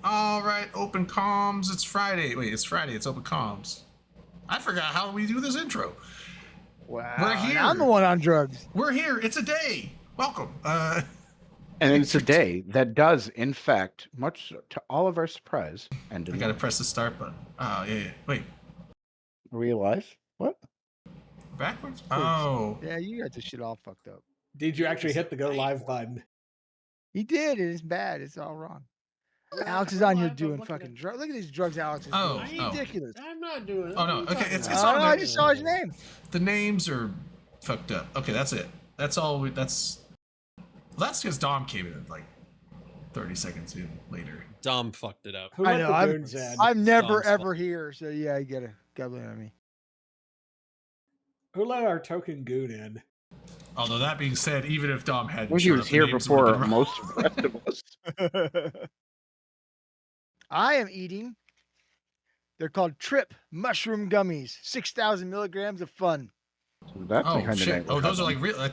All right, open comms. It's Friday. Wait, it's Friday. It's open comms. I forgot how we do this intro. Wow. We're And I'm the here. one on drugs. We're here. It's a day. Welcome. And it's a day that does, in fact, much to all of our surprise, end in I gotta life. press the start button. Oh yeah. Wait, Are we alive? What? backwards? Oh. Yeah, you got this shit all fucked up. Did you actually hit the go live button? He did. It is bad. It's all wrong. Well, Alex is I'm on here live, I'm doing looking fucking at- drugs. Look at these drugs Alex is Oh, doing. oh. It's ridiculous. I'm not doing it. Oh, no, What are you okay, talking it's about? on I the- just saw his name. The names are fucked up. Okay, that's it. That's all. That's because Dom came in like 30 seconds in later. Dom fucked it up. Who I let know, the I'm- goons in? I'm never Dom's ever fault. here, so yeah, I get it. God blame on me. Who let our token goon in? Although that being said, even if Dom hadn't Well, he shown was up, the here names would've before been wrong. most of the rest of us. I am eating. They're called Trip Mushroom Gummies. 6,000 milligrams of fun. So that's the Oh kind of shit! night we're Oh, those are having. like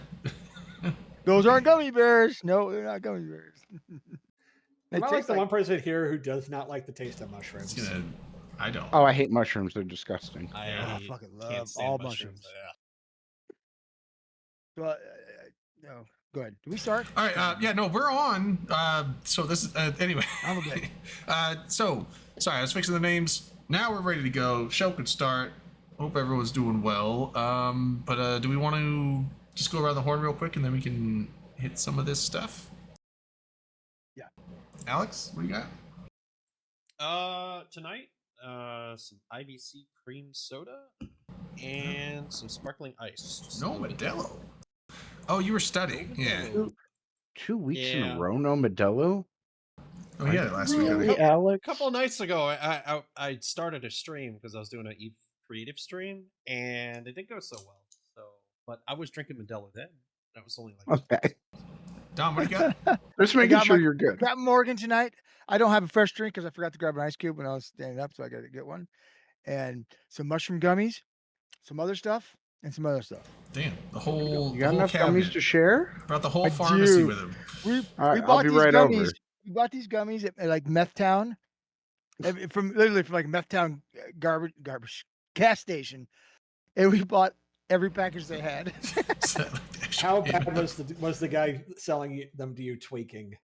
real. Those aren't gummy bears. No, they're not gummy bears. They Am I like taste the like one person here who does not like the taste of mushrooms? It's gonna. I don't. Oh, I hate mushrooms. They're disgusting. I Yeah. fucking can't love stand all mushrooms. mushrooms. Well, no, go ahead. Do we start? All right. Yeah. No, we're on. So this is anyway. I'm a bit. So sorry, I was fixing the names. Now we're ready to go. Show can start. Hope everyone's doing well. But do we want to just go around the horn real quick and then we can hit some of this stuff? Yeah. Alex, what do you got? Tonight, some IBC cream soda and some sparkling ice. Just No a little bit. Modelo. Oh, you were studying. Yeah. 2 weeks in Yeah. a row, no Modelo? Oh, yeah. Last week. I Really, think. Alex? A couple of nights ago, I started a stream because I was doing an Eve Creative stream, and it didn't go so well. So, but I was drinking Modelo then. That was only like Okay. Dom, what do you got? Just making got sure my- you're good. Got Morgan tonight. I don't have a fresh drink because I forgot to grab an ice cube when I was standing up, so I got to get one. And some mushroom gummies, some other stuff, and some other stuff. Damn, the whole. You the got whole use cabinet. to share? Brought the whole I pharmacy do. with him. We All right, we I'll bought be these right gummies. over. We bought these gummies at like Meth Town, from literally from like Meth Town garbage gas station, and we bought every package they had. How bad was the guy selling them to you tweaking?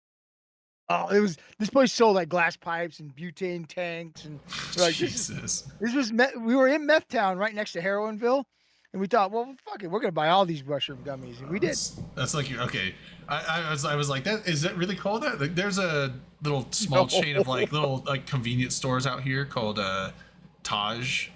Oh, it was this place sold like glass pipes and butane tanks and like Jesus. this was we were in Meth Town right next to Heroinville, and we thought, well, fuck it, we're gonna buy all these mushroom gummies, and we did. That's like okay. I was like, that is that really called that? Like, there's a little small chain of like little like convenience stores out here called Taj,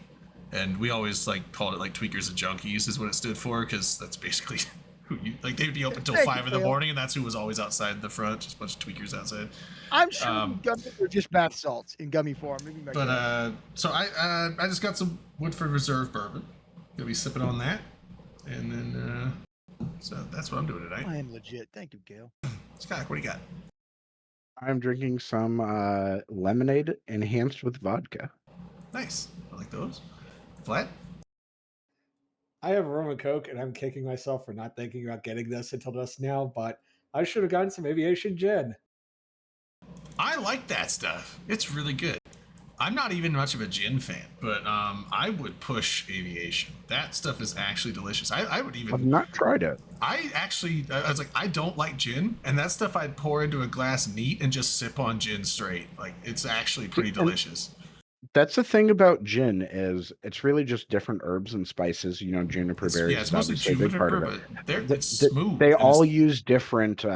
and we always like called it like Tweakers and Junkies is what it stood for because that's basically who you like. They'd be open till Thank you, 5 in the Phil. morning, and that's who was always outside the front. Just a bunch of tweakers outside. I'm sure Um, gummies are just bath salts in gummy form. Maybe my But guess. so I just got some Woodford Reserve bourbon. Gonna be sipping on that, and then so that's what I'm doing tonight. I am legit. Thank you, Gail. Scott, what do you got? I'm drinking some lemonade enhanced with vodka. Nice. I like those. Flat. I have a rum and coke, and I'm kicking myself for not thinking about getting this until just now. But I should have gotten some aviation gin. I like that stuff. It's really good. I'm not even much of a gin fan, but I would push aviation. That stuff is actually delicious. I would I've even. not tried it. I was like, I don't like gin, and that stuff I'd pour into a glass neat and just sip on gin straight. Like it's actually pretty delicious. That's the thing about gin is it's really just different herbs and spices. You know, juniper berries Yeah, it's is mostly obviously a big part juniper, of it. but it's smooth. They and all it's- use different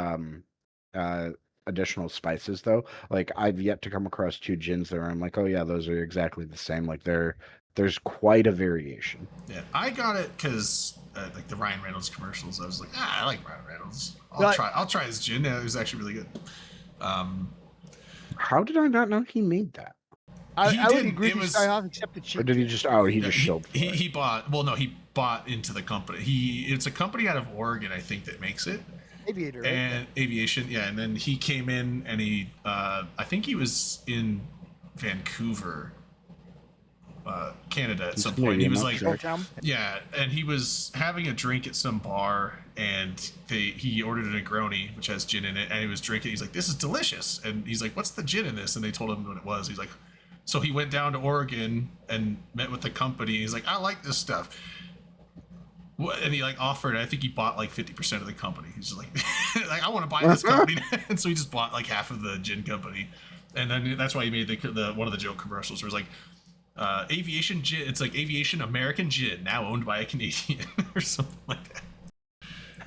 additional spices though. Like I've yet to come across 2 gins there. I'm like, oh yeah, those are exactly the same. Like there's quite a variation. Yeah, I got it because like the Ryan Reynolds commercials. I was like, I like Ryan Reynolds. Right. I'll try his gin. It was actually really good. How did I not know he made that? He I would didn't. agree It with was- Skyhoff except the cheap. Or did he just? Oh, he just he, shilled for he, it. he bought. Well, no, he bought into the company. It's a company out of Oregon, I think, that makes it. aviator, right? And aviation, yeah. And then he came in and he, I think he was in Vancouver Canada at He's some point. He Canadian, was that's like, right. Showtown? yeah, and he was having a drink at some bar, and he ordered a Negroni, which has gin in it, and he was drinking. He's like, "This is delicious," and he's like, "What's the gin in this?" And they told him what it was. He's like, so he went down to Oregon and met with the company. He's like, "I like this stuff." And he like offered, I think he bought like 50% of the company. He's just like, like, I want to buy this company. And so he just bought like half of the gin company. And then that's why he made the one of the joke commercials where it's like, aviation gin, it's like aviation American gin, now owned by a Canadian or something like that.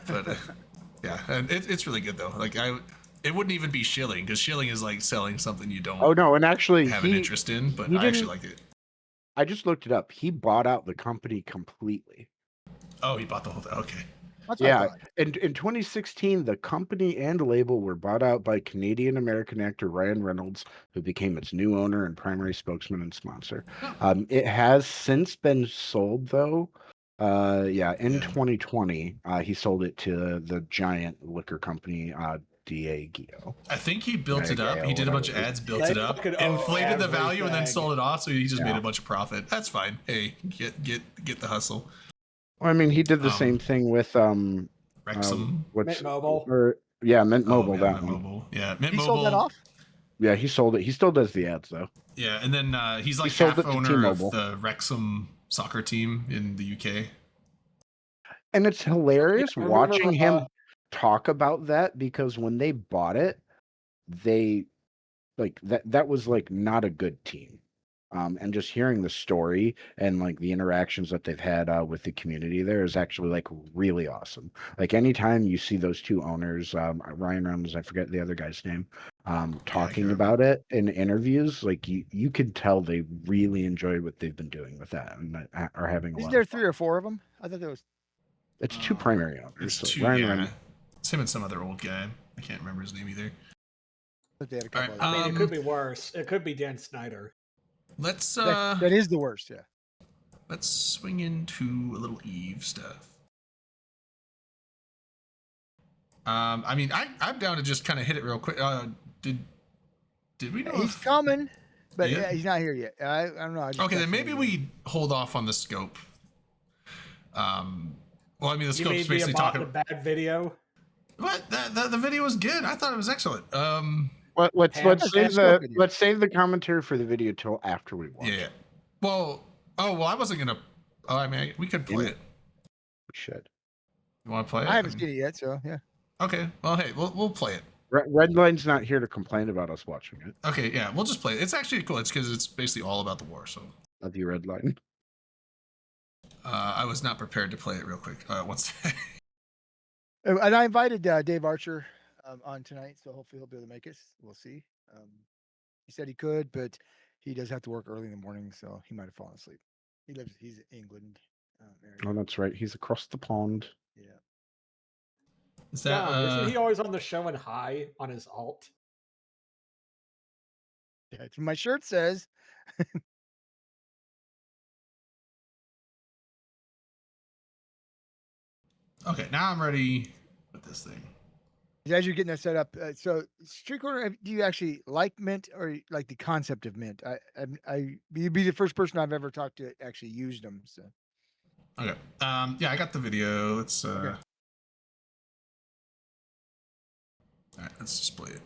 But yeah, and it's really good though. Like it wouldn't even be shilling, because shilling is like selling something you don't Oh no, and actually, have an interest in, but he I actually didn't- like it. I just looked it up. He bought out the company completely. Oh, he bought the whole thing. Okay. That's what I Yeah, thought. in 2016, the company and label were bought out by Canadian-American actor Ryan Reynolds, who became its new owner and primary spokesman and sponsor. It has since been sold, though. In Yeah. 2020, he sold it to the giant liquor company, Diageo. I think he built it up. Diageo, He did a bunch of whatever it is. ads, built They it up, fucking own inflated the value, and then everything. sold it off. So he just made Yeah. a bunch of profit. That's fine. Hey, get the hustle. Well, I mean, he did the Um, same thing with Wrexham. what's Mint Mobile. Mint Oh, Mobile. yeah, that Mint one. Mobile. Yeah, Mint He Mobile. sold that off? Yeah, he sold it. He still does the ads though. Yeah, and then he's like sold half it to owner of T-Mobile. the Wrexham soccer team in the UK. And it's hilarious I remember, watching him talk about that, because when they bought it, they like that was like not a good team. And just hearing the story and like the interactions that they've had with the community there is actually like really awesome. Like anytime you see those two owners, Ryan Reynolds, I forget the other guy's name, talking can't about it in interviews, like you could tell they really enjoyed what they've been doing with that and that are having a Isn't lot there of fun. 3 or 4 of them? I thought there was. It's two primary owners. It's so two. Ryan Yeah, Reynolds. it's him and some other old guy. I can't remember his name either. But they had a All couple right, of I mean, it could be worse. It could be Dan Snyder. Let's that is the worst, yeah. let's swing into a little Eve stuff. I mean, I'm down to just kind of hit it real quick. Did we know? He's if- coming, but Yeah. yeah, he's not here yet. I don't know. I just Okay, then texted maybe him. we hold off on the scope. Well, I mean, the You scope's mean the basically about talking. the bad video? What? The video was good. I thought it was excellent. Let's Pam- let's save the commentary for the video till after we watch. Yeah. it. Well, I wasn't gonna. Oh, I mean, we could play it. We should. You want to play it? I haven't seen it yet, so yeah. Okay. Well, hey, we'll play it. Redline's not here to complain about us watching it. Okay. Yeah, we'll just play it. It's actually cool. It's because it's basically all about the war. So Love you, Redline. I was not prepared to play it real quick. Once. And I invited Dave Archer on tonight, so hopefully he'll be able to make us. We'll see. He said he could, but he does have to work early in the morning, so he might have fallen asleep. He's in England area. Oh, that's right. He's across the pond. Yeah. Is that? Isn't he always on the show and high on his alt? That's what my shirt says. Okay. Now I'm ready with this thing. As you're getting that set up, so Street Corner, do you actually like Mint or like the concept of Mint? You'd be the first person I've ever talked to actually used them. So Okay. Yeah, I got the video. Let's. Okay. All right. Let's just play it.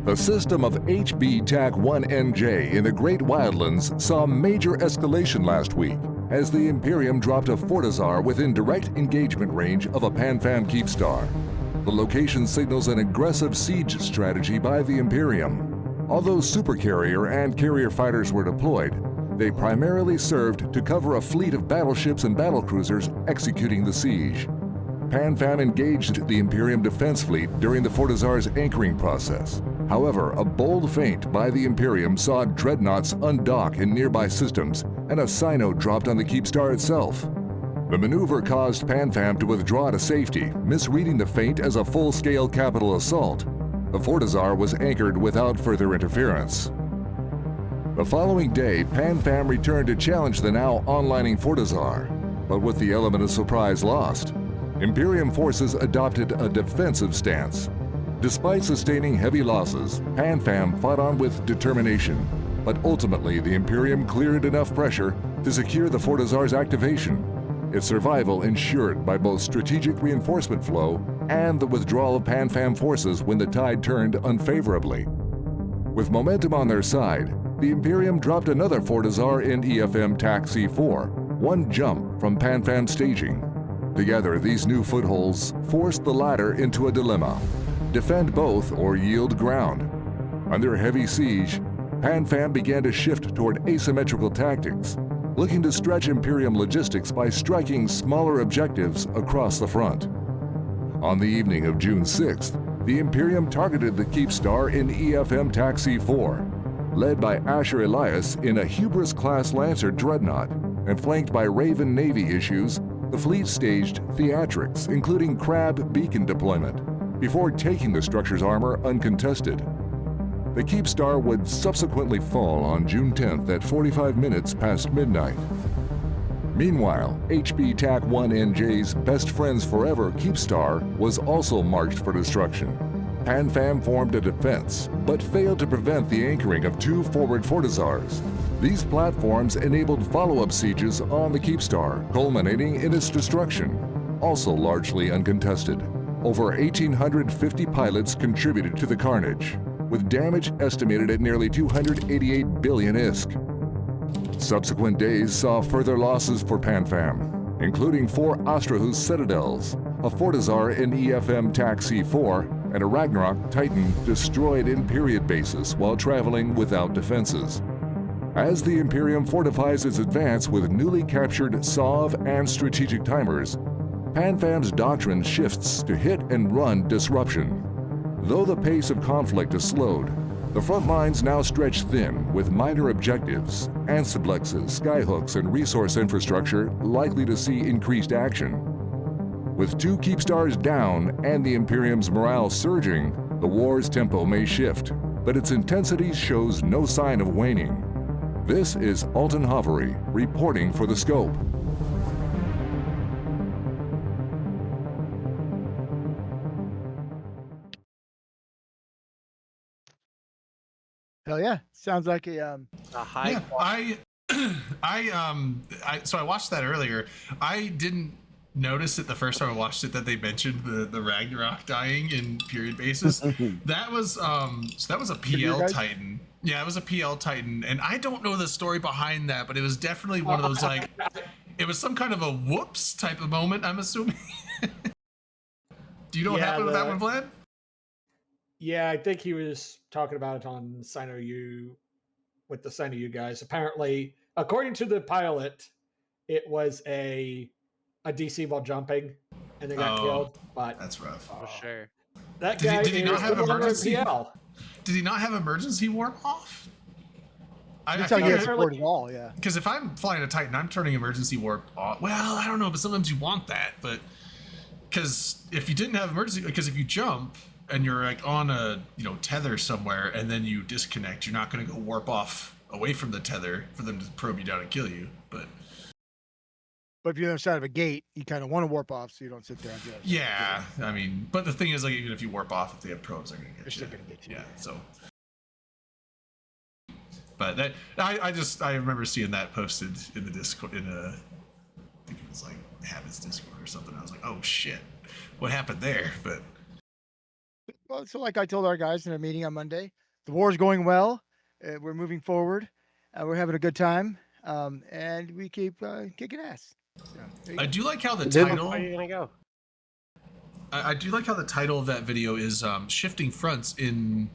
The system of HB TAC-1NJ in the Great Wildlands saw major escalation last week as the Imperium dropped a Fortizar within direct engagement range of a PanFam Keepstar. The location signals an aggressive siege strategy by the Imperium. Although supercarrier and carrier fighters were deployed, they primarily served to cover a fleet of battleships and battlecruisers executing the siege. PanFam engaged the Imperium defense fleet during the Fortizar's anchoring process. However, a bold feint by the Imperium saw dreadnoughts undock in nearby systems, and a Sino dropped on the Keepstar itself. The maneuver caused PanFam to withdraw to safety, misreading the feint as a full-scale capital assault. The Fortizar was anchored without further interference. The following day, PanFam returned to challenge the now onlining Fortizar, but with the element of surprise lost. Imperium forces adopted a defensive stance. Despite sustaining heavy losses, PanFam fought on with determination, but ultimately the Imperium cleared enough pressure to secure the Fortizar's activation, its survival ensured by both strategic reinforcement flow and the withdrawal of PanFam forces when the tide turned unfavorably. With momentum on their side, the Imperium dropped another Fortizar in EFM TAC C4, one jump from PanFam staging. Together, these new footholds forced the latter into a dilemma: defend both or yield ground. Under heavy siege, PanFam began to shift toward asymmetrical tactics, looking to stretch Imperium logistics by striking smaller objectives across the front. On the evening of June 6th, the Imperium targeted the Keepstar in EFM TAC C4, led by Asher Elias in a Hubris-class Lancer dreadnought, and flanked by Raven Navy issues. The fleet staged theatrics, including Crab beacon deployment, before taking the structure's armor uncontested. The Keepstar would subsequently fall on June 10th at 45 minutes past midnight. Meanwhile, HB TAC-1NJ's best friends forever Keepstar was also marked for destruction. PanFam formed a defense, but failed to prevent the anchoring of two forward Fortizars. These platforms enabled follow-up sieges on the Keepstar, culminating in its destruction, also largely uncontested. Over 1,850 pilots contributed to the carnage, with damage estimated at nearly 288 billion ISK. Subsequent days saw further losses for PanFam, including 4 Astrahus Citadels, a Fortizar in EFM TAC C4, and a Ragnarok Titan destroyed in period bases while traveling without defenses. As the Imperium fortifies its advance with newly captured SOV and strategic timers, PanFam's doctrine shifts to hit-and-run disruption. Though the pace of conflict is slowed, the front lines now stretch thin with minor objectives, Ansiblexes, skyhooks, and resource infrastructure likely to see increased action. With 2 Keepstars down and the Imperium's morale surging, the war's tempo may shift, but its intensity shows no sign of waning. This is Alton Hovery reporting for The Scope. Hell yeah. Sounds like a A high Yeah, so I watched that earlier. I didn't notice it the first time I watched it that they mentioned the Ragnarok dying in period basis. That was a PL guys? Titan. Yeah, it was a PL Titan, and I don't know the story behind that, but it was definitely one of those like it was some kind of a whoops type of moment, I'm assuming. Do you know what Yeah, happened with that one, Vlad? Yeah, I think he was talking about it on Sino U with the Sino U guys. Apparently, according to the pilot, it was a DC while jumping, and they got killed. But That's rough. for sure. that Did he- guy did he not is have no longer in emergency? PL. Did he not have emergency warp off? That's how you get feel support at all, yeah. Because if I'm flying a Titan, I'm turning emergency warp off. Well, I don't know, but sometimes you want that. But because if you didn't have emergency, because if you jump and you're like on a tether somewhere and then you disconnect, you're not going to go warp off away from the tether for them to probe you down and kill you. But But if you're on the other side of a gate, you kind of want to warp off so you don't sit there and just. yeah, I mean, but the thing is, like, even if you warp off, if they have probes, they're going to get They're you. still gonna get you. Yeah, so. But that I remember seeing that posted in the Discord I think it was like Habits Discord or something. I was like, oh shit, what happened there? But Well, so like I told our guys in a meeting on Monday, the war is going well. We're moving forward. We're having a good time. And we keep kicking ass. So, there you I go. do like how the Did- title. Where are you gonna go? I do like how the title of that video is shifting fronts in.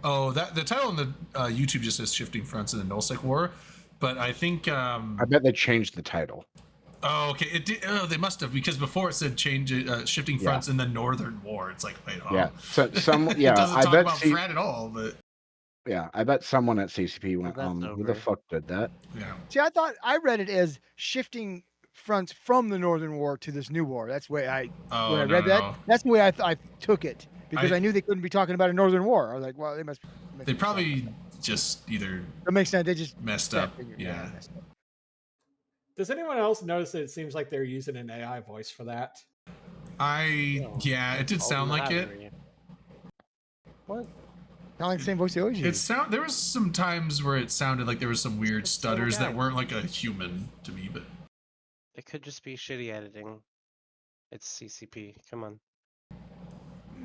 Oh, that the title on the YouTube just says shifting fronts in the Nullsec War, but I think. I bet they changed the title. Oh, okay. It did. Oh, they must have, because before it said shifting Yeah. fronts in the Northern War. It's like, wait, oh. Yeah. So some It yeah, doesn't I talk bet about Frat at all, but I bet someone at CCP went, that's who the over. fuck did that? yeah. See, I read it as shifting fronts from the Northern War to this new war. That's the way Oh, when I no, read no, that. no. That's the way I took it because I- I knew they couldn't be talking about a Northern War. I was like, well, they must. They probably just either That makes sense. They just messed yeah, up. figured- Yeah. messed up. Does anyone else notice that it seems like they're using an AI voice for that? Yeah, it did sound like it. What? Not like the same voice they always use. There was some times where it sounded like there was some weird It's the same stutters guy. that weren't like a human to me, but It could just be shitty editing. It's CCP. Come on,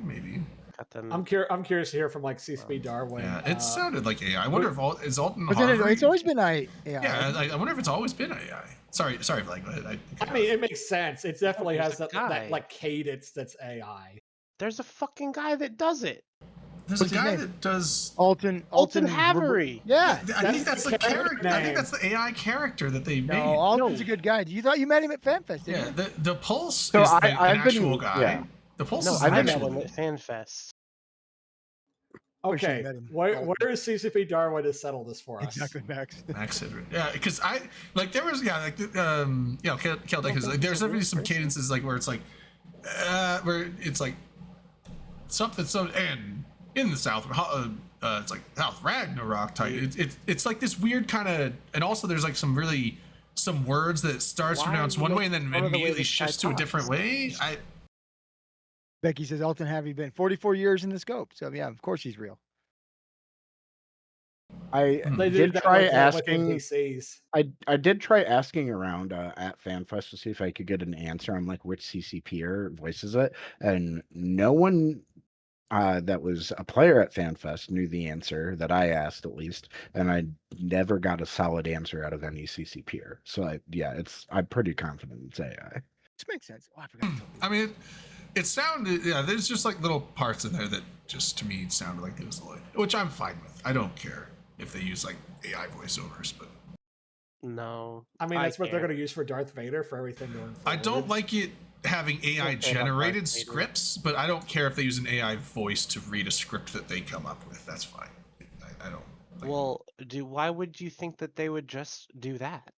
maybe. cut them. I'm curious to hear from like CCP Darwin. Yeah, it sounded like AI. I wonder if is Alton But then Harvey. it's always been AI. Yeah, I wonder if it's always been AI. Sorry, Vlad, go ahead. I mean, it makes sense. It definitely there's has a that guy. like cadence that's AI. There's a fucking guy that does it. there's What's a his guy name? that does. Alton Havery. Yeah. I think that's the the character character. I think name. that's the AI character that they No, made. Alton's No. a good guy. You thought you met him at FanFest, didn't Yeah, you? the Pulse So is I've an been- actual guy. yeah. The Pulse No, is I an I've met been- actual him at FanFest. Wish I Okay, met him. where Alton. is CCP Darwin to settle this for us? Exactly, Max. Max Hedrick. Yeah, because I like there was Kel Deck is like there's definitely some cadences like where it's like where it's like something so and in the South it's like South Ragnarok type. It's like this weird kind of, and also there's like some words that starts Why pronounced are you one way and making then fun of the way immediately this guy shifts to a different talks? way. Becky says, Alton, have you been 44 years in the scope? So, yeah, of course he's real. I They did that try with asking. NPCs. I did try asking around at FanFest to see if I could get an answer on like which CCPer voices it, and no one that was a player at FanFest knew the answer that I asked at least, and I never got a solid answer out of any CCPer. So I'm pretty confident it's AI. This makes sense. Oh, I forgot to tell you. I mean, it sounded there's just like little parts in there that just to me sounded like it was which I'm fine with. I don't care if they use like AI voiceovers, but No. I mean, that's what they're care. going to use for Darth Vader for everything going forward. I don't like it having AI Don't care about generated Darth Vader. scripts, but I don't care if they use an AI voice to read a script that they come up with. That's fine. I don't. Like, Well, why would you think that they would just do that?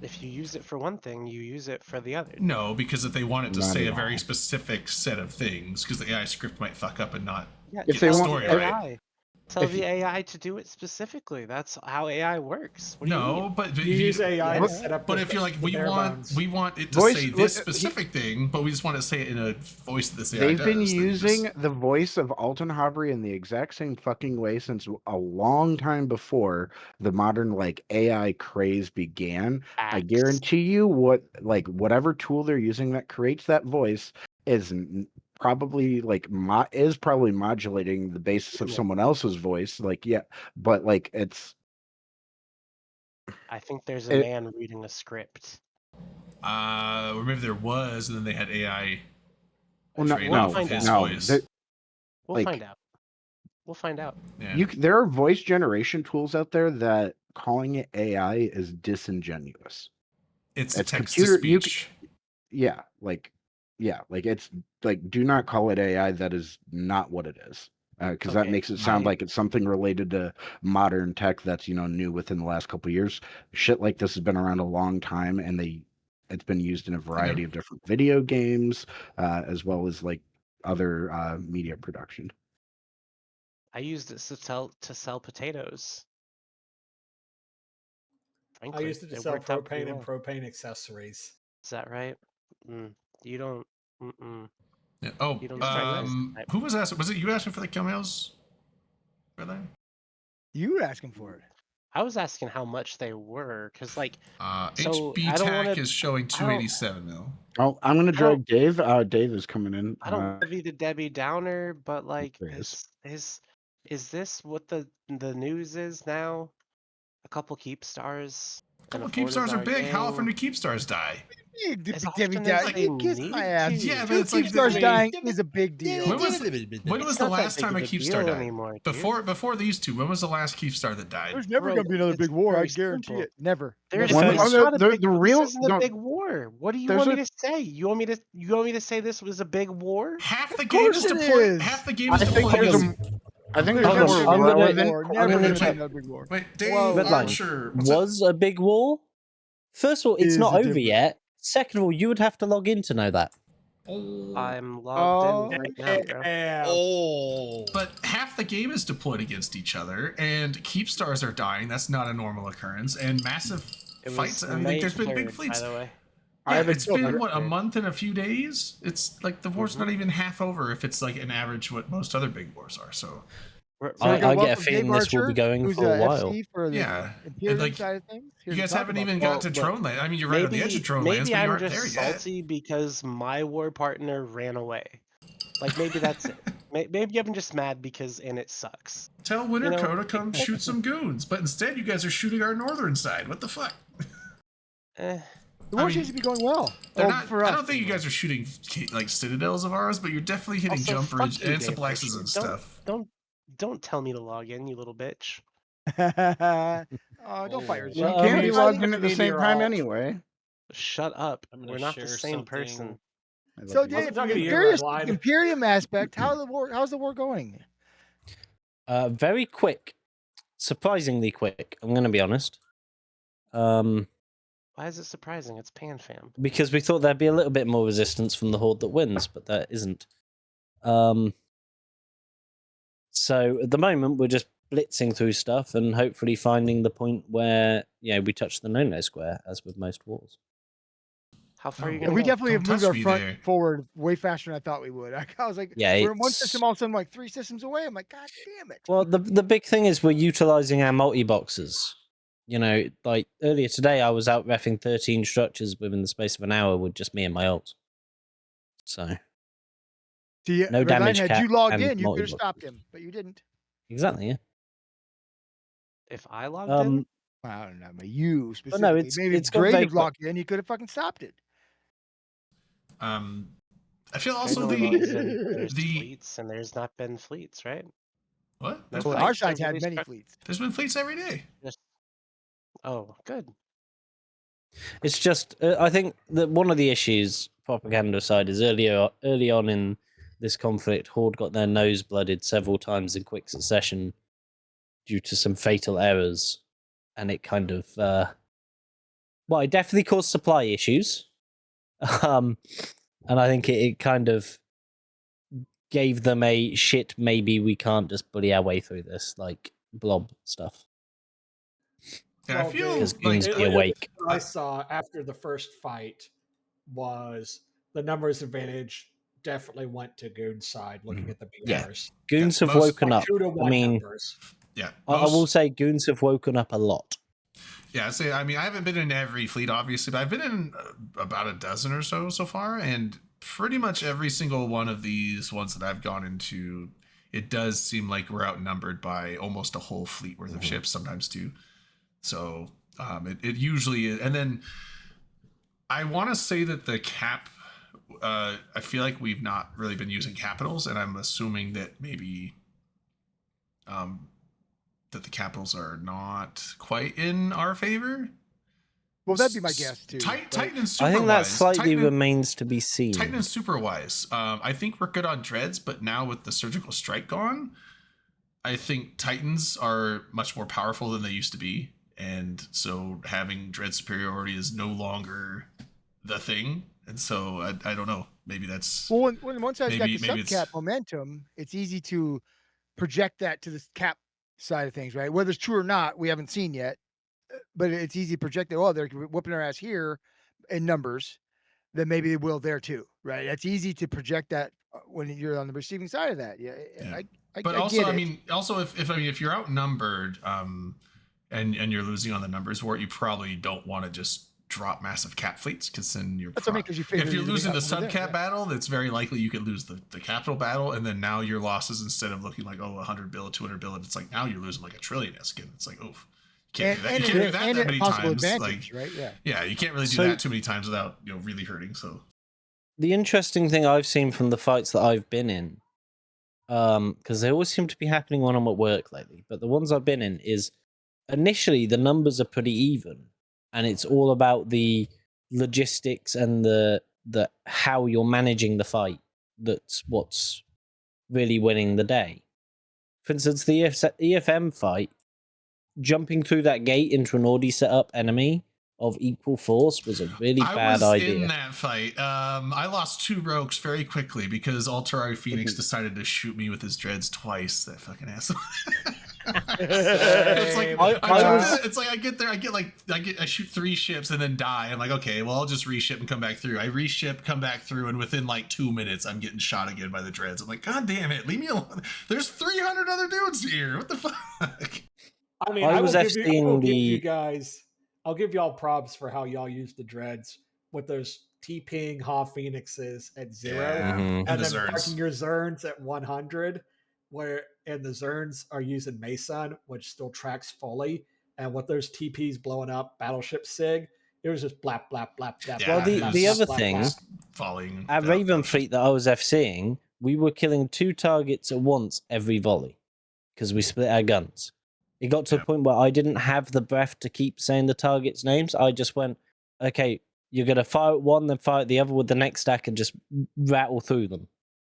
If you use it for one thing, you use it for the other. no, because if they want it to Not say at a very all. specific set of things, because the AI script might fuck up and not. Yeah, If they tell want- the right. AI. Tell If the you- AI to do it specifically. That's how AI works. What do you No, mean? but You if use AI to Yeah. set up. But the- if you're like, the we bare want bones. it to Voice- say look, this he- specific thing, but we just want to say it in a voice that this AI They've does. been then you using just- the voice of Alton Harvey in the exact same fucking way since a long time before the modern like AI craze began. I Facts. guarantee you, whatever tool they're using that creates that voice is probably is probably modulating the basis of Yeah. someone else's voice. But like it's I think there's a It- man reading a script. or maybe there was, and then they had AI. well, no, trained We'll off no, of find his out. voice. We'll like- find out. We'll find out. Yeah. there are voice generation tools out there that calling it AI is disingenuous. It's it's text computer- to you speech. It's like do not call it AI. That is not what it is, because that Okay, makes it sound I- like it's something related to modern tech that's new within the last couple of years. Shit like this has been around a long time, and it's been used in a variety of different video games, as well as like other media production. I used it to sell potatoes. I Frankly, used it to sell worked out pretty propane and well. propane accessories. Is that right? You don't. Yeah. Oh, You don't strike this. who was asking? Was it you asking for the kill mails? Really? You were asking for it. I was asking how much they were, because like So, HB I don't TAC wanna- is showing I don't- 287 mil. Oh, I'm gonna I don't- drag Dave. Dave is coming in. I don't want to be the Debbie Downer, but like, there is. is this what the news is now? A couple keep stars. A couple and a keep stars are Fortizar big. How often gang. do keep stars die? Hey, As Debbie often as Downer, they you kiss need my ass. to. Yeah, but Two it's like keep stars the- dying is a big deal. When was It's the not that last big time of a a keep star deal died? anymore, dude. Before these two, when was the last keep star that died? There's never Bro, gonna be another it's big war. I very guarantee simple. it. Never. There's Never. One- it's oh, not a the big, real- this isn't a no, big war. What do you there's want me a- to say? You want me to say this was a big war? Half the game is course it deployed. is. Half the game I is think deployed there's against. I think Never there's gonna a be more another big relevant. war. I'm Never gonna gonna be check- another big war. Wait, Dave Redline Archer. what's it? was a big war. First of all, it's Is not a over different- yet. Second of all, you would have to log in to know that. I'm logged in Oh, right now, bro. Yeah. Oh. But half the game is deployed against each other, and keep stars are dying. That's not a normal occurrence. And massive It was fights. I mean, May there's been 3rd, big fleets. by the way. I haven't it's been done what, a it. month and a few days. It's like the war's not even half over if it's like an average what most other big wars are. So We're- So we're I gonna get a welcome feeling Dave this will be Archer, going who's for a while. FC for the yeah, Imperium like side of things. here you to guys talk haven't about even that. got to Well, Trone Land. I mean, you're right on the edge of Trone Lands, maybe but you I'm aren't just there yet. salty because my war partner ran away. Like maybe that's it. Maybe I'm just mad because and it sucks. Tell Winter You know, Co to come shoot some goons, but instead you guys are shooting our northern side. What the fuck? Eh, The war I mean, seems to be going well. They're Oh, not. for I us, don't think you anyway. guys are shooting like citadels of ours, but you're definitely hitting also, jump fuck bridge you, and Dave supplexes Archer. and stuff. Don't tell me to log in, you little bitch. Oh, don't fire Oh. Jake. Well, Can't be If logged I in at the need same your time alt, anyway. Shut up. I'm gonna We're not the share same something. person. I love So you. Dave, Wasn't from talking the to you, Imperium, Redline. Imperium aspect, how's the war going? Very quick, surprisingly quick. I'm going to be honest. Because Why is it surprising? It's PanFam. we thought there'd be a little bit more resistance from the horde that wins, but there isn't. So at the moment, we're just blitzing through stuff and hopefully finding the point where we touch the no-no square, as with most wars. How far are you Oh. Yeah, gonna we go? definitely Don't have moved touch our me front there. forward way faster than I thought we would. I was like, Yeah, we're in one it's- system, all of a sudden, like 3 systems away. I'm like, God damn it. Well, the big thing is we're utilizing our multi-boxes. Like earlier today, I was out reffing 13 structures within the space of an hour with just me and my ult. So See, no Redline, damage had cap you logged and in, you could have multi-boxes. stopped him, but you didn't. Exactly. Yeah. If I logged in, I don't know, but you But specifically. no, Maybe it's gone great very if logged in, you could have fucking stopped it. I feel if also anyone logs in, there's the fleets and there's not been fleets, right? what? No There's Well, been, our fleets are side's had released many back- fleets. there's been fleets every day. Oh, good. It's just I think that one of the issues, propaganda aside, is early on in this conflict, Horde got their nose blooded several times in quick succession due to some fatal errors, and it kind of it definitely caused supply issues, and I think it kind of gave them a shit. Maybe we can't just bully our way through this like blob stuff. Yeah, I Well, feel Dave, Because like goons be it- awake. what I saw after the first fight was the numbers advantage definitely went to Goon's side looking at the Yeah. BRs. Goons have most- woken Like up. 2-to-1 I mean, numbers. yeah. I will most- say goons have woken up a lot. Yeah, I mean, I haven't been in every fleet, obviously, but I've been in about a dozen or so far, and pretty much every single one of these ones that I've gone into, it does seem like we're outnumbered by almost a whole fleet worth of ships, sometimes two. So it usually is. And then I want to say that the cap, I feel like we've not really been using capitals, and I'm assuming that maybe that the capitals are not quite in our favor. Well, that'd be my guess too. but- Titan and Super I think that wise, slightly Titan and- remains to be seen. Titan and Super wise, I think we're good on Dreads, but now with the Surgical Strike gone, I think Titans are much more powerful than they used to be, and so having Dread superiority is no longer the thing. And so I don't know. Maybe that's Well, when one side's got maybe- the maybe it's- subcap momentum, it's easy to project that to the cap side of things, right? Whether it's true or not, we haven't seen yet. But it's easy to project that, oh, they're whooping our ass here in numbers, then maybe they will there too, right? That's easy to project that when you're on the receiving side of that. Yeah. Yeah. I but I also get I it. mean also if you're outnumbered and you're losing on the numbers war, you probably don't want to just drop massive cap fleets, because then you're That's what I mean, 'cause you figure if you're you're losing the gonna have subcap over there, yeah. battle, it's very likely you could lose the capital battle, and then now your losses, instead of looking like 100 bill 200 bill, it's like now you're losing like a trillion skin. It's like, oh, you can't do that. You can't do that and that a many possible times. advantage, Like, right? Yeah. yeah, you can't really do So- that too many times without really hurting. So The interesting thing I've seen from the fights that I've been in, because they always seem to be happening when I'm at work lately, but the ones I've been in is initially the numbers are pretty even, and it's all about the logistics and the how you're managing the fight. That's what's really winning the day. For instance, the EFM fight, jumping through that gate into an already set up enemy of equal force was a really I bad was idea. in that fight. I lost 2 rogues very quickly because Alterari Phoenix decided to shoot me with his dreads twice. That fucking asshole. It's like I it's like I get there, I shoot 3 ships and then die. I'm like, okay, well I'll just reship and come back through. I reship, come back through, and within like 2 minutes I'm getting shot again by the dreads. I'm like, God damn it, leave me alone. There's 300 other dudes here. What the fuck? I mean, I I will was give you, I FCing will give you the- guys, I'll give y'all props for how y'all use the dreads with those T-Ping Ha Phoenixes at 0, Yeah, Mhm. and the then Zerns. parking your Zerns at 100, and the Zerns are using Mason, which still tracks fully, and with those TPs blowing up Battleship Sig, it was just blap blap blap blap. Yeah, Well, the it the was other thing, just falling. at Raven Fleet that I was FCing, we were killing 2 targets at once every volley because we split our guns. It got to a Yeah. point where I didn't have the breath to keep saying the targets' names. I just went, okay, you're going to fire at one, then fire at the other with the next stack and just rattle through them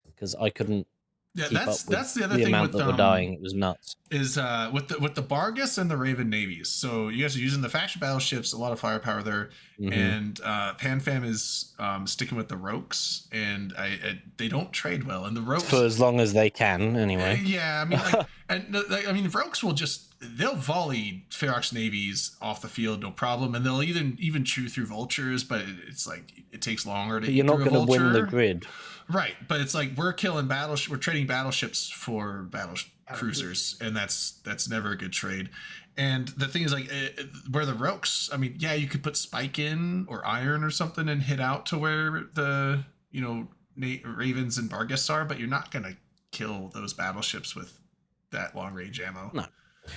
because I couldn't Yeah, keep that's up with that's the other the thing amount with that were dying. It was nuts. is with the Bargus and the Raven navies. So you guys are using the faction battleships, a lot of firepower there, Mhm. and PanFam is sticking with the Rokes, and they don't trade well. And the Rokes, For as long as they can, anyway. yeah, I mean, I mean, Rokes will they'll volley Ferox navies off the field, no problem, and they'll even chew through vultures, but it's like it takes longer to. But you're not going to win the grid. Right, but it's like we're trading battleships for cruisers, and that's never a good trade. And the thing is, like, where the Rokes, I mean, yeah, you could put Spike in or Iron or something and hit out to where the Ravens and Bargus are, but you're not gonna kill those battleships with that long range ammo. No.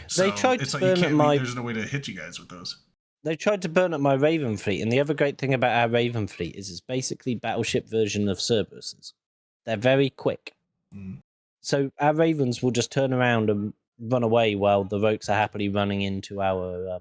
So They tried it's to like you burn at can't. There's no way to hit you guys with those. They tried to burn up my Raven fleet, and the other great thing about our Raven fleet is it's basically battleship version of Cerberuses. They're very quick. Mm. So our Ravens will just turn around and run away while the Rokes are happily running into our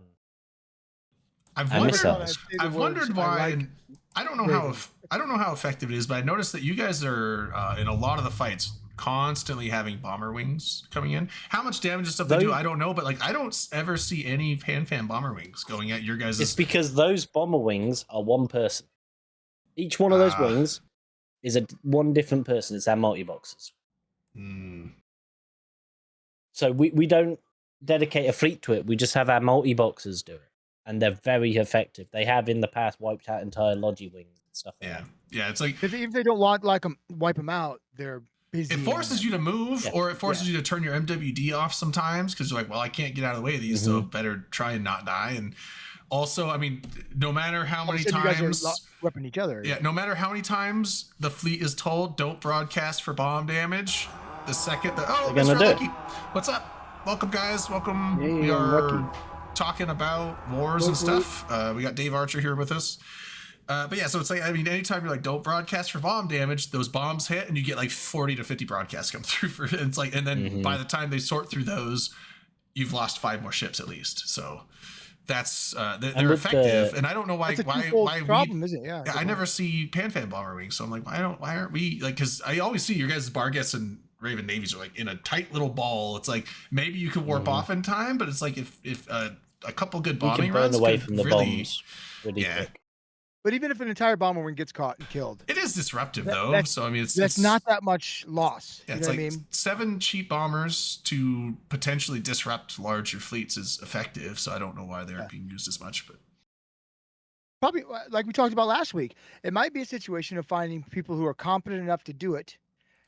I've and wondered, missiles. I've wondered why, and I don't know Raven. I don't know how effective it is, but I noticed that you guys are in a lot of the fights constantly having bomber wings coming in. How much damage and stuff they do, I don't know, but like I don't ever see any PanFam bomber wings going at your guys'. It's because those bomber wings are one person. Each one of those wings is one different person. It's our multi-boxes. Hmm. So we don't dedicate a fleet to it. We just have our multi-boxes do it. And they're very effective. They have in the past wiped out entire Logi wings and stuff like that. Yeah, it's like If they don't want wipe them out, they're busy. it forces you to move, Yeah. or it forces you to turn your MWD off sometimes because you're like, well, I can't get out of the way of these, so better try and not die. And also, I mean, no matter how many You guys times, are weapon each other. yeah, no matter how many times the fleet is told don't broadcast for bomb damage, the second that They're Mr. gonna do it. Lucky, what's up? Welcome, guys. Welcome. Hey, We I'm are Lucky. talking about wars and stuff. We got Dave Archer here with us. But yeah, so it's like, I mean, anytime you're like, don't broadcast for bomb damage, those bombs hit and you get like 40 to 50 broadcasts come through for it. It's like, and then by the time they sort through those, you've lost 5 more ships at least. So that's, they're with effective. the- And I don't know why It's a twofold problem, isn't it? Yeah. I never see PanFam bomber wings. So I'm like, why aren't we like, cause I always see your guys' Bargus and Raven navies are like in a tight little ball. It's like, maybe you could warp off in time, but it's like if a couple good We bombing can burn runs away could from the really, bombs really yeah. quick. But even if an entire bomber wing gets caught and killed, It is disruptive though. that's- So I mean, that's not that much loss. Yeah, You it's know like what I mean? 7 cheap bombers to potentially disrupt larger fleets is effective. So I don't know why they're being used as much, but Probably like we talked about last week, it might be a situation of finding people who are competent enough to do it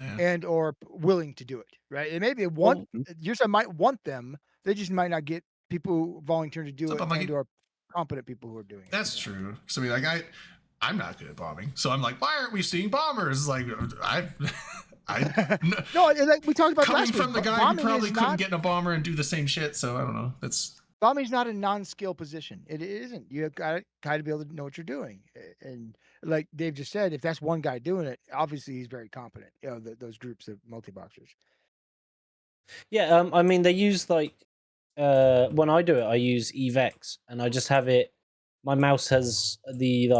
yeah. and or willing to do it, right? And maybe your side might want them, they just might not get people who volunteer to do So, it but like and or competent people who are doing it. That's true. So I mean, like I'm not good at bombing, so I'm like, why aren't we seeing bombers? Like No, like we talked about coming last week. from the guy who bombing probably is couldn't not, get in a bomber and do the same shit. So I don't know. That's bombing is not a non-skill position. It isn't. You got to be able to know what you're doing. And like Dave just said, if that's one guy doing it, obviously he's very competent. You know, those groups of multi-boxers. Yeah, I mean they use like when I do it, I use EVEX and I just have it. My mouse has the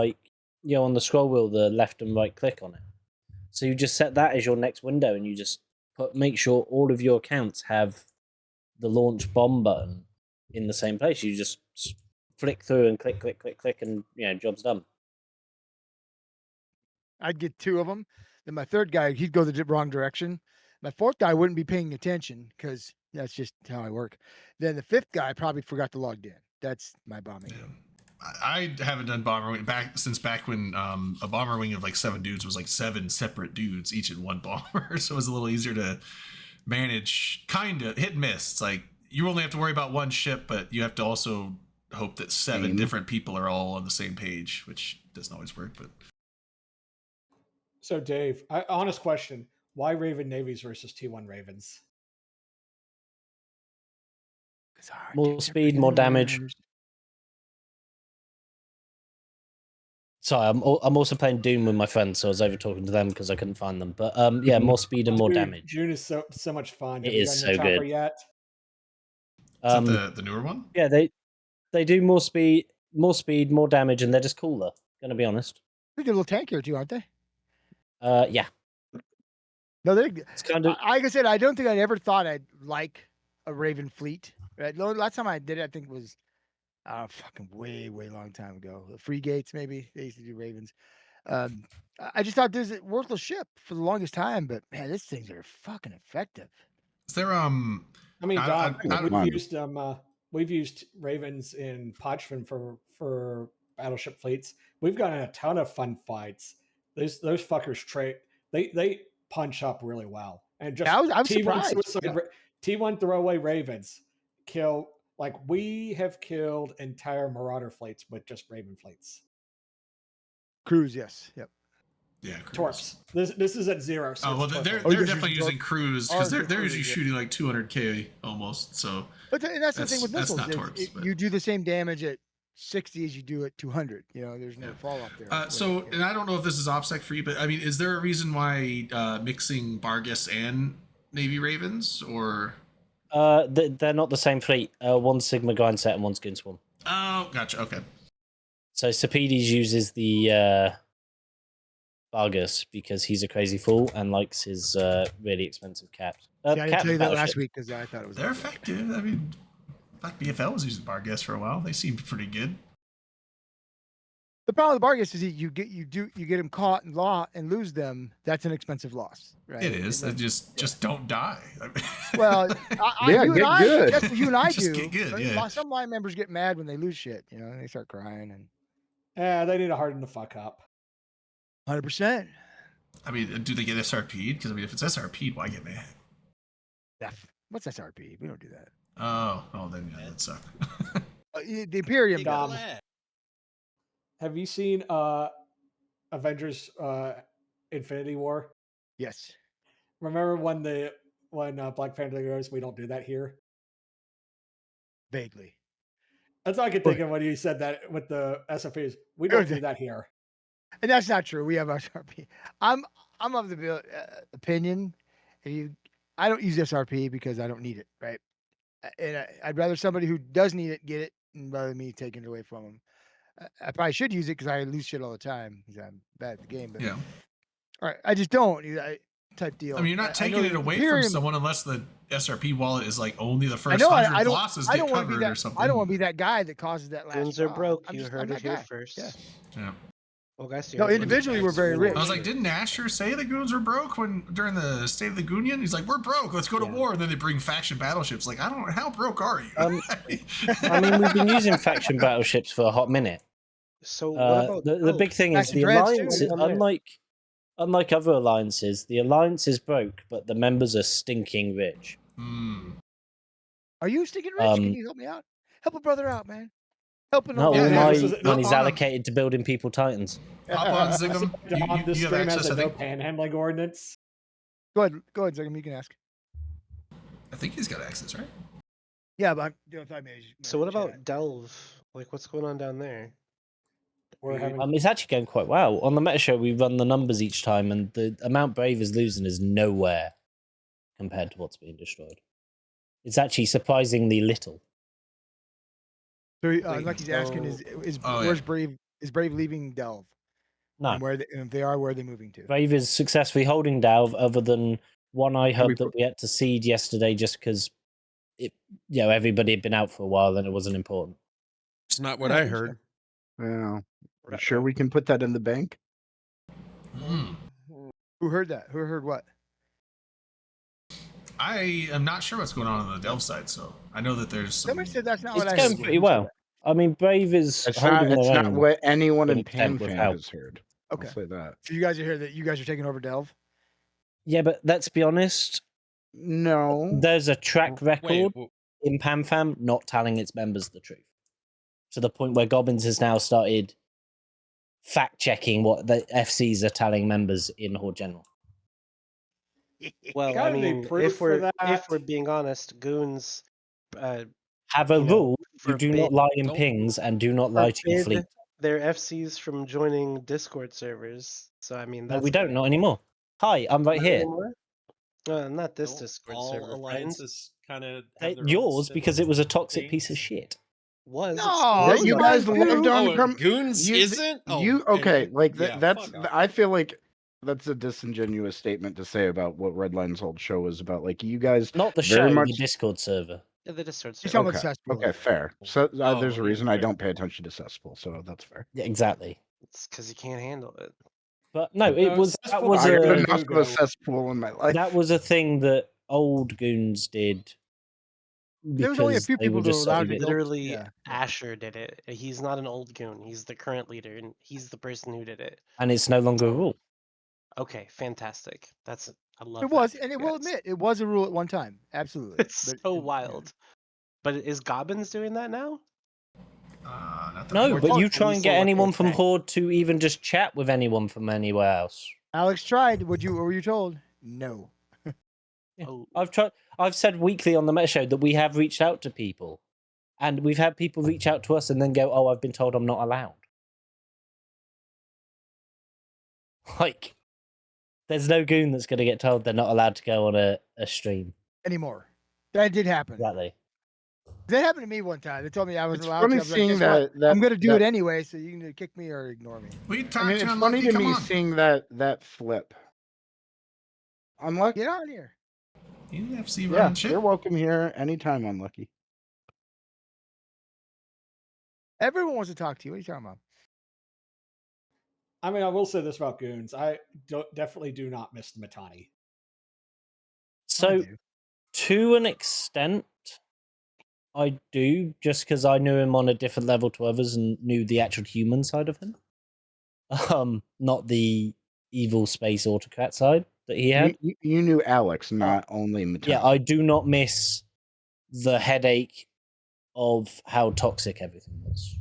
on the scroll wheel the left and right click on it. So you just set that as your next window, and you just make sure all of your accounts have the launch bomb button in the same place. You just flick through and click, and job's done. I'd get 2 of them. Then my third guy, he'd go the wrong direction. My fourth guy wouldn't be paying attention because That's just how I work. Then the fifth guy probably forgot to log in. That's my bombing. Yeah. I haven't done bomber wing since back when a bomber wing of like 7 dudes was like 7 separate dudes, each in one bomber. So it was a little easier to manage, kind of hit and miss. It's like you only have to worry about one ship, but you have to also hope that 7 different people are all on the same page, which doesn't always work. But So, Dave, honest question: why Raven Navies versus T1 Ravens? More speed, more damage. Sorry, I'm also playing Doom with my friends, so I was over talking to them because I couldn't find them. But yeah, more speed and more Dude, damage. June is so much fun. It Have you is done the so chopper good. yet? is that the newer one? Yeah, they do more speed, more damage, and they're just cooler. Gonna be honest. They're a little tankier too, aren't they? Yeah. No, they're. It's kind of Like I said, I don't think I ever thought I'd like a Raven fleet. Right? The last time I did it, I think was fucking way long time ago. The Free Gates, maybe they used to do Ravens. I just thought this is a worthless ship for the longest time, but man, these things are fucking effective. Is there I mean, Dom, fun. we've used Ravens in Podchman for battleship fleets. We've gotten a ton of fun fights. Those fuckers they punch up really well, and just I'm T1 surprised. suicide T1 throwaway Ravens kill, like we have killed entire Marauder fleets with just Raven fleets. Cruise, yes, yep. Yeah, Torps. This is at 0. So oh well, it's they're torp. definitely using cruise because they're usually yeah. shooting like 200k almost. So But and that's the thing with that's missiles. not is torps, but- you do the same damage at 60 as you do at 200. You know, there's no fall off there. So, and I don't know if this is OPSEC for you, but I mean, is there a reason why mixing Bargus and Navy Ravens, or? they're not the same fleet. One's Sigma Grind Set and one's Goonswarm. Oh, gotcha. Okay. So Sapides uses the Vargas because he's a crazy fool and likes his really expensive caps. See, I didn't tell you that last battleships. week because I thought it was. They're effective. I mean, fuck, BFL was using Bargus for a while. They seemed pretty good. The problem with Bargus is you get them caught and lose them. That's an expensive loss, right? It is. They just don't die. Well, Yeah, you get and I, good. that's what you and I Just do. get good, But yeah. Some line members get mad when they lose shit. You know, they start crying and. Yeah, they need to harden the fuck up. 100%. I mean, do they get SRP'd? Because I mean, if it's SRP'd, why get mad? What's SRP? We don't do that. Oh, then yeah, that sucks. The Imperium. Dom, does. have you seen Avengers Infinity War? Yes. Remember when Black Panther goes, "We don't do that here"? Vaguely. That's all I could think of when you said that with the SFPs. We don't do that here. And that's not true. We have SRP. I'm of the opinion. I don't use SRP because I don't need it, right? And I'd rather somebody who does need it get it, rather than me taking it away from them. I probably should use it because I lose shit all the time because I'm bad at the game. But Yeah. all right, I just don't. Type deal. I mean, you're not taking it away from someone unless the SRP wallet is like only the first 100 losses get covered or something. I don't want to be that guy that causes that last. Goons are draw. broke. I'm You just- heard I'm it that here guy. first. Yeah. Well, guys, No, individually we're very rich. I was like, didn't Asher say the goons were broke during the State of the Union? He's like, we're broke. Let's go to war. And then they bring faction battleships. Like, I don't know. How broke are you? I mean, we've been using faction battleships for a hot minute. So what about the big thing is Faction the dreads, too. alliance. Unlike other alliances, the alliance is broke, but the members are stinking rich. Are you stinking rich? Can you help me out? Help a brother out, man. Helping No, a all yeah, my this is- money's hop on 'em. allocated to building people titans. Hop on, Zigam. Dom, this You have stream access, has a I no think. panhandling ordinance. Go ahead, Zigam. You can ask. I think he's got access, right? Yeah, but I'm doing 5 minutes. So what about Delve? Like, what's going on down there? We're having It's actually going quite well. On the meta show, we run the numbers each time, and the amount Brave is losing is nowhere compared to what's being destroyed. It's actually surprisingly little. So, Wait, like he's asking, is Oh, yeah. where's Brave? Is Brave leaving Delve? No, And if they are, where are they moving to? Brave is successfully holding Dalve, other than one I heard that we had to seed yesterday just because everybody had been out for a while and it wasn't important. It's not what I heard. Yeah. You sure we can put that in the bank? Who heard that? Who heard what? I am not sure what's going on the Delve side, so I know that there's some. Somebody said that's not It's what I going heard. pretty Who said well. that? I mean, Brave is It's holding not. It's their not own. what anyone to an in extent with PanFan help. has heard. Okay. I'll say that. So you guys are here that you guys are taking over Delve. Yeah, but let's be honest. No. There's a track record Wait, in PamFam not telling its members the truth, to the point where Gobbins has now started fact checking what the FCs are telling members in Horde General. Well, I Gotta be mean, proof if for we're that. being honest, goons Have a You know, rule: you do not forbid- lie in Don't- pings and do not lie to your forbid fleet. their FCs from joining Discord servers. So I mean, No, that's we don't. Not anymore. Hi, I'm right Not here. anymore? Not this don't Discord all server. Friends. alliances kind of Yours because it was a toxic piece of shit. Was No, That it you was guys mine loved too. on Oh, Goons you- isn't? Oh, you okay? and- Like yeah, that's. fuck off. I feel like that's a disingenuous statement to say about what Redline's old show is about. Like you guys. Not the Very show, much- the Discord server. the Discord He's server. talking about cesspool. Okay, fair. So Oh, there's a yeah, reason I fair. don't pay attention to cesspool, so that's fair. Yeah, exactly. It's because you can't handle it. But no, it No, was that cesspool was I got a- enough of Hugo. a cesspool in my life. that was a thing that old goons did. There was only a because few they were people that just were so allowed to good. go- Literally, yeah. Asher did it. He's not an old goon. He's the current leader, and he's the person who did it. And it's no longer a rule. Okay, fantastic. I love It that was, for and you it will guys. admit it was a rule at one time. Absolutely. It's But- so yeah. wild. But is Gobbins doing that now? Not that No, much. but you Or try we and saw get what they anyone from say. Horde to even just chat with anyone from anywhere else. Alex tried. What were you told? No. Yeah. Oh, I've said weekly on the Meta Show that we have reached out to people, and we've had people reach out to us and then go, "Oh, I've been told I'm not allowed." Like, there's no goon that's going to get told they're not allowed to go on a stream. Anymore. That did happen. Exactly. That happened to me one time. They told me I wasn't It's allowed funny to. I was like, seeing "Guess what? that. I'm going to do that- it anyway, so you can either kick me or ignore me. We I talked mean, to it's you, funny Unlucky, to come me on. seeing that flip. Unlucky. Get on here. You FC Yeah, run shit. you're welcome here anytime, Unlucky. Everyone wants to talk to you. What are you talking about? I mean, I will say this about goons. I definitely do not miss the Matani. I So, do. to an extent, I do, just because I knew him on a different level to others and knew the actual human side of him. Not the evil space autocrat side that he had. You knew Alex, not only Mattel. Yeah, I do not miss the headache of how toxic everything was.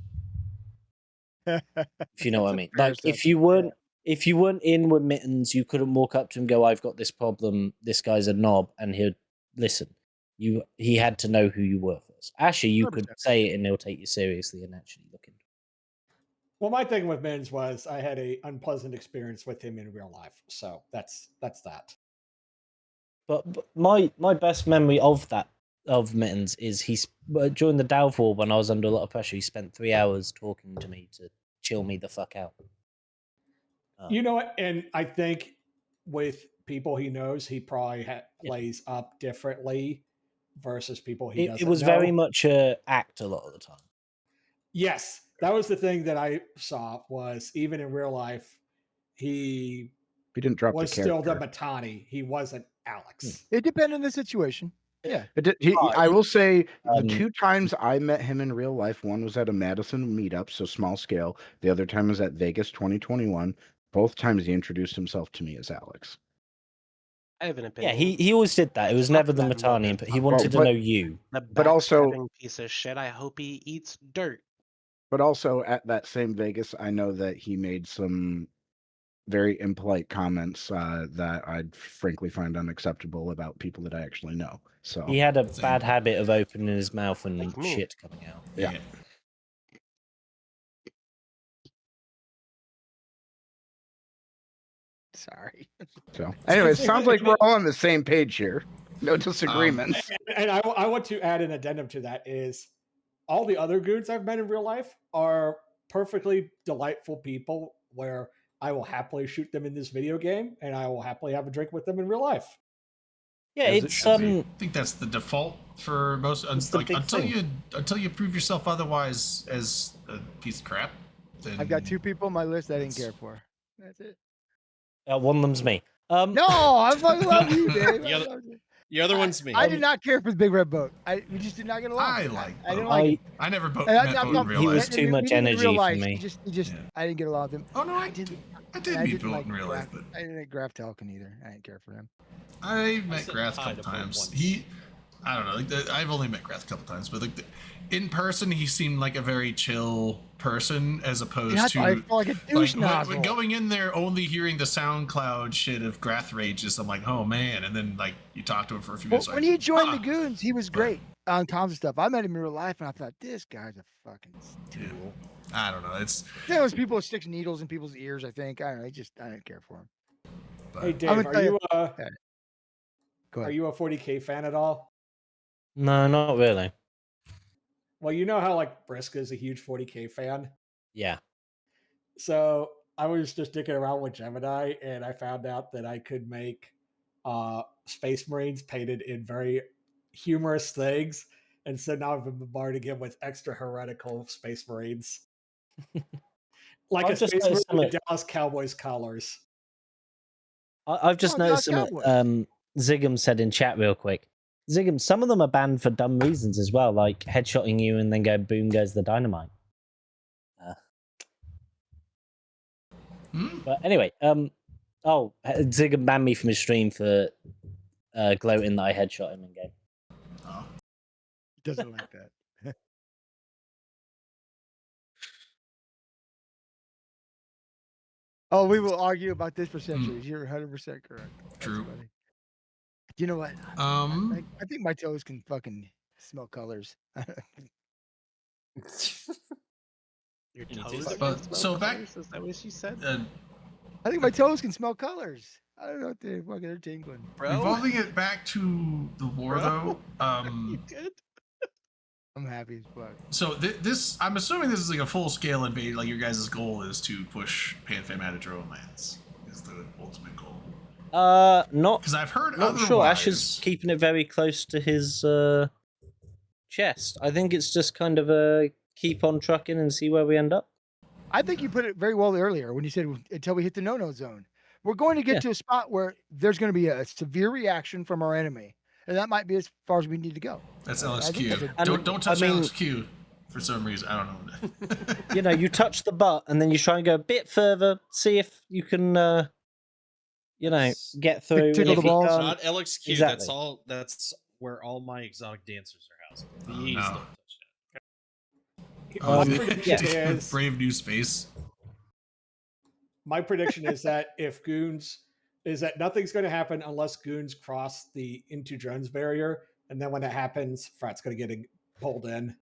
If you know what I That's a mean. fair Like if you weren't in with Mittens, you couldn't walk up to him and go, "I've got this problem. This guy's a knob," and he'd listen. He had to know who you were first. Actually, you could 100%. say it and he'll take you seriously and actually look into it. Well, my thing with Mins was I had a unpleasant experience with him in real life, so that's that. But my best memory of Mittens is during the downfall when I was under a lot of pressure. He spent 3 hours talking to me to chill me the fuck out. You know what? And I think with people he knows, he probably Yeah. plays up differently versus people he It doesn't was know. very much a act a lot of the time. Yes, that was the thing that I saw. Was even in real life, he He didn't drop was the still the character. Matani. He wasn't Alex. It depended on the situation. Yeah. I will say Um, the 2 times I met him in real life, one was at a Madison meetup, so small scale. The other time was at Vegas 2021. Both times he introduced himself to me as Alex. I have an Yeah, opinion. he always did that. It was Fuck never the that Matani, moment. but he wanted to but- know you. The but also- backstabbing piece of shit. I hope he eats dirt. But also at that same Vegas, I know that he made some very impolite comments that I'd frankly find unacceptable about people that I actually know. So He had a Same. bad habit of opening his mouth and Like me. shit coming out. Yeah. Sorry. Anyways, sounds like we're all on the same page here. No disagreements. And I want to add an addendum to that is all the other goons I've met in real life are perfectly delightful people where I will happily shoot them in this video game and I will happily have a drink with them in real life. Yeah, As it it's should be. I think that's the default for most. It's the Like big until thing. you prove yourself otherwise as a piece of crap. Then I've got 2 people on my list I didn't That's- care for. That's it. one of them's me. No, I fucking love you, Dave. I The other- love you. The other one's me. I did not care for the big red boat. We just did not get along. I like I didn't Boat. like him. I never And met I'm Boat in not- real He was life. too much meeting him in energy real for life, me. He just Yeah. I didn't get along with him. Oh no, I I didn't. did I meet didn't Boat like in real life, Graf- but I didn't like Graf Talcon either. I didn't care for him. I met said Grath a hi couple to Boat times. once. I don't know. I've only met Grath a couple times, but in person, he seemed like a very chill person, as opposed I to felt like a douche when nozzle. going in there only hearing the SoundCloud shit of Grath rages. I'm like, oh man, and then like you talk to him for a few Well, minutes. when like, he joined the "Ah." Goons, he was But- great on comms and stuff. I met him in real life, and I thought this guy's a fucking tool. Yeah. I don't know. It's There was people who stick needles in people's ears. I think I don't know. I didn't care for him. but, Hey I'm Dave, gonna are tell you Go are ahead. you a 40K fan at all? No, not really. Well, you know how like Briska is a huge 40K fan. Yeah. So I was just dicking around with Gemini, and I found out that I could make Space Marines painted in very humorous things, and so now I've been bombarding him with extra heretical Space Marines, like I've a just Space Marine noticed with something- Dallas Cowboys collars. I've just Oh, noticed Dallas something Cowboys. Zigam said in chat real quick. Zigam, some of them are banned for dumb reasons as well, like headshotting you and then go boom goes the dynamite. Hmm? But anyway, Zigam banned me from his stream for gloating that I headshot him in game. Oh. Doesn't like that. Oh, we will argue about this for centuries. You're 100% correct. That's True. funny. You know what? I think my toes can fucking smell colors. Your You toes do? can But- smell so back- colors? Is that what she said? I think my toes can smell colors. I don't know what they fucking are tingling. Bro, Revolving it back to the war, Bro? though. you good? I'm happy as fuck. So this, I'm assuming this is like a full-scale invasion. Like your guys' goal is to push PanFam out of drone lands. Is the ultimate goal? Not Because I've heard not otherwise. sure. Ash is keeping it very close to his chest. I think it's just kind of a keep on trucking and see where we end up. I think you put it very well earlier when you said until we hit the no-no zone. We're going to get Yeah. to a spot where there's going to be a severe reaction from our enemy, and that might be as far as we need to go. That's I think LSQ. that's a- Don't touch I mean- LSQ for some reason. I don't know. You know, you touch the butt and then you try and go a bit further, see if you can, you know, That's- get through. tickle If the you balls. can't- Not LXQ. Exactly. That's all. That's where all my exotic dancers are housed. Oh, Please no. don't touch Oh, My is it- prediction is Brave New Space. my prediction is that if Goons is that nothing's going to happen unless Goons cross the into drones barrier, and then when that happens, Frat's going to get pulled in.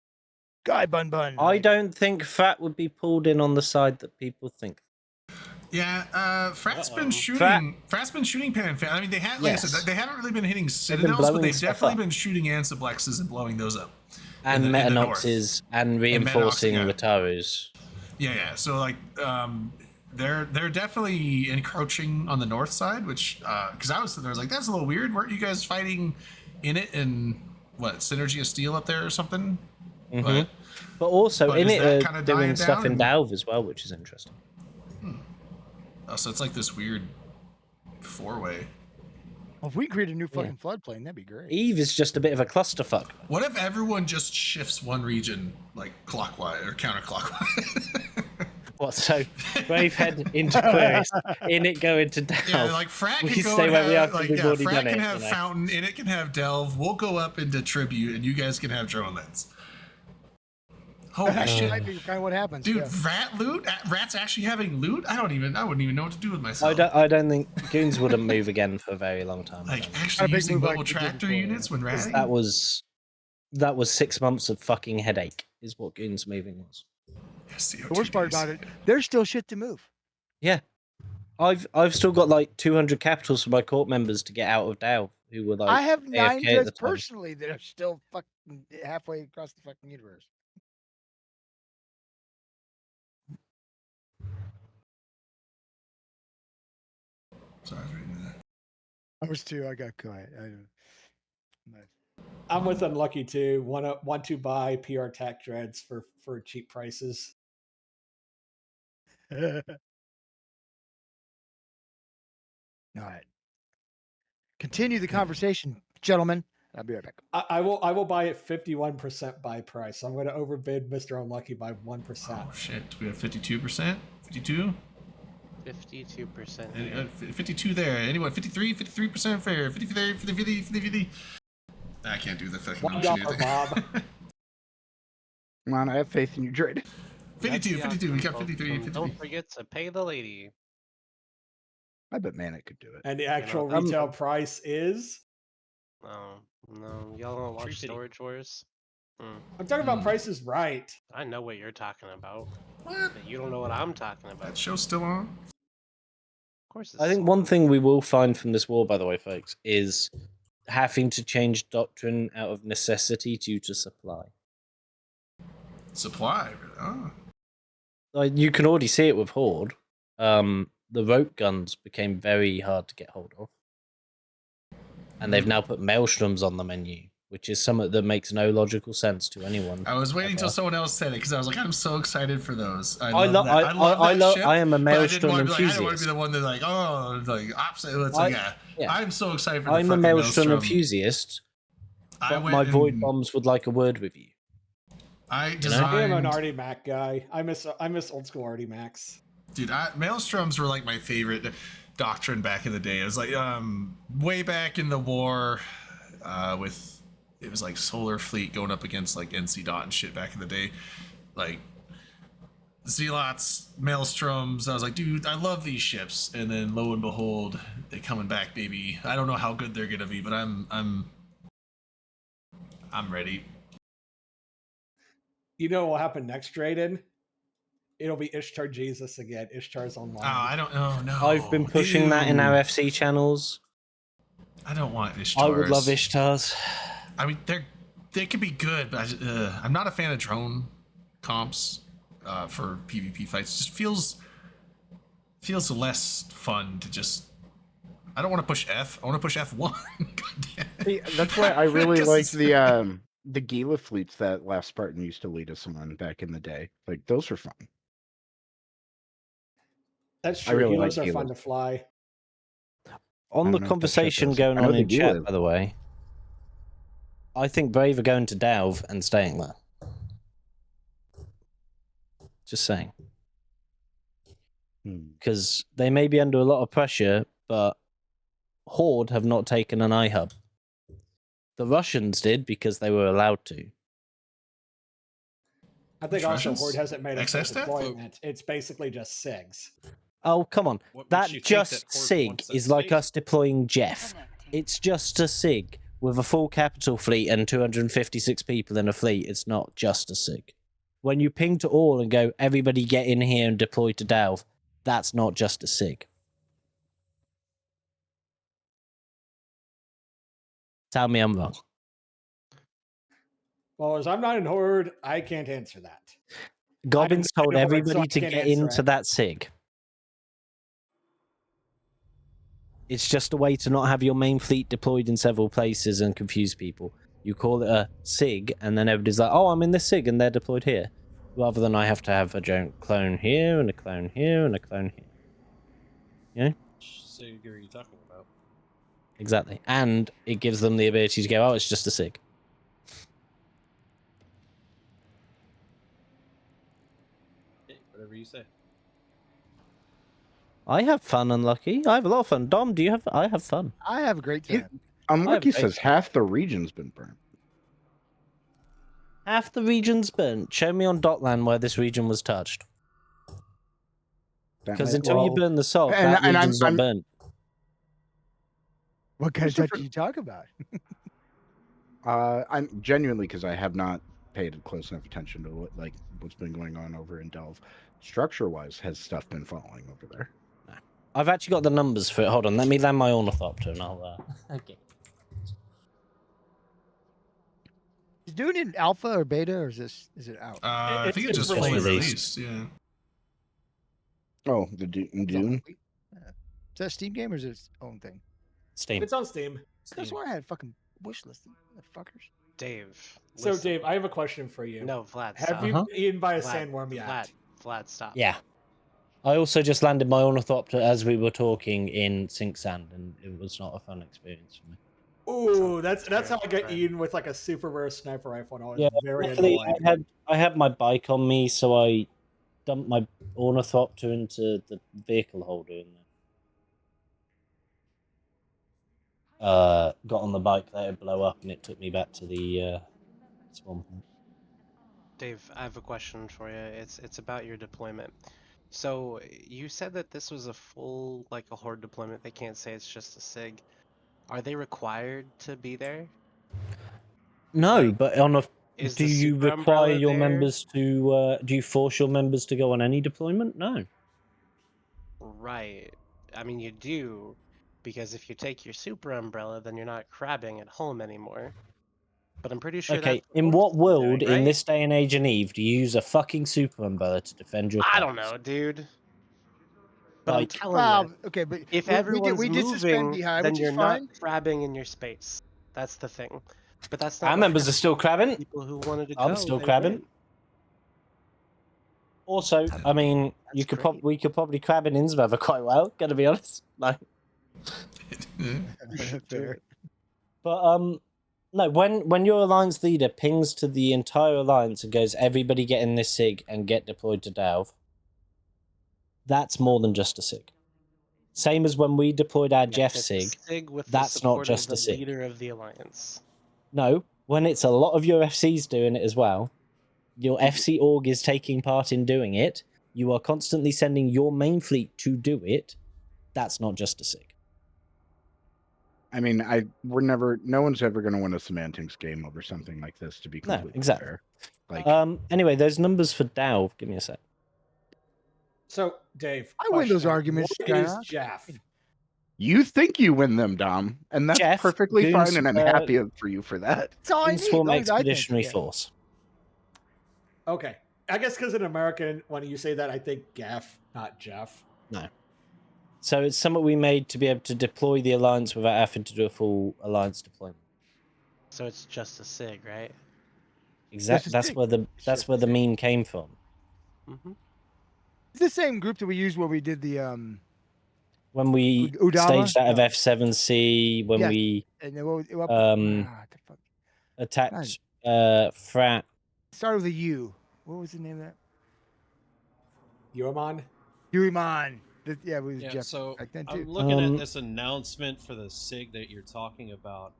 Guy bun bun. I don't think Fat would be pulled in on the side that people think. Yeah, Frat's been Uh-oh. shooting. Frat's been shooting PanFam. I mean, they had, like I Yes. said, they haven't really been hitting been Citadels, but blowing they've stuff definitely up. been shooting Ansiblexes and blowing those up. And in the north. Metanoxes and Metanox, reinforcing yeah. Ratarus. Yeah. So like, they're definitely encroaching on the north side, which because I was like, that's a little weird. Weren't you guys fighting in it and what Synergy of Steel up there or something? Mhm. But also but in is it that are kinda doing dying stuff down in and- Dalve as well, which is interesting. So it's like this weird four-way. Well, if we create a new Yeah. fucking floodplain, that'd be great. Eve is just a bit of a clusterfuck. What if everyone just shifts one region like clockwise or counterclockwise? What, so Bravehead into Queries, in it go into Dalve. Yeah, like Frat We can can go stay and where we have, are 'cause like, we've yeah, already Frat done can it, have you know. Fountain, and it can have Delve. We'll go up into Tribute, and you guys can have Drone Lands. Holy That shit, might be kind of what happens. dude! yeah. Rat loot? Rat's actually having loot? I wouldn't even know what to do with myself. I don't think Goons wouldn't move again for a very long time. I Like don't think. actually big using move like mobile we did tractor before, yeah. units when 'Cause ratting. that was 6 months of fucking headache, is what Goons moving was. CO2 The worst part days. about it, there's still shit to move. Yeah, I've still got like 200 capitals for my court members to get out of Dalve, who were like I have 9 AFK at the dreads time. personally that are still fucking halfway across the fucking universe. Sorry, I was reading that. I was too. I got quiet. I don't. Nice. I'm with Unlucky too. Want to buy PR Tech dreads for cheap prices. All right. Continue the conversation, gentlemen. I'll be right back. I will buy it 51% buy price. So I'm going to overbid Mr. Unlucky by 1%. Oh shit! We have 52%, 52, 52%. 52 there. Anyone? 53% fair. 50 there. 50. I can't do the fucking motion $1, either. Bob. Come on, I have faith in you, Drake. 52. That's the 52. We got option, 53. folks, and 53. Don't forget to pay the lady. I bet Manic could do it. And the actual I'm- retail price is. No, y'all don't watch 350. Storage Wars. I'm talking about Hmm. prices right. I know what you're talking about, What? but you don't know what I'm talking about. That show's still on? Of course, I think one thing we will find from this war, by the way, folks, is having to change doctrine out of necessity due to supply. Supply. Oh. Like you can already see it with Horde. The rope guns became very hard to get hold of, and they've now put maelstroms on the menu, which is something that makes no logical sense to anyone. I was waiting ever. till someone else said it because I was like, I'm so excited for those. I I love love. that. I love that ship, I am a but I didn't maelstrom want to be like, I don't want to enthusiast. be the one that like, oh, like opposite. It's like, yeah. I'm so excited for I'm the a fucking maelstrom maelstrom. enthusiast, I but went my void and bombs would like a word with you. I I am an designed, Artie Mac guy. I miss old school Artie Macs. dude. Maelstroms were like my favorite doctrine back in the day. It was like way back in the war with it was like Solar Fleet going up against like NC Dot and shit back in the day, like Zealots, Maelstroms. I was like, dude, I love these ships. And then lo and behold, they coming back, baby. I don't know how good they're gonna be, but I'm ready. You know what will happen next, Drayden? It'll be Ishtar Jesus again. Ishtar's online. Oh, I don't know. No, I've been pushing that in Ew. our FC channels. I don't want Ishtars. I would love Ishtars. I mean, they could be good, but I'm not a fan of drone comps for PvP fights. It just feels less fun to just. I don't want to push F. I want to push F1. God damn it. See, that's why I really 'Cause liked it's- the Gila fleets that Last Spartan used to lead us on back in the day. Like those were fun. That's I true. really Helos like are fun Helos. to fly. On I the don't know if that ship conversation does. going I know on they in do chat, it. by the way, I think Brave are going to Dalv and staying there. Just saying. Hmm. Because they may be under a lot of pressure, but Horde have not taken an iHub. The Russians did because they were allowed to. I think Which also Russians? Horde hasn't made a full XS staff? deployment. It's basically just SIGs. Oh, come on. What makes That you think just that Horde SIG wants that is like space? us deploying Jeff. It's just a SIG with a full capital fleet and 256 people in a fleet. It's not just a SIG. When you ping to all and go, everybody get in here and deploy to Dalv, that's not just a SIG. Tell me I'm wrong. Well, as I'm not in Horde, I can't answer that. Gobbins not told in Horde, so everybody I to can't get answer into it. that SIG. It's just a way to not have your main fleet deployed in several places and confuse people. You call it a SIG, and then everybody's like, oh, I'm in this SIG, and they're deployed here. Rather than I have to have a giant clone here, and a clone here, and a clone here. You know? Which SIG are you talking about? Exactly. And it gives them the ability to go, oh, it's just a SIG. Okay, whatever you say. I have fun, Unlucky. I have a lot of fun. Dom, do you have... I have fun. I have a great You- time. Unlucky faith. says half the region's been burnt. Half the region's burnt. Show me on Dotland where this region was touched. That Because might- until you well, burn the salt, and- that and I'm- region's not I'm- burnt. What kind of There's touch do you talk about? I'm genuinely because I have not paid close enough attention to what's been going on over in Delve. Structure-wise, has stuff been falling over there? I've actually got the numbers for it. Hold on, let me land my Ornithopter and I'll... Okay. Is doing it in alpha or beta, or is it out? I think it it's just fully released. released. Yeah. Oh, the Dune. It's on Wii. Yeah. Is that a Steam game or is it its own thing? Steam. It's on Steam. That's why I had a fucking wish list. Motherfuckers. Dave. So, listen. Dave, I have a question for you. No, Vlad. Have stop. you been eaten by a Vlad, sandworm yet? Vlad, stop. Yeah. I also just landed my Ornithopter as we were talking in Sink Sand, and it was not a fun experience for me. Ooh, that's how I get Right. eaten with like a super rare sniper rifle. And I was Yeah, very luckily annoyed. I had my bike on me, so I dumped my ornithopter into the vehicle holder and got on the bike, let it blow up, and it took me back to the spawn point. Dave, I have a question for you. It's about your deployment. So you said that this was a full like a horde deployment. They can't say it's just a SIG. Are they required to be there? No, Like, but on a is do the you super require umbrella your there? members to do you force your members to go on any deployment? No. Right. I mean, you do, because if you take your super umbrella, then you're not crabbing at home anymore. But I'm pretty sure Okay, that's in what what Force is world doing, in right? this day and age and Eve do you use a fucking super umbrella to defend your I don't cars? know, dude. But I'm Like, telling you, Okay, but if we everyone's did suspend moving, Beehive, then which is you're not fine. crabbing in your space. That's the thing. But that's not our what members are happened. still crabbing. People who wanted to I'm go, still they crabbing. went. Also, I mean, That's great. we could probably crab in Innsmouth quite well. Gotta be honest. Like, Fair. but no. When your alliance leader pings to the entire alliance and goes, "Everybody get in this SIG and get deployed to Dalv," that's more than just a SIG. Same as when we deployed our Yes, Jeff it's SIG. a SIG with the That's not support of just the a SIG. leader of the alliance. No, when it's a lot of your FCs doing it as well, your FC org is taking part in doing it. You are constantly sending your main fleet to do it. That's not just a SIG. I mean, no one's ever going to win a semantics game over something like this, to be No, completely exactly. fair. Like, Anyway, those numbers for Dalv. Give me a sec. So, Dave, I win those question. arguments, What is Skyrock. Jeff? you think you win them, Dom, and that's Jeff, perfectly Goons, fine, and I'm happy for you for that. That's all I need. Swarm As long as I think, Expeditionary yeah. Force. Okay. I guess because in American, when you say that, I think Gaff, not Jeff. No. So it's something we made to be able to deploy the alliance without having to do a full alliance deployment. So it's just a SIG, right? Exactly. That's SIG. where the It's that's just where a the SIG. meme came from. Mm-hmm. It's the same group that we used when we did the When we Udama? staged out of No. F7C, when Yes. we And then what Um, the fuck? attacked Frat. Started with a U. What was the name of that? Yoamon? Yuriman. Yeah, it was Yeah, Jeff so back then I'm too. looking at this announcement for the SIG that you're talking about,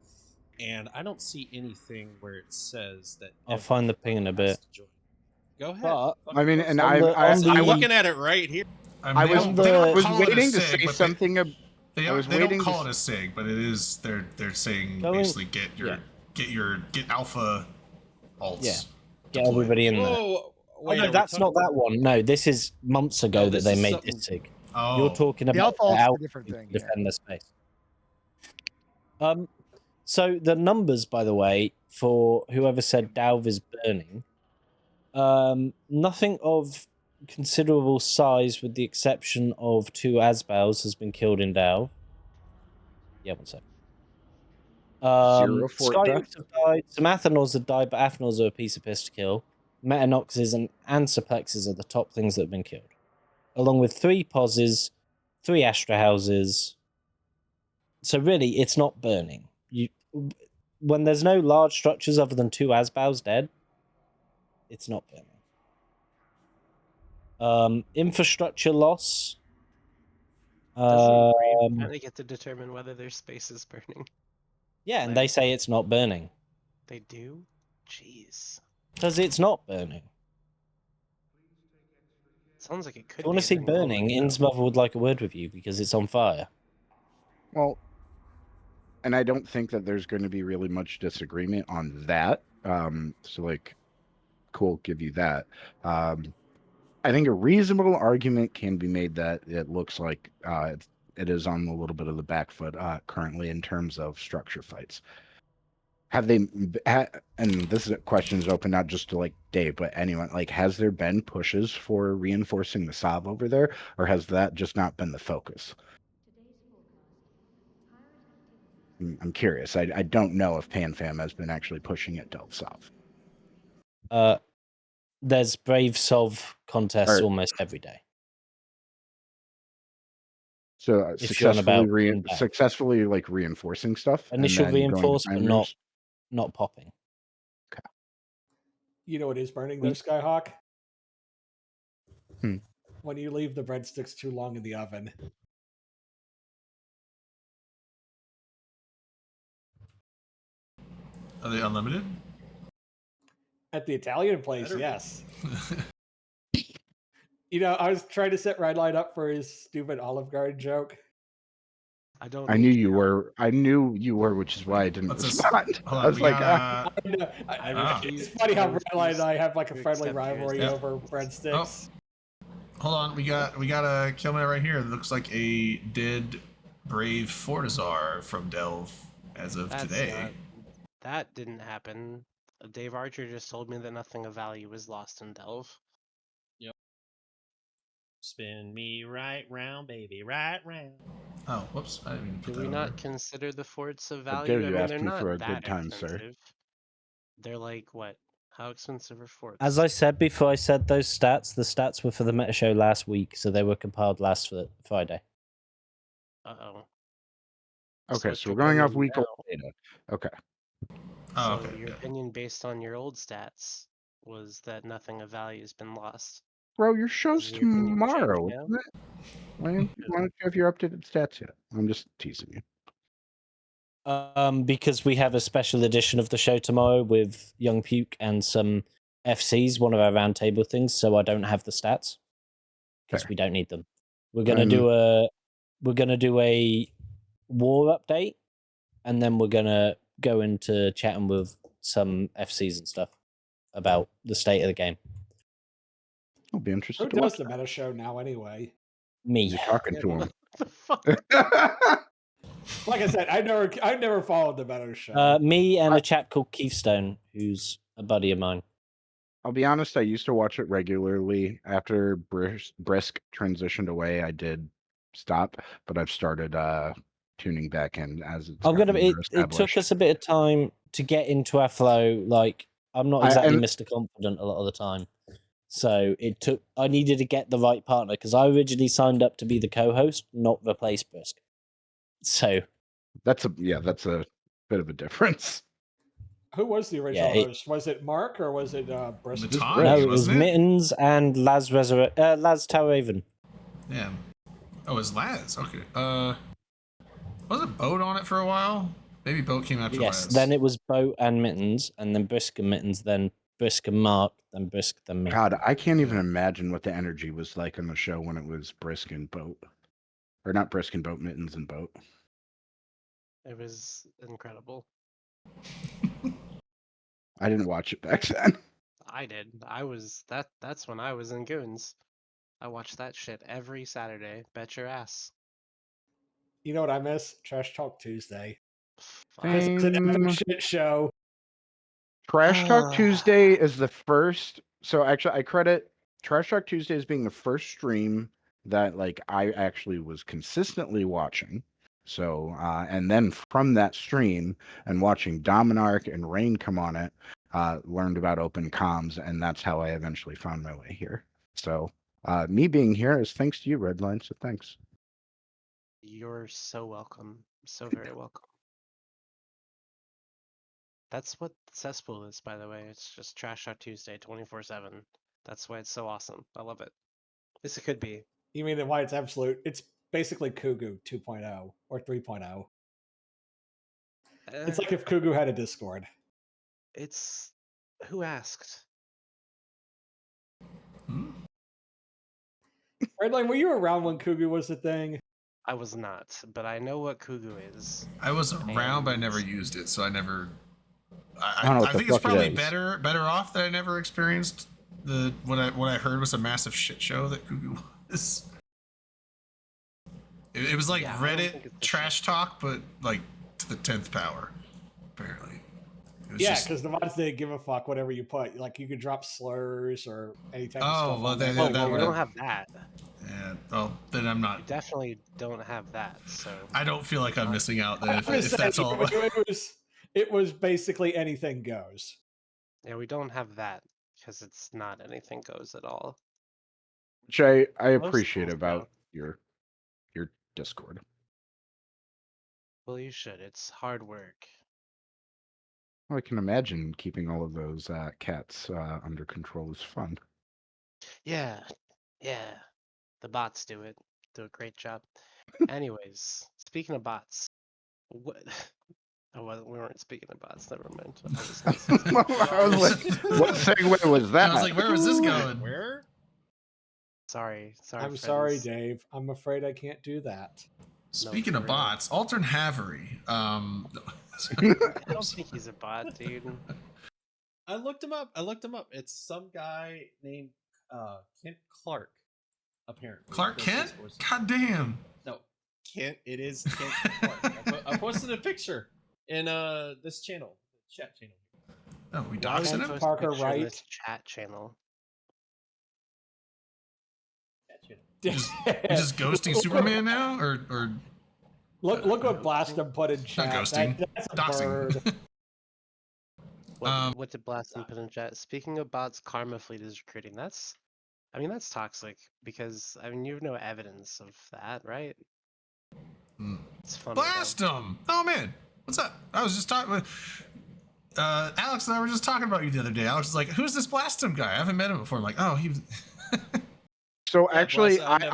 and I don't see anything where it says that. I'll find the ping in a everyone has bit. to join. Go ahead. But I mean, and On the- on I'm the- looking at it right here. I, mean, I they was don't- the- they don't was call it a waiting to SIG, say but something. They I was don't waiting call to it a SIG, but it is. They're saying Going- basically get alpha alts. Yeah. Get deployed. everybody in there. Whoa, wait, no, are we that's talking- not that one. No, this is months ago No, that this they is made something- this SIG. Oh, You're talking The about Alpha Ult's a Alpha different to thing. Yeah. defend their space. So the numbers, by the way, for whoever said Dalv is burning, nothing of considerable size, with the exception of 2 Asbals, has been killed in Dalv. Yeah, one sec. Zero fort Sky death? Oaks have died. Some Athanors have died, but Athanors are a piece of piss to kill. Metanoxes and Ansiplexes are the top things that have been killed, along with 3 Poses, 3 Astra Houses. So really, it's not burning. When there's no large structures other than 2 Asbals dead, it's not burning. Infrastructure loss. Doesn't Brave kind of get to determine whether their space is burning? Yeah, and they say it's not burning. They do? Jeez. Because it's not burning. Sounds like it could If you want be to see at any moment, burning, though. Innsmouth would like a word with you because it's on fire. Well, and I don't think that there's going to be really much disagreement on that. So, like, cool, give you that. I think a reasonable argument can be made that it looks like it is on a little bit of the back foot currently in terms of structure fights. Have they, and this question is open not just to like Dave, but anyone, like, has there been pushes for reinforcing the Sav over there, or has that just not been the focus? I'm curious. I don't know if PanFam has been actually pushing it Delve South. There's Brave Sov contests Or- almost every day. So If you're on about coming back. successfully like reinforcing stuff. and Initial then going to reinforce, but not timers? not popping. You know what is burning We- though, Skyhawk? Hmm. When you leave the breadsticks too long in the oven. Are they unlimited? At the Italian place, Better be. yes. You know, I was trying to set Redline up for his stupid Olive Garden joke. I don't. I knew you were. I knew you were, which is why I didn't What's this? respond. Hold I on, was we like, got. I know, I Ah. it's refuse- funny how I Redline refuse and I have like a to friendly accept yours. rivalry Yep. over breadsticks. Hold on, we got a Killman right here. It looks like a dead brave Fortizar from Delve as of That's today. not- that didn't happen. Dave Archer just told me that nothing of value was lost in Delve. Spin me right round, baby, right round. Oh, whoops! I didn't even put Do that we over. not consider the forts of How value? dare I you mean, ask they're me not for a good that time, sir. expensive. They're like what? How expensive are forts? As I said before, I said those stats. The stats were for the meta show last week, so they were compiled last Friday. Uh-oh. Okay, what's so your we're going off opinion week old now? data. Okay. Oh, So okay. your Yeah. opinion based on your old stats was that nothing of value has been lost. Bro, your show's Is your opinion tomorrow, changed now? isn't it? Why don't you have your updated stats yet? I'm just teasing you. Because we have a special edition of the show tomorrow with Young Puke and some FCs, one of our roundtable things. So I don't have the stats because Fair. we don't need them. We're gonna do a war update, and then we're gonna go into chatting with some FCs and stuff about the state of the game. I'll be interested Who to does watch the meta show now anyway? Me. You're talking to him. The fuck? Like I said, I never followed the meta show. Me and a chap called Keith Stone, who's a buddy of mine. I'll be honest, I used to watch it regularly. After Brisk transitioned away, I did stop, but I've started tuning back in as it's I'm gonna. gotten more It took established. us a bit of time to get into our flow. Like I'm not exactly and- Mr. Confident a lot of the time, so it took. I needed to get the right partner because I originally signed up to be the co-host, not replace Brisk. So That's a bit of a difference. Who was the original Yeah, host? Was it Mark or was it Bristol? Matani, no, it was wasn't it? Mittens and Laz Talraven. Yeah. Oh, it was Laz. Okay. Wasn't Boat on it for a while? Maybe Boat came after Yes, Laz. then it was Boat and Mittens, and then Brisk and Mittens, then Brisk and Mark, then Brisk, then me. God, I can't even imagine what the energy was like on the show when it was Brisk and Boat. Or not Brisk and Boat, Mittens and Boat. It was incredible. I didn't watch it back then. I did. That's when I was in Goons. I watched that shit every Saturday. Bet your ass. You know what I miss? Trash Talk Tuesday. Fuck. It's an Same. epic shit show. Trash Talk Tuesday is the first. So actually, I credit Trash Talk Tuesday as being the first stream that like I actually was consistently watching. So and then from that stream and watching Dominarch and Rain come on it, learned about open comms, and that's how I eventually found my way here. So me being here is thanks to you, Redline. So thanks. You're so welcome. So very welcome. That's what Cesspool is, by the way. It's just Trash Talk Tuesday 24/7. That's why it's so awesome. I love it. This it could be. You mean why it's absolute? It's basically Kugu 2.0 or 3.0. It's Eh, like if Kugu had a Discord. it's who asked? Hmm? Redline, were you around when Kugu was a thing? I was not, but I know what Kugu is. I was around, but I And- never used it, so I never. I don't know what I the think it's fuck it probably is. better off that I never experienced what I heard was a massive shit show that Google was. It was like Yeah, I don't think Reddit it's a trash shit. talk, but like to the 10th power, apparently. It was Yeah, just- because the mods didn't give a fuck whatever you put. Like you could drop slurs or any type of Oh, stuff. well, on then- there. Oh, that well, we would've- don't have that. yeah. Oh, then I'm We not. definitely don't have that. So I don't feel like I'm missing out then if I'm just that's saying, all. it was basically anything goes. yeah, we don't have that because it's not anything goes at all. Which I Most appreciate things about go. your Discord. Well, you should. It's hard work. Well, I can imagine keeping all of those cats under control is fun. Yeah, yeah. The bots do it. Do a great job. Anyways, speaking of bots, what? Oh, well, we weren't speaking of bots. Never mind. I was gonna say something. I was like, what segue was that? I was like, where was this going? Where? Sorry, I'm sorry, friends. Dave. I'm afraid I can't do that. Speaking of for real. bots, Altern Havery. I don't think he's a bot, dude. I looked him up. It's some guy named Kent Clark, apparently. Clark That's Kent? his voice. God damn. No, Kent. It is Kent Clark. I posted a picture in this channel, chat channel. Oh, we Why doxing is him? Parker Picture in right? this chat channel. Chat channel. You're just ghosting Superman now? Or Look what Blastum put in chat. ghosting. That's a doxing? bird. What did Blaston put in chat? Speaking of bots, Karma Fleet is recruiting. That's toxic because you have no evidence of that, right? Hmm. It's funny. Blast him! Oh man, what's up? I was just talking with Alex and I were just talking about you the other day. Alex was like, "Who's this Blastum guy? I haven't met him before." I'm like, "Oh, he." So Yeah, actually, Blast,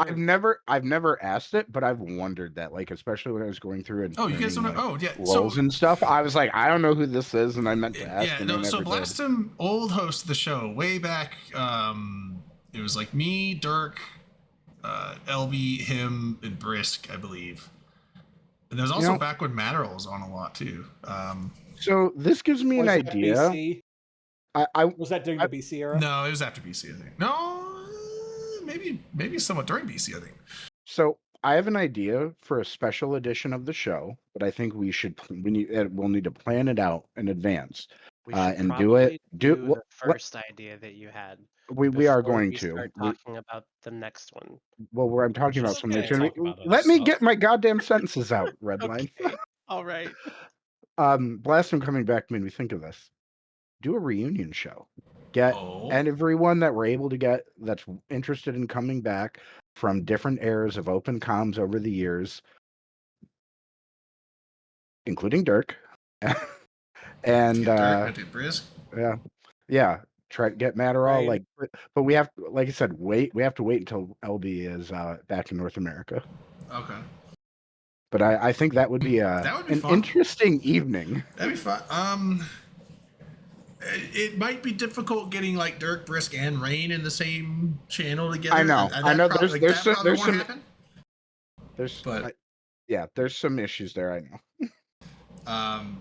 I've never asked it, but I've wondered that, like, especially when I was going through and Oh, you guys don't know? like, Oh, yeah. roles and stuff. I was like, I don't know who this is, and I meant to ask. Yeah, and no. I So never did. Blastum, old host of the show, way back. It was like me, Dirk, LB, him, and Brisk, I believe. And there's also back when Matterall was on a lot too. So this gives me an Was that idea. BC? I Was that during the BC era? No, it was after BC, I think. No, maybe somewhat during BC, I think. So I have an idea for a special edition of the show, but I think we'll need to plan it out in advance. We should And do it. probably the first idea that you had. We are before going we to. start talking about the next one. Well, where I'm talking about It's something. okay to talk about other Let me stuff. get my goddamn sentences out, Redline. Okay. All right. Blastum coming back made me think of this. Do a reunion show. Get and everyone that we're able to get that's interested in coming back from different eras of open comms over the years, including Dirk. And Brisk. yeah. Try to get Matterall, Right. but we have, like I said, we have to wait until LB is back in North America. Okay. But I think that would be That would be an fun. interesting evening. That'd be fun. It might be difficult getting like Dirk, Brisk, and Rain in the same channel together. I know. And I know. that There's that probably there's won't some happen. but there's some issues there. I know.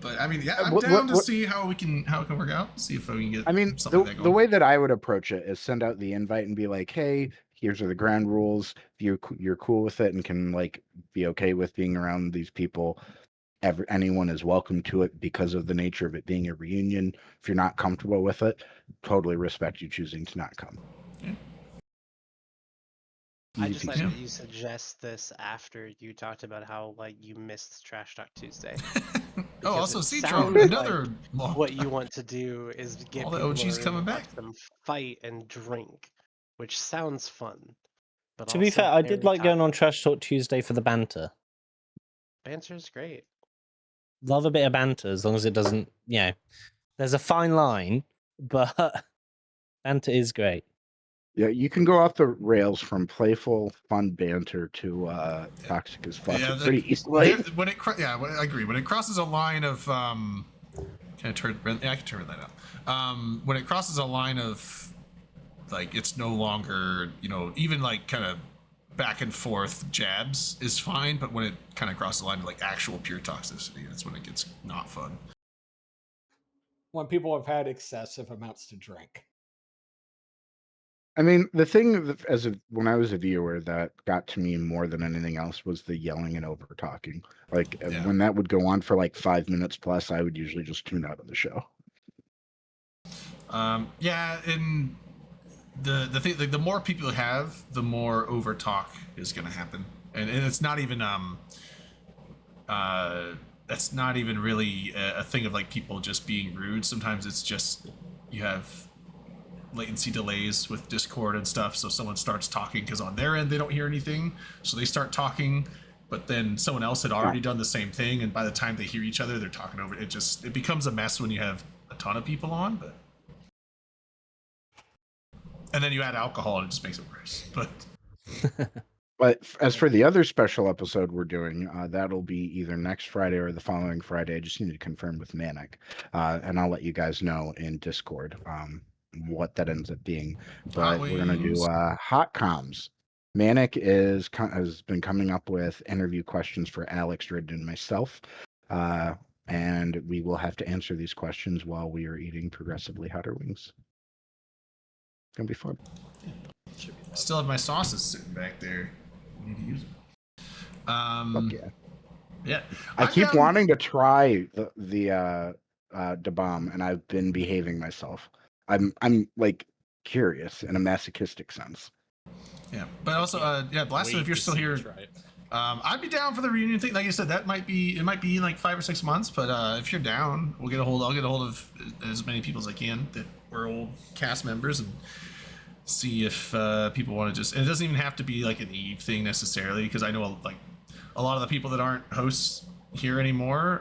But I mean, yeah, I'm What- down what- to what- see how it can work out. See if we can get. I mean, something like that the going. way that I would approach it is send out the invite and be like, "Hey, here's are the ground rules. If you're cool with it and can like be okay with being around these people, anyone is welcome to it because of the nature of it being a reunion. If you're not comfortable with it, totally respect you choosing to not come." I Easy just like peasy. that you suggest this after you talked about how like you missed Trash Talk Tuesday. Oh, Because also it Citron, sounds like another. what you want to do is get All the people OGs to coming watch back. them fight and drink, which sounds fun. But To be also fair, I did very like going on toxic. Trash Talk Tuesday for the banter. Banter's great. Love a bit of banter as long as it doesn't, there's a fine line, but banter is great. Yeah, you can go off the rails from playful, fun banter to toxic as fuck Yeah, pretty easily. when it I agree. When it crosses a line of can I turn? I can turn that up. When it crosses a line of like it's no longer even like kind of back and forth jabs is fine, but when it kind of crosses the line of like actual pure toxicity, that's when it gets not fun. When people have had excessive amounts to drink. I mean, the thing when I was a viewer that got to me more than anything else was the yelling and over talking. Like when that would go on for like 5 minutes plus, I would usually just tune out of the show. Yeah, and the thing, like the more people you have, the more over talk is going to happen, and it's not even that's not even really a thing of like people just being rude. Sometimes it's just you have latency delays with Discord and stuff, so someone starts talking because on their end they don't hear anything, so they start talking, but then someone else had already done the same thing, and by the time they hear each other, they're talking over it. It becomes a mess when you have a ton of people on, but and then you add alcohol and it just makes it worse. But as for the other special episode we're doing, that'll be either next Friday or the following Friday. I just need to confirm with Manic, and I'll let you guys know in Discord what that ends up being. But we're gonna do hot comms. Manic has been coming up with interview questions for Alex, Drid, and myself, and we will have to answer these questions while we are eating progressively hotter wings. It's gonna be fun. I still have my sauces sitting back there. I need to use them. Fuck yeah. Yeah. I keep wanting to try the Da Bomb, and I've been behaving myself. I'm like curious in a masochistic sense. Yeah, but also, Blaster, if you're still here, I'd be down for the reunion thing. Like I said, it might be in like 5 or 6 months. But if you're down, I'll get a hold of as many people as I can that were old cast members and see if people want to just. And it doesn't even have to be like an Eve thing necessarily, because I know like a lot of the people that aren't hosts here anymore,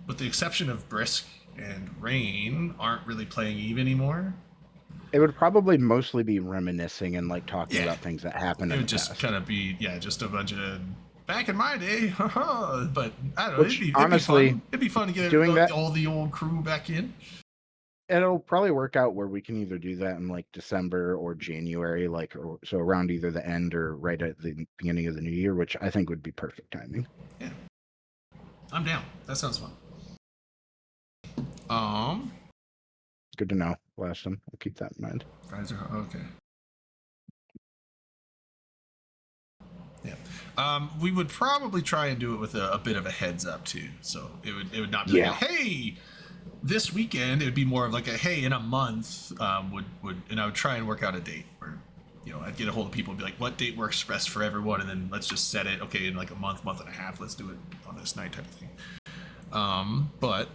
with the exception of Brisk and Rain, aren't really playing Eve anymore. It would probably mostly be reminiscing and like talking about things that happened. It in would the just past. kind of be just a bunch of back in my day, but I don't know. Which, honestly, it'd be fun to get doing that- all the old crew back in. It'll probably work out where we can either do that in like December or January, so around either the end or right at the beginning of the new year, which I think would be perfect timing. Yeah, I'm down. That sounds fun. It's good to know, Blaston. I'll keep that in mind. Okay. Yeah. We would probably try and do it with a bit of a heads up too. So it would not be like, hey, this weekend. It would be more of like a hey, in a month. And I would try and work out a date where, I'd get a hold of people and be like, what date works best for everyone, and then let's just set it. Okay, in like a month and a half, let's do it on this night type of thing. But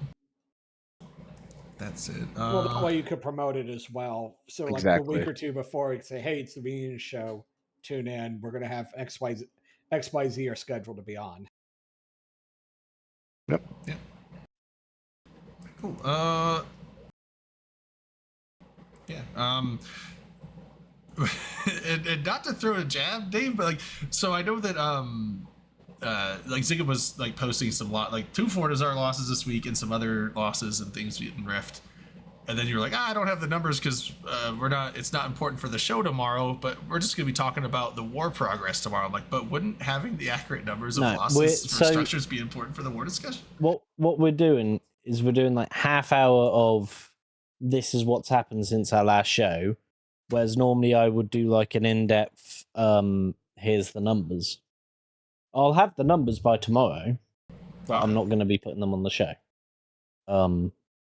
that's it. Well, that way you could promote it as well. So like a week or two before, you say, hey, it's the reunion show. Tune in. We're going to have XYZ are scheduled to be on. Yep. Yeah. Cool. Yeah. And not to throw a jab, Dave, but so I know that Zigga was like posting some like 2 Fortizar losses this week and some other losses and things getting reffed. And then you're like, I don't have the numbers because it's not important for the show tomorrow, but we're just going to be talking about the war progress tomorrow. I'm like, but wouldn't having the accurate numbers of losses for structures be important for the war discussion? What we're doing is we're doing like half hour of this is what's happened since our last show, whereas normally I would do like an in-depth, here's the numbers. I'll have the numbers by tomorrow, but I'm not going to be putting them on the show.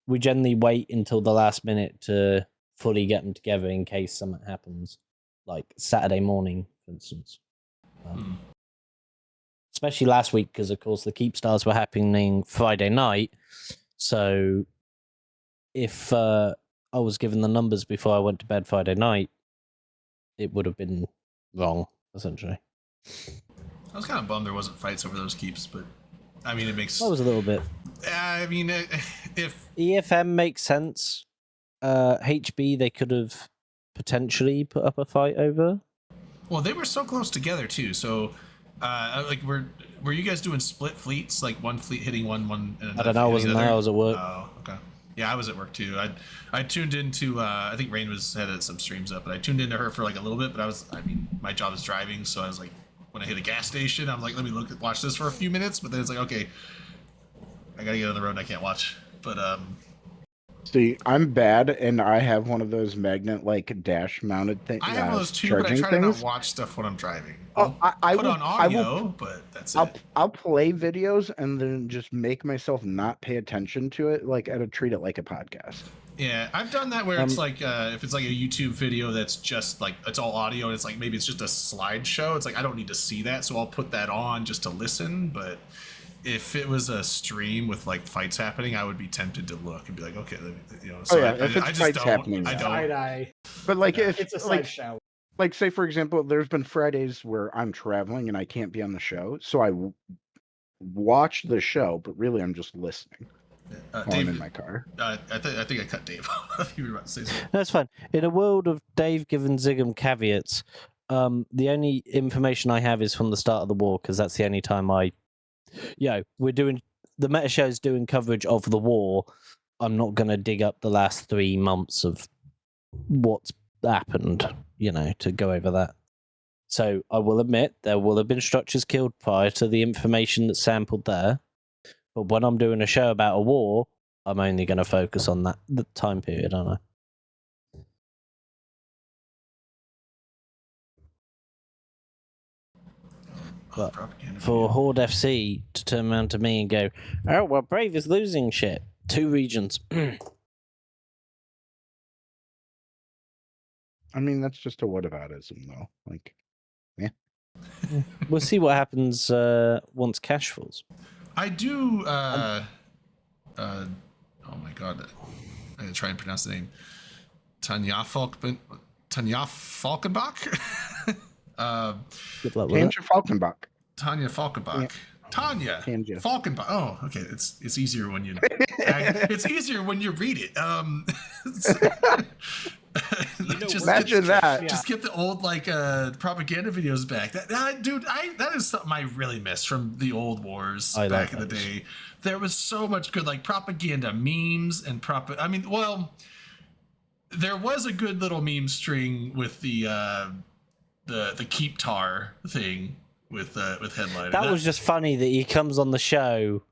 We generally wait until the last minute to fully get them together in case something happens, like Saturday morning, for instance. Especially last week, because of course the Keep Stars were happening Friday night. So if I was given the numbers before I went to bed Friday night, it would have been wrong, essentially. I was kind of bummed there wasn't fights over those keeps, but I mean, it makes. That was a little bit. I mean, if EFM makes sense, HB they could have potentially put up a fight over. Well, they were so close together too. So, were you guys doing split fleets, like one fleet hitting one and another? I don't know. I wasn't there. I was at work. Oh, okay. Yeah, I was at work too. I tuned into. I think Rain had some streams up, but I tuned into her for like a little bit. But my job is driving, so I was like, when I hit a gas station, I'm like, let me watch this for a few minutes. But then it's like, okay, I gotta get on the road and I can't watch. But see, I'm bad, and I have one of those magnet like dash mounted things. I have those too, but I try to not watch stuff when I'm driving. I put on audio, but that's it. I'll play videos and then just make myself not pay attention to it. Like I'd treat it like a podcast. Yeah, I've done that where it's like if it's like a YouTube video that's just like it's all audio and it's like maybe it's just a slideshow. It's like I don't need to see that, so I'll put that on just to listen. But if it was a stream with like fights happening, I would be tempted to look and be like, okay, So if it's fights happening, I don't. But like if it's a like slideshow. like say for example, there's been Fridays where I'm traveling and I can't be on the show, so I watch the show, but really I'm just listening while I'm Dave, in my car. I think I cut Dave off. You were about to say something. That's fine. In a world of Dave giving Zigam caveats, the only information I have is from the start of the war because that's the only time we're doing the meta show's doing coverage of the war. I'm not going to dig up the last 3 months of what's happened, to go over that. So I will admit there will have been structures killed prior to the information that's sampled there. But when I'm doing a show about a war, I'm only going to focus on the time period, aren't I? But Propaganda for video. Horde FC to turn around to me and go, "Oh well, Brave is losing shit." 2 regions. I mean, that's just a whataboutism, though. Like, We'll see what happens once cash falls. I do. Oh my god, I gotta try and pronounce the name. Tanya Falkenbach. Good luck with it. Tanja Falkenbach. Tanya Falkenbach. Yeah. Tanya Tanja. Falkenbach. Oh, okay. It's easier when you. It's easier when you read it. Imagine that. Just get the old propaganda videos back. That is something I really miss from the old wars I back like in the those. day. There was so much good propaganda memes and there was a good little meme string with the Keep Tar thing with Headline. That was just funny that he comes on the show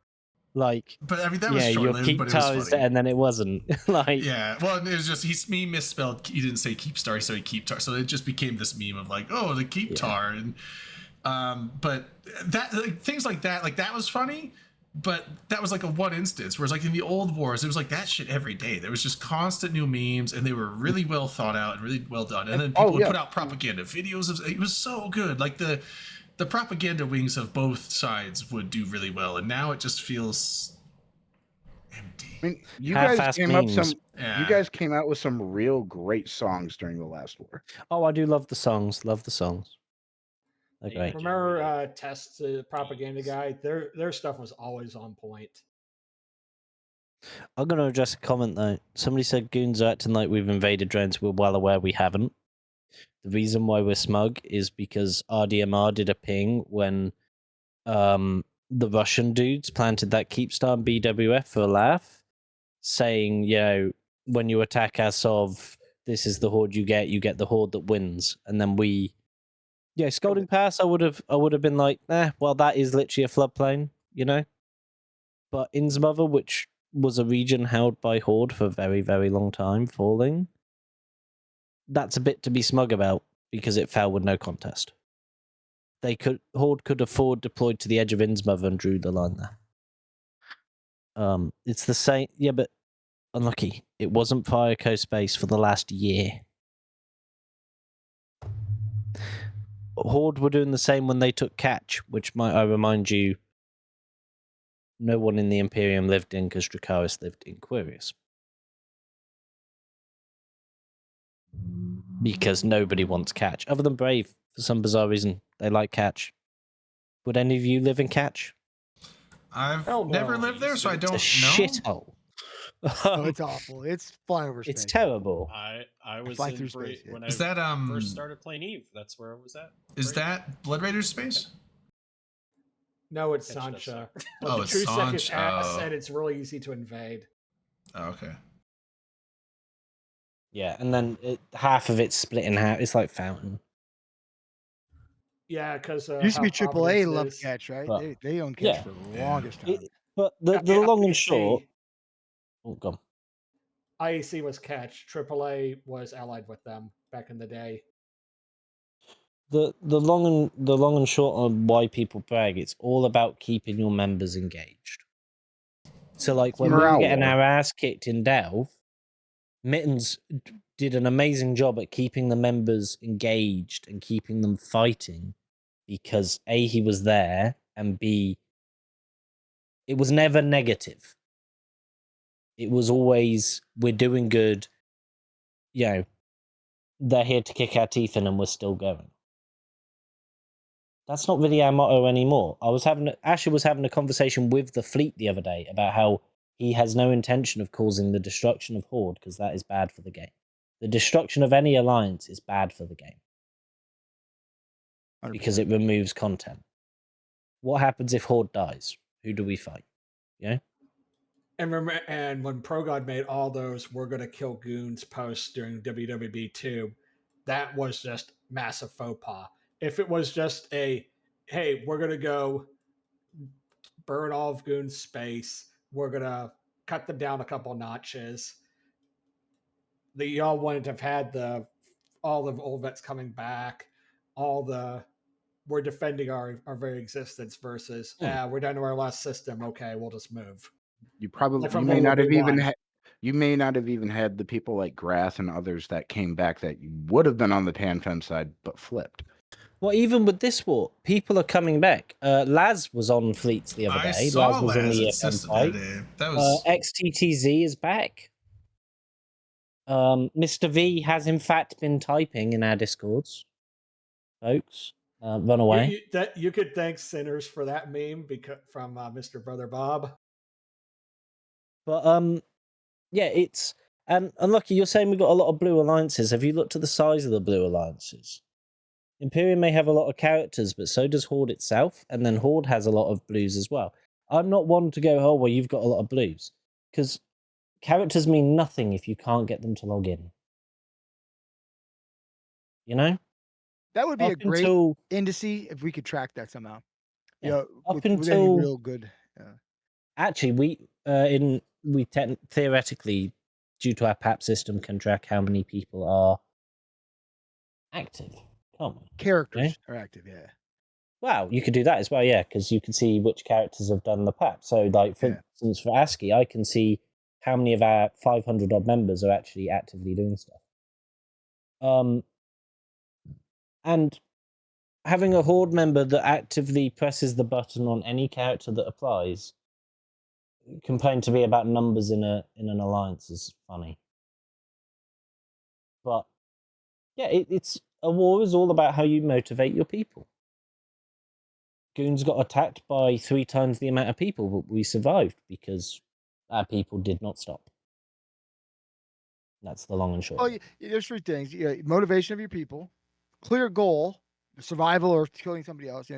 like, But I mean, that was your short-lived, keep but it was tars, funny. and then it wasn't. Yeah, well, it was just he misspelled. He didn't say Keep Star, so he Keep Tar. So it just became this meme of the Keep Tar, and but that things like that was funny. But that was a one instance. Whereas in the old wars, it was that shit every day. There was just constant new memes, and they were really well thought out and really well done. And then people would put out propaganda videos of it. Was so good. The propaganda wings of both sides would do really well, and now it just feels empty. I mean, you guys Half-assed came memes. You guys came out with some real great songs during the last war. Oh, I do love the songs. Love the songs. They're Yeah, great. Remember Test's propaganda guy? Their stuff was always on point. I'm going to address a comment though. Somebody said goons are acting like we've invaded drones. We're well aware we haven't. The reason why we're smug is because RDMR did a ping when the Russian dudes planted that Keepstar and BWF for a laugh, saying, when you attack Azov, this is the horde you get the horde that wins. And then Scolding Pass, I would have been like, well, that is literally a floodplain, But Innsmother, which was a region held by Horde for a very, very long time, falling, that's a bit to be smug about because it fell with no contest. Horde could afford deployed to the edge of Innsmother and drew the line there. It's the same, but unlucky. It wasn't Fire Coast Base for the last year. Horde were doing the same when they took Catch, which might I remind you, no one in the Imperium lived in because Dracarys lived in Quirius. Because nobody wants Catch, other than Brave, for some bizarre reason. They like Catch. Would any of you live in Catch? I've Hell no. never lived there, so I don't know. It's a shithole. Oh, it's awful. It's flyover space. It's terrible. I was fly in through space, yeah. when Is I that first started playing Eve. That's where I was at. Is Brave. that Blood Raiders space? No, it's Catch does Sancha. suck. But Oh, the it's True Second Sancha. said it's really easy to invade. Oh, okay. Yeah, and then half of it's split in half. It's like Fountain. Yeah, because Used to be AAA loved is. Catch, right? But- They owned Catch yeah. for the Yeah. longest time. But the long and short. Oh, gone. IEC was Catch. AAA was allied with them back in the day. The long and short on why people brag, it's all about keeping your members engaged. So when we were Morale getting war. our ass kicked in Delve, Mittens did an amazing job at keeping the members engaged and keeping them fighting because A, he was there, and B, it was never negative. It was always, we're doing good, they're here to kick our teeth in and we're still going. That's not really our motto anymore. Asher was having a conversation with the fleet the other day about how he has no intention of causing the destruction of Horde because that is bad for the game. The destruction of any alliance is bad for the game because 100%. it removes content. What happens if Horde dies? Who do we fight? Yeah. And remember, and when ProGod made all those "we're gonna kill goons" posts during WWB 2, that was just massive faux pas. If it was just a, hey, we're gonna go burn all of goons' space, we're gonna cut them down a couple notches. Y'all wouldn't have had all the old vets coming back, all the we're defending our very existence versus we're down to our last system. Okay, we'll just move. You probably Like you from may not have even WB1. you may not have even had the people like Grath and others that came back that would have been on the PanFem side but flipped. Well, even with this war, people are coming back. Laz was on fleets the other I day. saw Laz was in Laz the at EFM System fight. today. That was XTTZ is back. Mr. V has in fact been typing in our discords, folks. Run away. You could thank Sinners for that meme from Mr. Brother Bob. But yeah, it's and Unlucky. You're saying we've got a lot of blue alliances. Have you looked at the size of the blue alliances? Imperium may have a lot of characters, but so does Horde itself, and then Horde has a lot of blues as well. I'm not one to go, oh well, you've got a lot of blues, because characters mean nothing if you can't get them to log in. You know? That would be a Up great until indice if we could track that somehow. Yeah, Yeah, up with any until real good. actually we theoretically, due to our PAP system, can track how many people are active, can't we? Characters are active, yeah. Wow, you could do that as well, yeah, because you can see which characters have done the PAP. So, like, for Yeah. instance, for ASCII, I can see how many of our 500 odd members are actually actively doing stuff. And having a Horde member that actively presses the button on any character that applies, complain to me about numbers in an alliance is funny. But yeah, it's a war is all about how you motivate your people. Goons got attacked by 3 times the amount of people, but we survived because our people did not stop. That's the long and short. Oh, there's 3 things: motivation of your people, clear goal, survival or killing somebody else,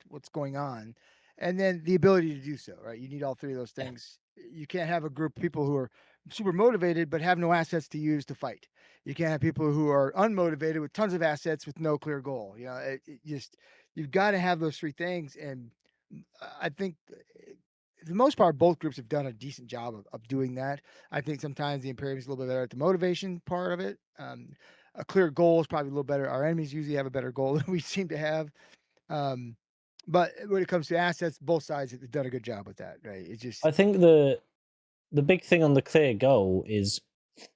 what's going on, and then the ability to do so. Right? You need all 3 of those things. You can't have a group of people who are super motivated but have no assets to use to fight. You can't have people who are unmotivated with tons of assets with no clear goal. You've got to have those 3 things, and I think for the most part, both groups have done a decent job of doing that. I think sometimes the Imperium is a little bit better at the motivation part of it. A clear goal is probably a little better. Our enemies usually have a better goal than we seem to have. But when it comes to assets, both sides have done a good job with that, right? It's just I think the big thing on the clear goal is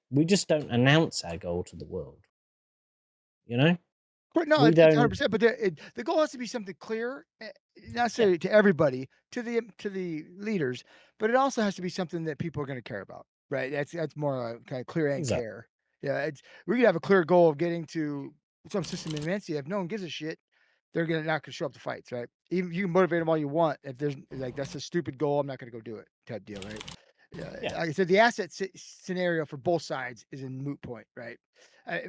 we just don't announce our goal to the world. You know? no, we it's don't 100%. But the goal has to be something clear, not necessarily to everybody, to the leaders, but it also has to be something that people are going to care about, right? That's more kind of clear and Exactly. care. Yeah, we could have a clear goal of getting to some system in Mencia. If no one gives a shit, they're not going to show up to fights, right? Even you can motivate them all you want. If there's like that's a stupid goal, I'm not going to go do it type deal, right? Yeah. Like I said, the asset scenario for both sides is a moot point, right?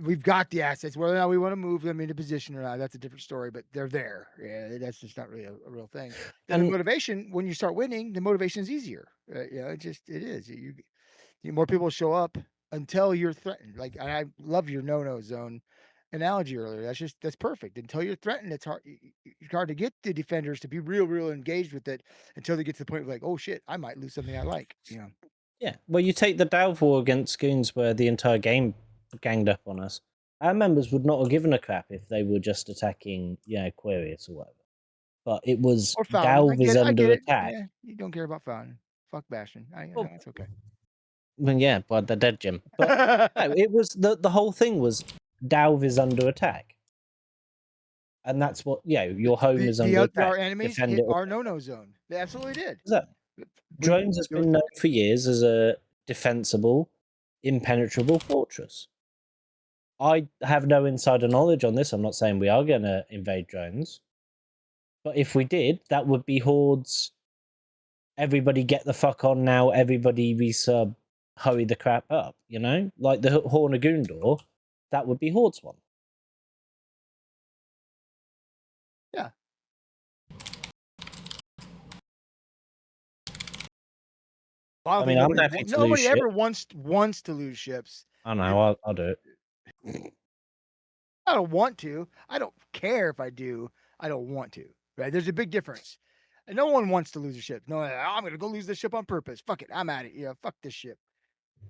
We've got the assets. Whether or not we want to move them into position or not, that's a different story. But they're there. Yeah, that's just not really a real thing. Then the And motivation, when you start winning, the motivation is easier. It is. More people show up until you're threatened. Like I love your no zone analogy earlier. That's perfect. Until you're threatened, it's hard to get the defenders to be real engaged with it until they get to the point of like, oh shit, I might lose something I like. yeah, well, you take the Dalv war against Goons where the entire game ganged up on us. Our members would not have given a crap if they were just attacking, Aquarius or whatever. But it was Or Fountain. Dalv is I under get it. attack. Yeah, you don't care about Fountain. Fuck Bastion. Well, It's okay. Well, yeah, but they're dead, Jim. But no, it was the whole thing was Dalv is under attack, and that's what your home is under attack. Our enemies Defend hit it or our no zone. They absolutely did. Exactly. Drones has been known for years as a defensible, impenetrable fortress. I have no insider knowledge on this. I'm not saying we are going to invade drones. But if we did, that would be hordes. Everybody get the fuck on now. Everybody resub. Hurry the crap up, you know? Like the Horn of Gondor, that would be hordes one. Yeah. I mean, I'm happy to lose nobody ship. ever wants to lose ships. I know, I'll do it. I don't want to. I don't care if I do. I don't want to. Right? There's a big difference. And no one wants to lose a ship. No, I'm gonna go lose the ship on purpose. Fuck it. I'm at it. Yeah, fuck this ship.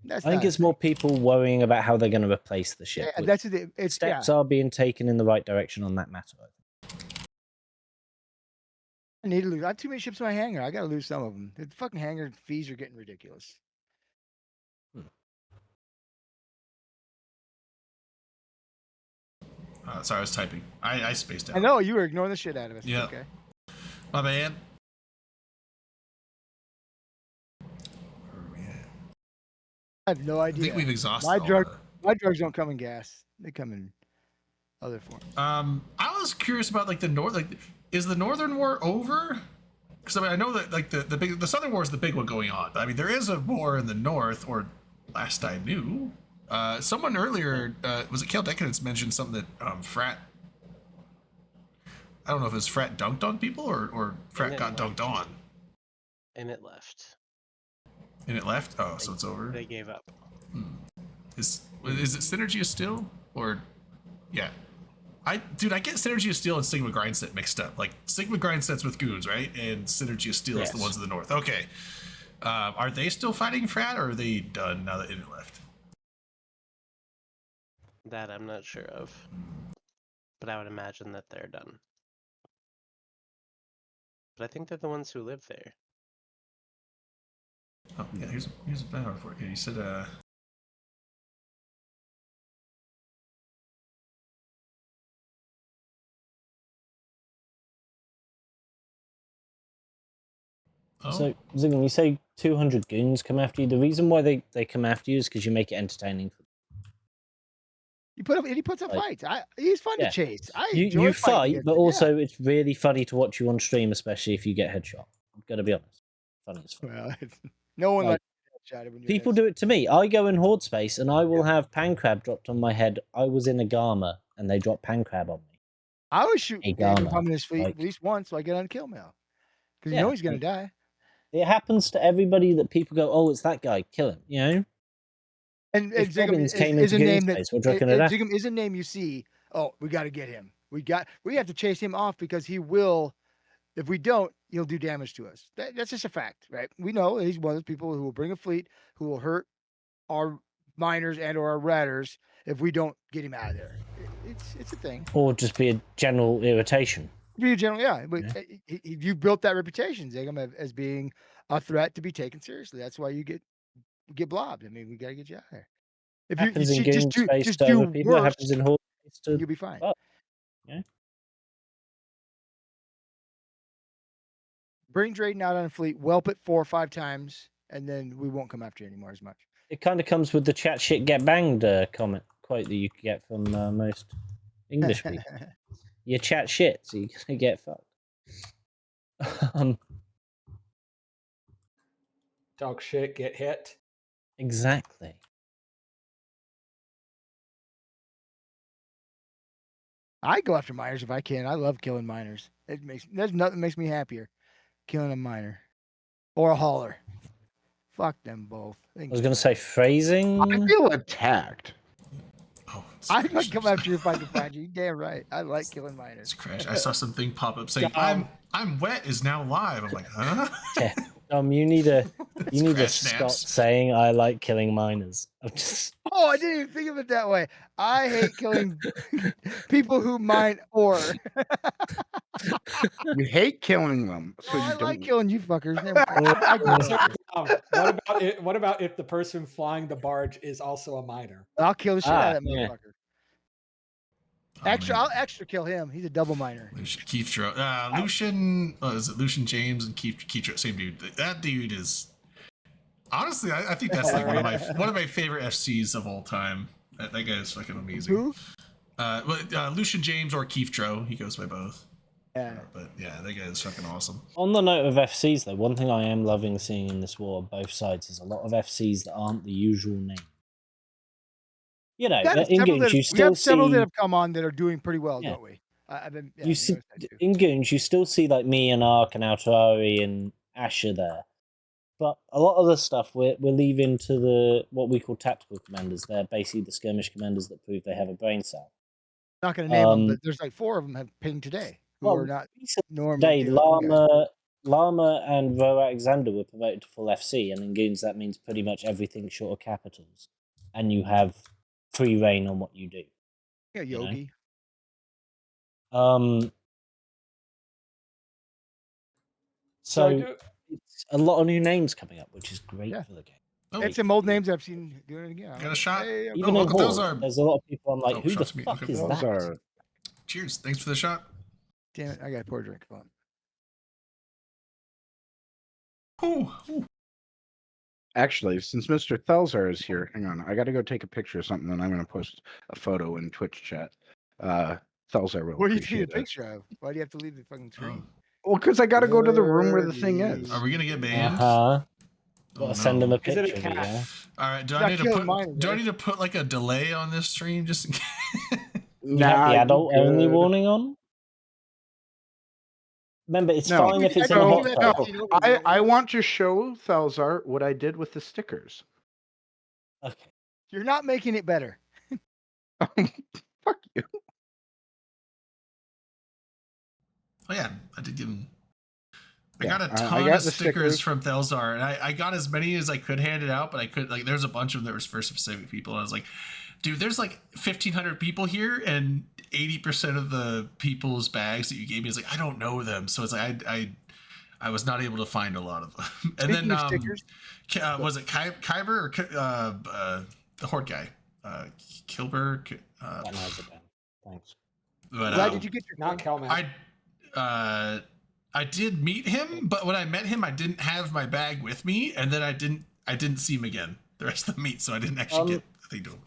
That's I think not- it's more people worrying about how they're going to replace the ship. Yeah, which that's it. It's steps are being taken in the right direction on that matter. I need to lose. I have too many ships in my hangar. I gotta lose some of them. The fucking hangar fees are getting ridiculous. Sorry, I was typing. I spaced out. I know you were ignoring the shit out of us. Yeah. Okay. My bad. Where are we at? I have no I idea. think we've exhausted My all drug- the- My drugs don't come in gas. They come in other forms. I was curious about like the north. Like, is the Northern War over? Because I mean, I know that like the Southern War is the big one going on. But, I mean, there is a war in the North, or last I knew. Someone earlier, was it Kale Decadence, mentioned something that Frat. I don't know if it was Frat dunked on people or Frat got dunked on. And it left. And it left? Oh, so it's over? They gave up. Is it Synergy of Steel? Or, yeah. I get Synergy of Steel and Sigma Grindset mixed up. Like, Sigma Grindset's with Goons, right? And Synergy of Steel is the Yes. ones in the North. Okay. Are they still fighting Frat, or are they done now that it left? That I'm not sure of. But I would imagine that they're done. But I think they're the ones who live there. Oh, yeah, here's a banner for it. Yeah, you said, Oh, So, Ziggy, you say 200 goons come after you. The reason why they come after you is because you make it entertaining. He puts up fights. He's fun Yeah. to chase. You enjoy fighting fight, against but him, yeah. also it's really funny to watch you on stream, especially if you get headshot. I've got to be honest. Funny as fuck. Well, no one Like, likes to get headshotted when you're People do it to me. I go in horde space and I will have Pancrab dropped on my head. I was in a Garma and they dropped Pancrab on me. I always shoot Hey, David Garma, Pum in his fleet like- at least once, so I get on kill mail. Because you Yeah, know he's gonna like- die. It happens to everybody that people go, oh, it's that guy, kill him, you know? And If Zigum Robbins is, came is a into name Goon that space, what do you reckon of that? Zigum is a name you see. Oh, we got to get him. We have to chase him off because he will. If we don't, he'll do damage to us. That's just a fact, right? We know he's one of those people who will bring a fleet who will hurt our miners and or our ratters if we don't get him out of there. It's a thing. Or just be a general irritation. Be a general, yeah. But Yeah. you built that reputation, Zigum, as being a threat to be taken seriously. That's why you get blobbed. I mean, we gotta get you out of there. If Happens in you Goon space just to do other people, it worse, happens in horde space to you'll be fine. fuck. Yeah. Bring Drayden out on a fleet, whelp it 4 or 5 times, and then we won't come after you anymore as much. It kind of comes with the chat shit get banged comment quote that you could get from most English people. You chat shit, so you're gonna get fucked. Talk shit, get hit. Exactly. I go after miners if I can. I love killing miners. There's nothing makes me happier. Killing a miner. Or a hauler. Fuck them both. I was gonna say phrasing. I feel attacked. Oh, it's I might crashed. come after you if I can find you. You're damn right. I like killing miners. It's crashed. I saw something pop up saying Um, I'm wet is now live. I'm like, huh? Yeah. You need to Crash stop snaps. saying I like killing miners. I'm just Oh, I didn't even think of it that way. I hate killing people who mine ore. You hate killing them, so Oh, you I don't. like killing you fuckers. Never mind. What about if the person flying the barge is also a miner? I'll kill the shit out of that yeah. motherfucker. Oh, man. I'll extra kill him. He's a double miner. Keith Lucian, is it Lucian James and Keith same dude. That dude is honestly, I think that's like one of my favorite FCs of all time. That guy is fucking amazing. Who? Lucian James or Keith Dro. He goes by both. Yeah. But yeah, that guy is fucking awesome. On the note of FCs, though, one thing I am loving seeing in this war on both sides is a lot of FCs that aren't the usual name. You know, in Goons, you we still have several see that have come on that are doing pretty well, Yeah. don't we? I've been. Yeah, you I've see noticed that too. in Goons, you still see like me and Ark and Altari and Asher there. But a lot of the stuff we're leaving to the what we call tactical commanders. They're basically the skirmish commanders that prove they have a brain cell. Not going to name them, but there's like 4 of them have pinged today who are not normally. Today, Llama and Ro Alexander were promoted to full FC, and in Goons that means pretty much everything short of capitals, and you have free reign on what you do. Yeah, you know? Yogi. So I So do- it's a lot of new names coming up, which is great Yeah. for the game. Oh, It's some old names I've seen doing it again. got a shot. Hey, Oh, Even in look at those Horde, are- there's a lot of people I'm like, Oh, who the shots me. fuck Okay. is Those that? are Cheers. Thanks for the shot. damn it! I got to pour a drink. Come on. Ooh. actually, since Mr. Thelzar is here, hang on. I got to go take a picture of something, and I'm going to post a photo in Twitch chat. Thelzar will What are you taking a appreciate it. picture of? Why do you have to leave the fucking screen? Well, because I got to go to the room where the thing is. Are we gonna get banned? Gotta Oh, send them no. a Is it a picture of it, cat? yeah. All right. Do Not I need to killing put? mine, Do I right? need to put like a delay on this stream just in case? You have the you adult only good. warning on? Remember, it's No. fine if it's in a No, hot no. tub. I want to show Thelzar what I did with the stickers. Okay. You're not making it better. Fuck you. Oh yeah, I did give him. I Yeah, got a I ton got of the stickers stickers. from Thelzar, and I got as many as I could hand it out, but I could like there's a bunch of them that was for specific people. And I was like, dude, there's like 1,500 people here, and 80% of the people's bags that you gave me is like I don't know them, so it's like I was not able to find a lot of them. And Speaking then of stickers, was it Kyber or the Horde guy, Kilber? That narrows it down. Thanks. But why did you get your Not Calman. I did meet him, but when I met him, I didn't have my bag with me, and then I didn't see him again the rest of the meet, so I didn't actually get the thing to him.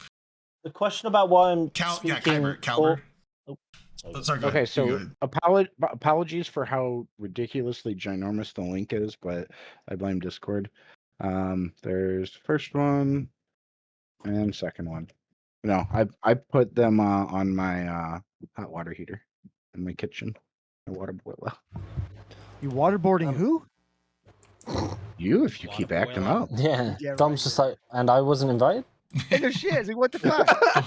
The question about why I'm speaking... Kyber. Oh, sorry. Oh, sorry, go Okay, ahead. You go so ahead. apologies for how ridiculously ginormous the link is, but I blame Discord. There's first one and second one. No, I put them on my hot water heater in my kitchen. My water boiler. You waterboarding who? You, if you keep acting boiler. up. Yeah, Yeah, Dom's right. just like, and I wasn't invited? Hey, no shit. It's like, what the fuck?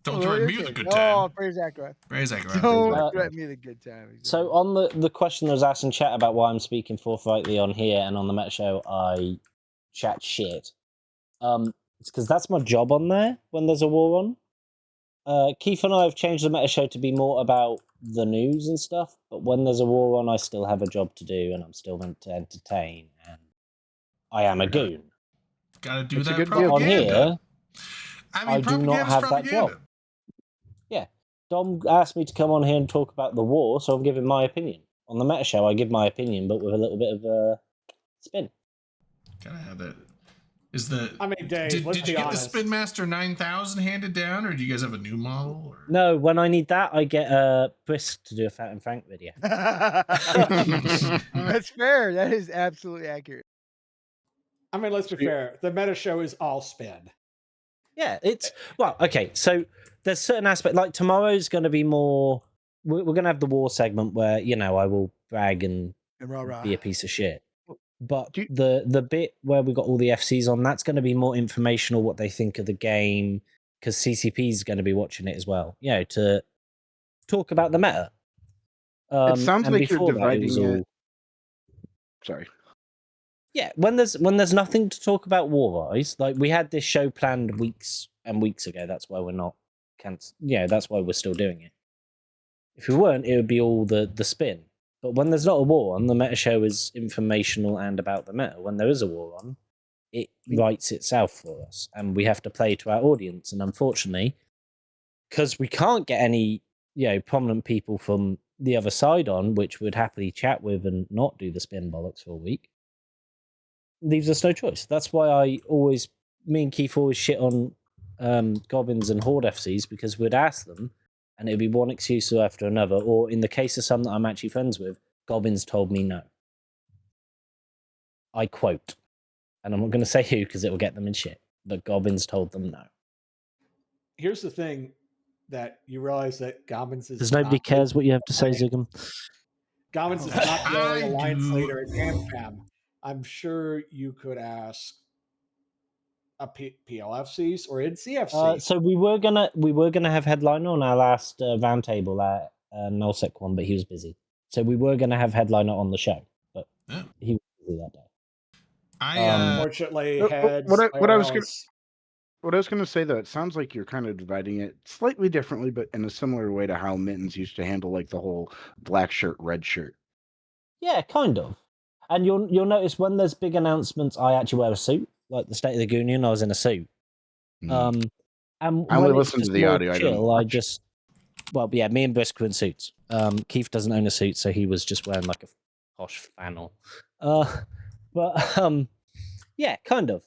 Don't threaten me with a good Oh, time. praise Zachariah. Praise that Don't Uh, threaten me with a good time. So on the question that was asked in chat about why I'm speaking forthrightly on here and on the Meta Show, I chat shit. It's because that's my job on there when there's a war on. Keith and I have changed the Meta Show to be more about the news and stuff, but when there's a war on, I still have a job to do and I'm still meant to entertain. And I am a goon. Gotta do It's a that good deal. On propaganda. here, I I mean, do not propaganda's have that propaganda. job. Dom asked me to come on here and talk about the war, so I'm giving my opinion. On the Meta Show, I give my opinion, but with a little bit of a spin. Gotta have that. Is the I mean, Dave, did let's you be get honest. the Spin Master 9000 handed down, or do you guys have a new model? Or? No, when I need that, I get Brisk to do a Fat and Frank video. That's fair. That is absolutely accurate. I mean, let's be fair. The Meta Show is all spin. Yeah, it's well, okay. So there's certain aspect like tomorrow's going to be more. We're going to have the war segment where I will brag and And rah-rah. be a piece of shit. But Do you- the bit where we got all the FCs on, that's going to be more informational, what they think of the game, because CCP is going to be watching it as well. To talk about the meta. It sounds and like you're before that, dividing was it. all- Sorry. Yeah, when there's nothing to talk about war-wise, like we had this show planned weeks and weeks ago. That's why we're not that's why we're still doing it. If we weren't, it would be all the spin. But when there's not a war on, the Meta Show is informational and about the meta. When there is a war on, it writes itself for us, and we have to play to our audience. And unfortunately, because we can't get any prominent people from the other side on, which we'd happily chat with and not do the spin bollocks for a week, leaves us no choice. That's why me and Keith always shit on Goblins and Horde FCs because we'd ask them, and it'd be one excuse after another. Or in the case of some that I'm actually friends with, Goblins told me no. I quote, and I'm not going to say who because it will get them in shit. But Goblins told them no. Here's the thing that you realize that Goblins is Because nobody not- cares what you have to say, Zigam. Goblins is not the only I alliance do. leader at GamFam. I'm sure you could ask a PLFCs or in CFC. So we were gonna have headliner on our last roundtable at Nullsec one, but he was busy. So we were gonna have headliner on the show, but Yeah. he was busy that day. Unfortunately, heads. what I was gonna- IRLs. What I was going to say, though, it sounds like you're kind of dividing it slightly differently, but in a similar way to how Mittens used to handle like the whole black shirt, red shirt. Yeah, kind of. And you'll notice when there's big announcements, I actually wear a suit. Like the State of the Union, I was in a suit. Mm. And I only when it's listen to just the more audio, I don't chill, watch. Well, yeah, me and Brisk were in suits. Keith doesn't own a suit, so he was just wearing like a posh flannel. Yeah, kind of.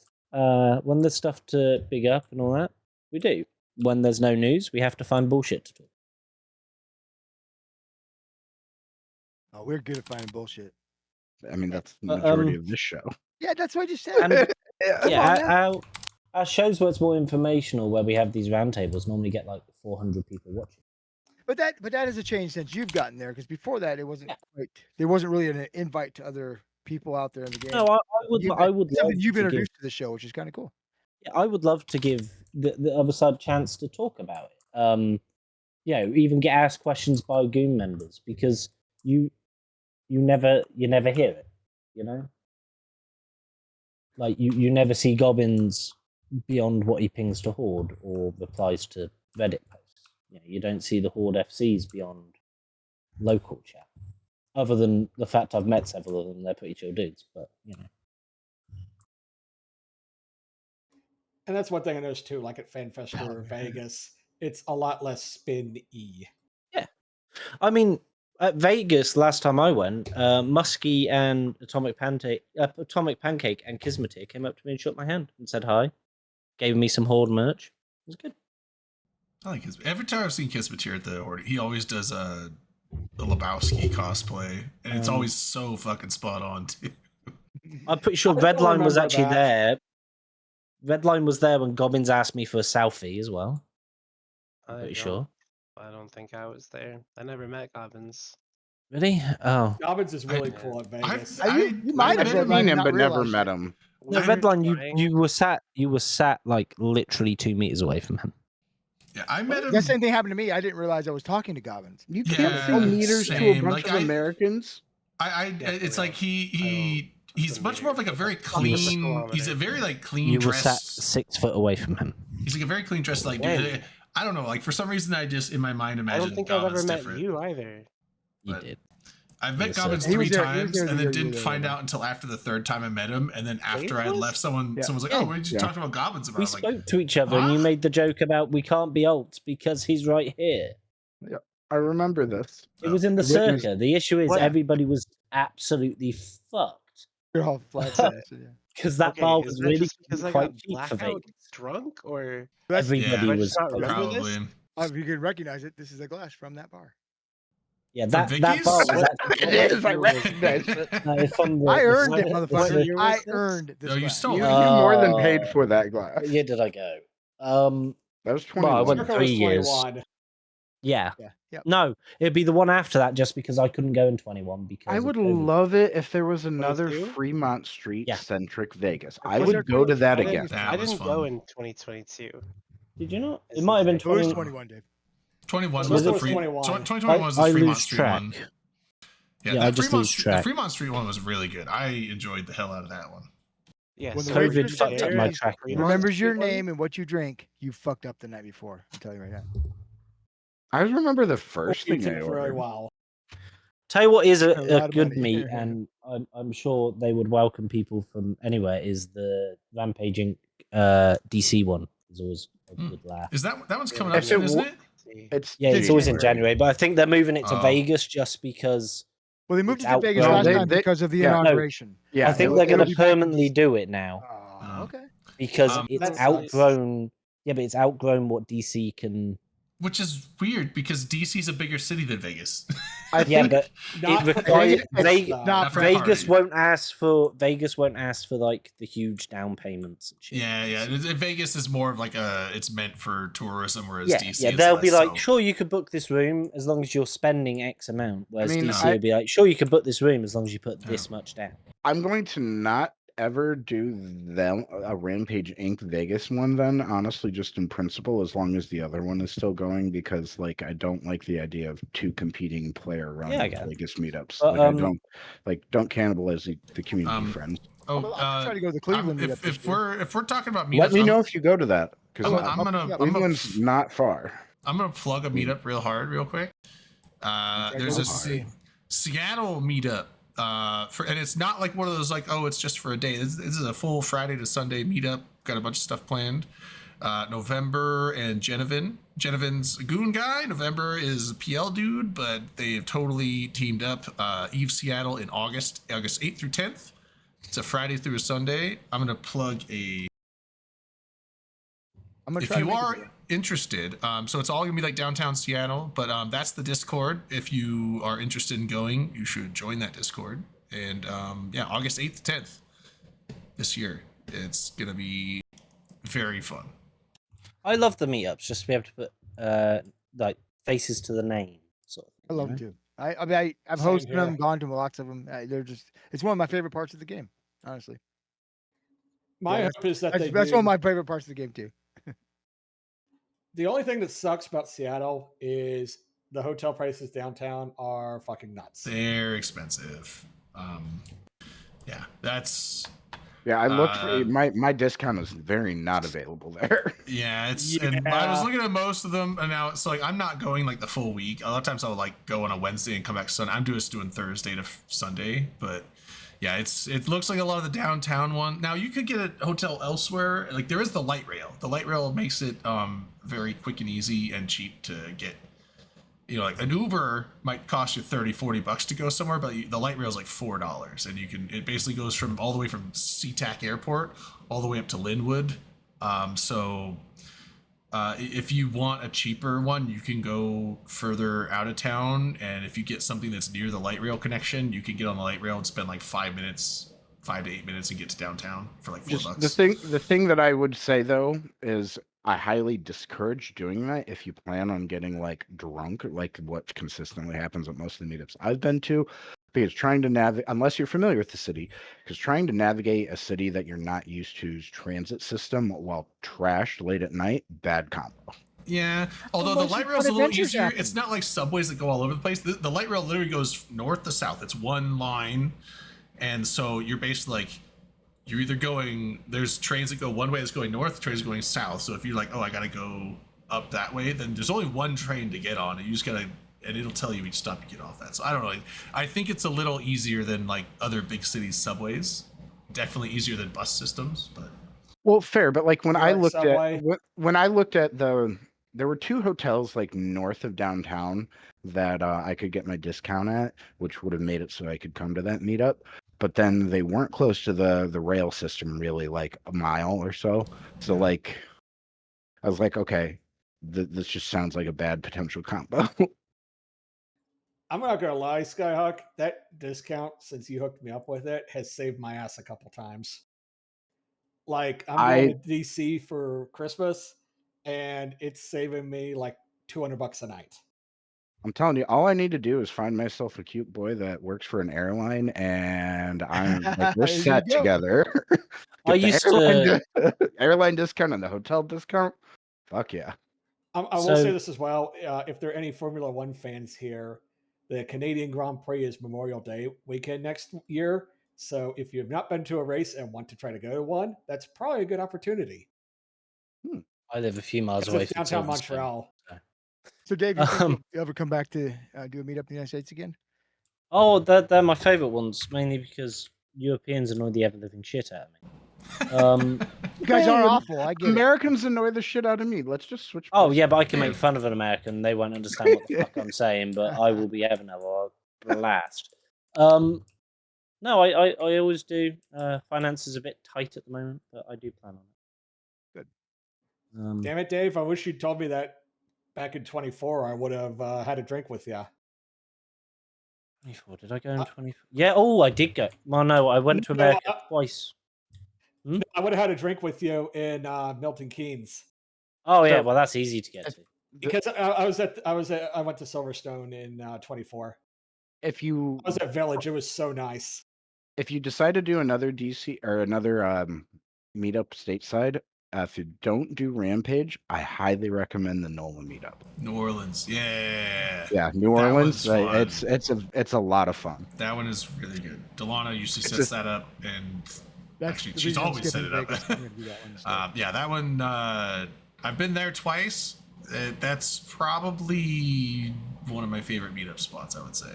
When there's stuff to big up and all that, we do. When there's no news, we have to find bullshit to talk. Oh, we're good at finding bullshit. I mean, that's the majority of this show. Yeah, that's what I just said. And Come on now. our shows where it's more informational, where we have these roundtables, normally get like 400 people watching. But that has a change since you've gotten there, because before that it wasn't Yeah. quite. There wasn't really an invite to other people out there in the game. No, I would love something you've to give- introduced to the show, which is kind of cool. Yeah, I would love to give the other side a chance to talk about it. Even get asked questions by Goon members because you never hear it, you know? Like you never see Gobbins beyond what he pings to Horde or replies to Reddit posts. You don't see the Horde FCs beyond local chat. Other than the fact I've met several of them, they're pretty chill dudes, but And that's one thing I noticed too, like at FanFest or Vegas, it's a lot less spin-y. I mean, at Vegas last time I went, Muskie and Atomic Pancake and Kismetir came up to me and shook my hand and said hi, gave me some Horde merch. It was good. I like his. Every time I've seen Kismetir at the Horde, he always does the Lebowski cosplay, and it's always so fucking spot on too. I'm pretty sure I don't Redline was remember actually that. there. Redline was there when Gobbins asked me for a selfie as well. I'm pretty sure. I don't think I was there. I never met Gobbins. Really? Oh. Gobbins is really cool at Vegas. You might have I've read seen mine him, and but not never realized met it. him. No, Redline, you were sat like literally 2 meters away from him. Yeah, I met him. That same thing happened to me. I didn't realize I was talking to Gobbins. You can't Yeah, sell meters to a same. bunch Like, of Americans. It's like he's much more of like a very meter. clean. He's a very like clean You were sat dressed. 6 foot away from him. He's like a very clean dressed like dude. I don't know. Like for some reason, I just in my mind I imagine don't think I've Gobbins ever met different. you either. You But- did. I've met Yes, Gobbins sir. He 3 was there- he was times there and the then year you didn't were find there. out until after the 3rd time I met him. And then after I had Vegas? left, someone was like, "Oh, what did you talk about Gobbins about?" We I was like, spoke to each other and you "Huh?" made the joke about we can't be alts because he's right here. I remember this. It was in the Witness- circa. The issue is What? everybody was absolutely fucked You're all flat ass. Yeah. because that Okay, bar is was that really just because I quite got cheap for blackout Vegas. drunk, or That's, Everybody I was just not remember this? Probably. if you can recognize it, this is a glass from that bar. Yeah, that Vicky's? bar was actually It is. I recognize it. it's from the, I the earned it, circa- the motherfucker. circa- I earned this. No, you glass. stole You, it. you more than paid Oh. for that glass. What year did I go? That was Well, I 21. went Circa 3 was years. 21. Yeah. Yeah. No, it'd be the one after that just because I couldn't go in 21 because I of would COVID. love it if there was another 22? Fremont Street Yeah. centric Vegas. I Was would there go to that I again. didn't, That I was didn't go fun. in 2022. Did you not? It It's might have been It was 20. 21, Dave. 21 It was the was free. 21. 2021 was the I Fremont lose Street track. one. Yeah, that I just Fremont lose Street, track. The Fremont Street one was really good. I enjoyed the hell out of that one. Yeah, When the so waitress COVID said fucked up that my he track. remembers your name and what you drink, you fucked up the night before. I'm telling you right now. I remember the first You thing I did very ordered. well. Tell you what is A a lot of good money. meat, and I'm sure they would welcome people from anywhere, is the Rampaging DC one. Is always a Hmm. good laugh. Is that one's coming If up it soon, isn't wa- it? It's Yeah, it's always in January. January, but I think they're moving it to Oh. Vegas just because Well, they moved It's it to Vegas outgrown. last No, time they- because of the yeah. No. inauguration. Yeah, I think it- they're it'll going be to back in permanently do it now Oh, Oh. okay. because Um, it's That's nice. outgrown Yeah, but it's outgrown what DC can. Which is weird because DC's a bigger city than Vegas. Yeah, but Not it for requires parties, though. not for Vegas party. won't ask for like the huge down payments and shit. Yeah. Vegas is more of like it's meant for tourism, whereas Yeah, DC yeah, is they'll less be like, so. sure, you could book this room as long as you're spending X amount. Whereas mean, DC will be like, sure, you can book this room as long as you put Yeah. this much down. I'm going to not ever do a Rampage Inc. Vegas one then, honestly, just in principle, as long as the other one is still going, because like I don't like the idea of two competing player run Yeah, I get it. Vegas meetups. But, I don't cannibalize the community friends. I'm trying to go to the Cleveland meetup this if year. we're talking about meetups, Let me know if you go to that, because I'm Cleveland's not far. I'm gonna plug a meetup real quick. There's a Okay. Seattle meetup. And it's not like one of those like, oh, it's just for a day. This is a full Friday to Sunday meetup. Got a bunch of stuff planned. November and Genovin's a goon guy. November is a PL dude, but they have totally teamed up. Eve Seattle in August 8th through 10th. It's a Friday through a Sunday. I'm gonna plug a. I'm gonna If try to you make it are there. interested, so it's all gonna be like downtown Seattle, but that's the Discord. If you are interested in going, you should join that Discord. And August 8th to 10th this year. It's gonna be very fun. I love the meetups just to be able to put like faces to the name. Sort of thing, I love you them know? too. I mean, I've Same hosted them, here. gone to lots of them. It's one of my favorite parts of the game, honestly. My Yeah, hope is that That's one of my favorite parts of the game too. The only thing that sucks about Seattle is the hotel prices downtown are fucking nuts. They're expensive. That's Yeah, I looked for my discount is very not available there. yeah. And I was looking at most of them, and now it's like I'm not going like the full week. A lot of times I'll like go on a Wednesday and come back Sunday. I'm just doing Thursday to Sunday, but yeah, it looks like a lot of the downtown one. Now you could get a hotel elsewhere. Like there is the light rail. The light rail makes it very quick and easy and cheap to get. You know, like an Uber might cost you $30-$40 to go somewhere, but the light rail is like $4, and it basically goes from all the way from SeaTac Airport all the way up to Linwood. If you want a cheaper one, you can go further out of town, and if you get something that's near the light rail connection, you can get on the light rail and spend like 5 to 8 minutes and get to downtown for like $4. The thing that I would say though is I highly discourage doing that if you plan on getting like drunk, like what consistently happens at most of the meetups I've been to, because trying to navigate, unless you're familiar with the city, because trying to navigate a city that you're not used to's transit system while trashed late at night, bad combo. Yeah, although the most light fun rail's a little adventures easier. happen. It's not like subways that go all over the place. The light rail literally goes north to south. It's one line, and so you're basically like you're either going. There's trains that go one way that's going north, trains going south. So if you're like, oh, I gotta go up that way, then there's only one train to get on, and you just gotta, and it'll tell you each stop you get off at. So I don't know. I think it's a little easier than like other big cities subways. Definitely easier than bus systems, but. Well, fair, but like when New I York looked subway. at when I looked at there were two hotels like north of downtown that I could get my discount at, which would have made it so I could come to that meetup. But then they weren't close to the rail system, really, like a mile or so. So like, I was like, okay, this just sounds like a bad potential combo. I'm not gonna lie, Skyhawk. That discount, since you hooked me up with it, has saved my ass a couple times. Like I'm going to DC for Christmas, and it's saving me like $200 a night. I'm telling you, all I need to do is find myself a cute boy that works for an airline, and I'm like, we're There you set go. together. I Get the used to. airline discount and the hotel discount. Fuck yeah. I will say So- this as well. If there are any Formula One fans here, the Canadian Grand Prix is Memorial Day weekend next year. So if you have not been to a race and want to try to go to one, that's probably a good opportunity. I live a few miles Because away it's from downtown Silverstone. Montreal. So, Dave, you think Um, you'll ever come back to do a meetup in the United States again? Oh, they're my favourite ones, mainly because Europeans annoy the ever living shit out of me. You guys are Hey, awful. I get it. Americans annoy the shit out of me. Let's just switch. Oh places. yeah, but I can make fun of an American; they won't understand what the fuck I'm saying. But I will be ever now blast. No, I always do. Finance is a bit tight at the moment, but I do plan on it. Damn it, Dave! I wish you'd told me that back in 24. I would have had a drink with you. 24. Did I go in 24? Yeah. Oh, I did go. Well, no, I went to No, America twice. I would have had a drink with you in Milton Keynes. Oh yeah, So- well that's easy to get to. Because I went to Silverstone in 24. If you I was at Village. It was so nice. if you decide to do another DC or another meetup stateside, if you don't do Rampage, I highly recommend the NOLA meetup. New Orleans, yeah. Yeah, New That Orleans. one's It's a lot of fun. That one is really good. Delana usually It's sets just- that up, and That's actually, the she's reason I'm always set skipping it up. Vegas. I'm gonna do that one instead. Yeah, that one. I've been there twice. That's probably one of my favorite meetup spots, I would say.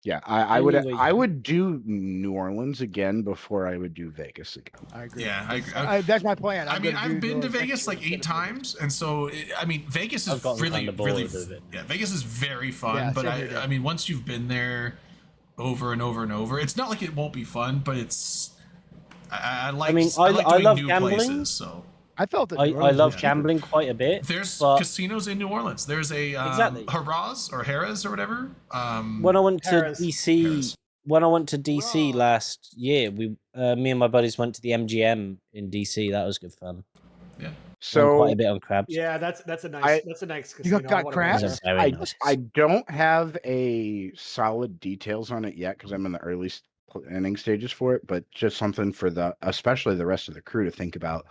Yeah, I would Anyway. do New Orleans again before I would do Vegas again. I agree. Yeah, That's my plan. I I'm mean, gonna I've do been to New Orleans next Vegas year like instead 8 of Vegas. times, and so I mean, Vegas I've is gotten really, kinda bored really, of it. yeah. Vegas is very fun, Yeah, but same here, I Dave. mean, once you've been there over and over and over, it's not like it won't be fun, but it's. I like. mean, I like I doing love new gambling. places, so. I felt it. I love yeah. gambling quite a bit. There's but casinos in New Orleans. There's a Exactly. Harrah's or Harrah's or whatever. When I went to Harris. DC, Harris. when I went to DC Hurrah. last year, me and my buddies went to the MGM in DC. That was good fun. Yeah. Won So quite a bit on crabs. Yeah, that's a nice I- casino. got I wanna go crabs? It there. was very I nice. I don't have a solid details on it yet because I'm in the early planning stages for it, but just something for especially the rest of the crew to think about.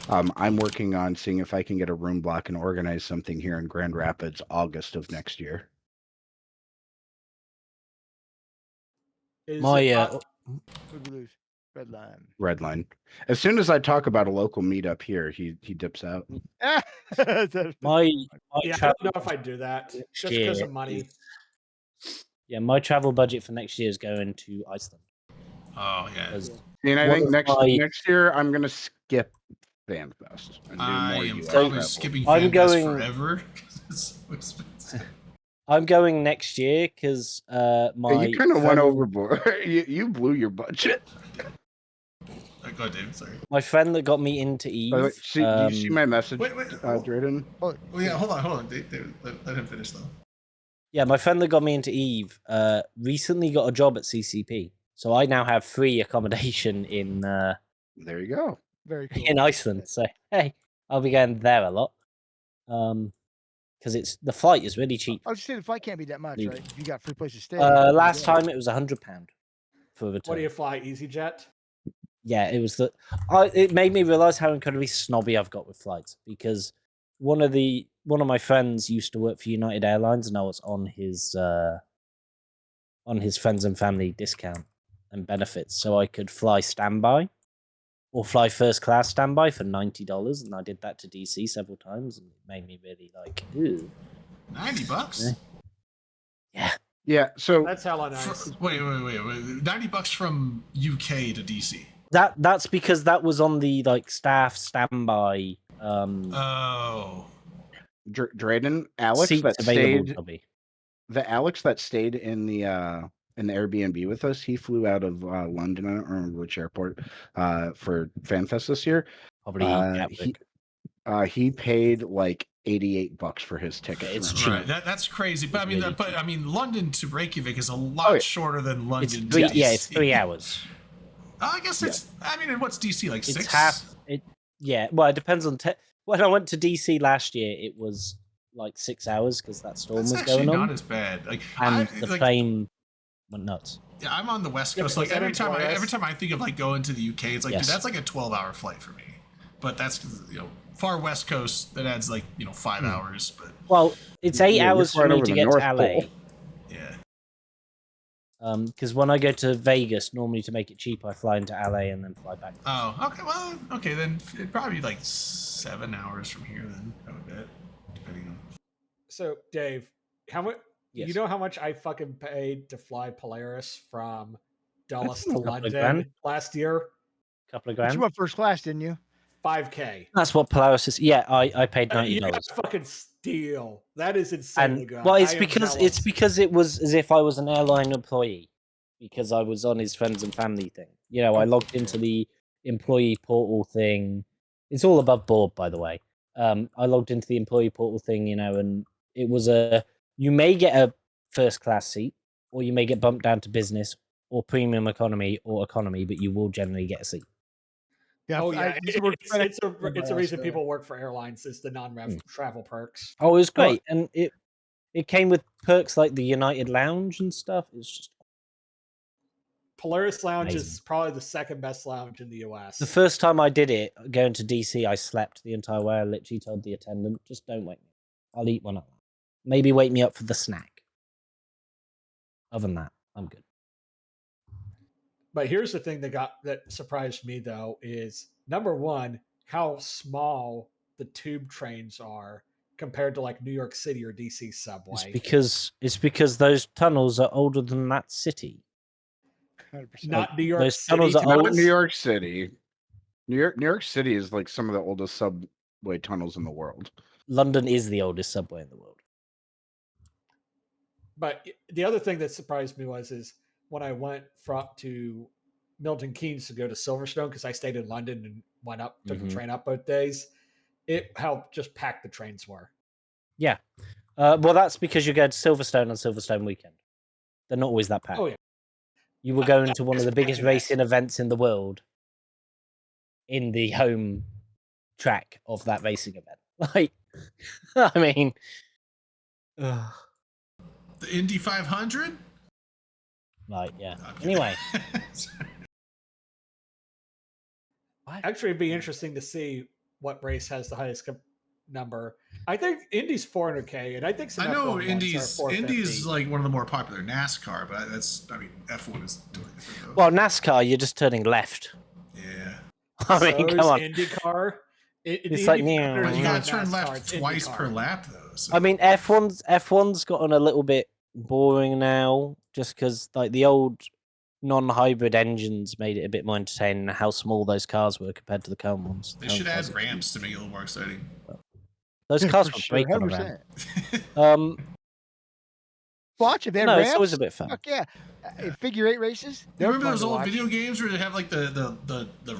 I'm working on seeing if I can get a room block and organize something here in Grand Rapids August of next year. Is My it, Who'd we lose? Red line. Red line. As soon as I talk about a local meetup here, he dips out. My yeah, I travel don't know if I'd do that next just because year of money. yeah, my travel budget for next year is going to Iceland. Oh yeah. 'cause And I What think if next year I'm gonna skip FanFest and do I more am US probably travel. skipping I'm FanFest going- forever. 'Cause it's so expensive. I'm going next year because Yeah, my you kind of went friend- overboard. you blew your budget. Go ahead, David. Sorry. My friend that got me into Eve. By the way, do you see my message, Wait. Drayden? Oh yeah, hold on. David, let him finish though. Yeah, my friend that got me into Eve recently got a job at CCP, so I now have free accommodation in There you go. Very cool. in Iceland. So hey, I'll be going there a lot. Because the flight is really cheap. I'll just say the flight can't be that much, Leave. right? If you got free place to stay. you're Last good. time it was £100 for a return. What do you fly? EasyJet? Yeah, it was it made me realize how incredibly snobby I've got with flights because one of my friends used to work for United Airlines and I was on his friends and family discount and benefits, so I could fly standby or fly first class standby for $90, and I did that to DC several times, and it made me really like, ooh. $90. Yeah. Yeah. So That's hella nice. Wait. $90 from UK to DC. That's because that was on the staff standby Oh. Drayden, Alex seats that available. stayed, Toby. the Alex that stayed in the Airbnb with us, he flew out of London. I don't remember which airport for FanFest this year. Probably Gatwick. He paid like $88 for his ticket. It's from cheap. America. Right, that's crazy. But It's I really mean, London to Reykjavik is a lot yeah. shorter than It's London. three, to yeah, DC. it's 3 hours. I guess it's. I mean, and what's DC like? It's 6? half. Yeah, well, it depends on. When I went to DC last year, it was like 6 hours because that storm That's was actually going not on, as bad. Like, and I, the like, fame went nuts. Yeah, I'm on the West Yeah, Coast. but Like was that every time, in every time I think of like going to the UK, it's like, Yes. dude, that's like a 12-hour flight for me. But that's far West Coast. That adds like 5 hours. But Well, it's 8 Yeah, you're hours for flying me over to the get to North LA. Pole. yeah, Because when I go to Vegas, normally to make it cheap, I fly into LA and then fly back. oh, okay. Well, okay, then it'd probably be like 7 hours from here. Then I would bet, depending on. So, Dave, how much? Yes. You know how much I fucking paid to fly Polaris from Dulles to couple of London grand. last year? Couple of But you grand. went first class, didn't you? $5K. That's what Polaris is. Yeah, I paid You $90. guys fucking steal. That is insanely And good. well, it's I am because jealous. it was as if I was an airline employee because I was on his friends and family thing. I logged into the employee portal thing. It's all above board, by the way. I logged into the employee portal thing, and it was you may get a first class seat, or you may get bumped down to business, or premium economy, or economy, but you will generally get a seat. Yeah, Oh yeah, used to work for FedEx it's a for reason so- people work for airlines is the non-travel perks. Oh, it was Well- great, and it came with perks like the United Lounge and stuff. It's just Polaris Lounge Amazing. is probably the second best lounge in the US. the first time I did it, going to DC, I slept the entire way. I literally told the attendant, "Just don't wake me up. I'll eat one up. Maybe wake me up for the snack." Other than that, I'm good. But here's the thing that surprised me though is number one, how small the tube trains are compared to like New York City or DC subway. It's because those tunnels are older than that city. 100%. Not New York those City. tunnels are tunnels. Not New York City. New York City is like some of the oldest subway tunnels in the world. London is the oldest subway in the world. But the other thing that surprised me is when I went to Milton Keynes to go to Silverstone because I stayed in London and went up, took the train up both days. How just packed the trains were. Yeah. Well, that's because you go to Silverstone on Silverstone weekend. They're not always that packed. Oh yeah. You were going to one of It's the biggest packed. racing events in the world in the home track of that racing event. Like, I mean, ugh. The Indy 500. Right, yeah. Okay. Anyway, Actually, it'd be interesting to see what race has the highest number. I think Indy's 400K, and I think some I know F1 ones are Indy's 450. like one of the more popular NASCAR, but F1 is doing it. well, NASCAR, you're just turning left. Yeah. I mean, So come is on. IndyCar. It's like, yeah. But you Not gotta turn left twice per lap, though. So. I mean, F1's gotten a little bit boring now, just because like the old non-hybrid engines made it a bit more entertaining. How small those cars were compared to the current ones. They should add ramps to make it a little more exciting. Those cars For would sure, break on a ramp. 100%. Watch if they have No, ramps. it's always a bit fun. Fuck yeah. Figure 8 races. You They're remember fun those to old watch. video games where they have like the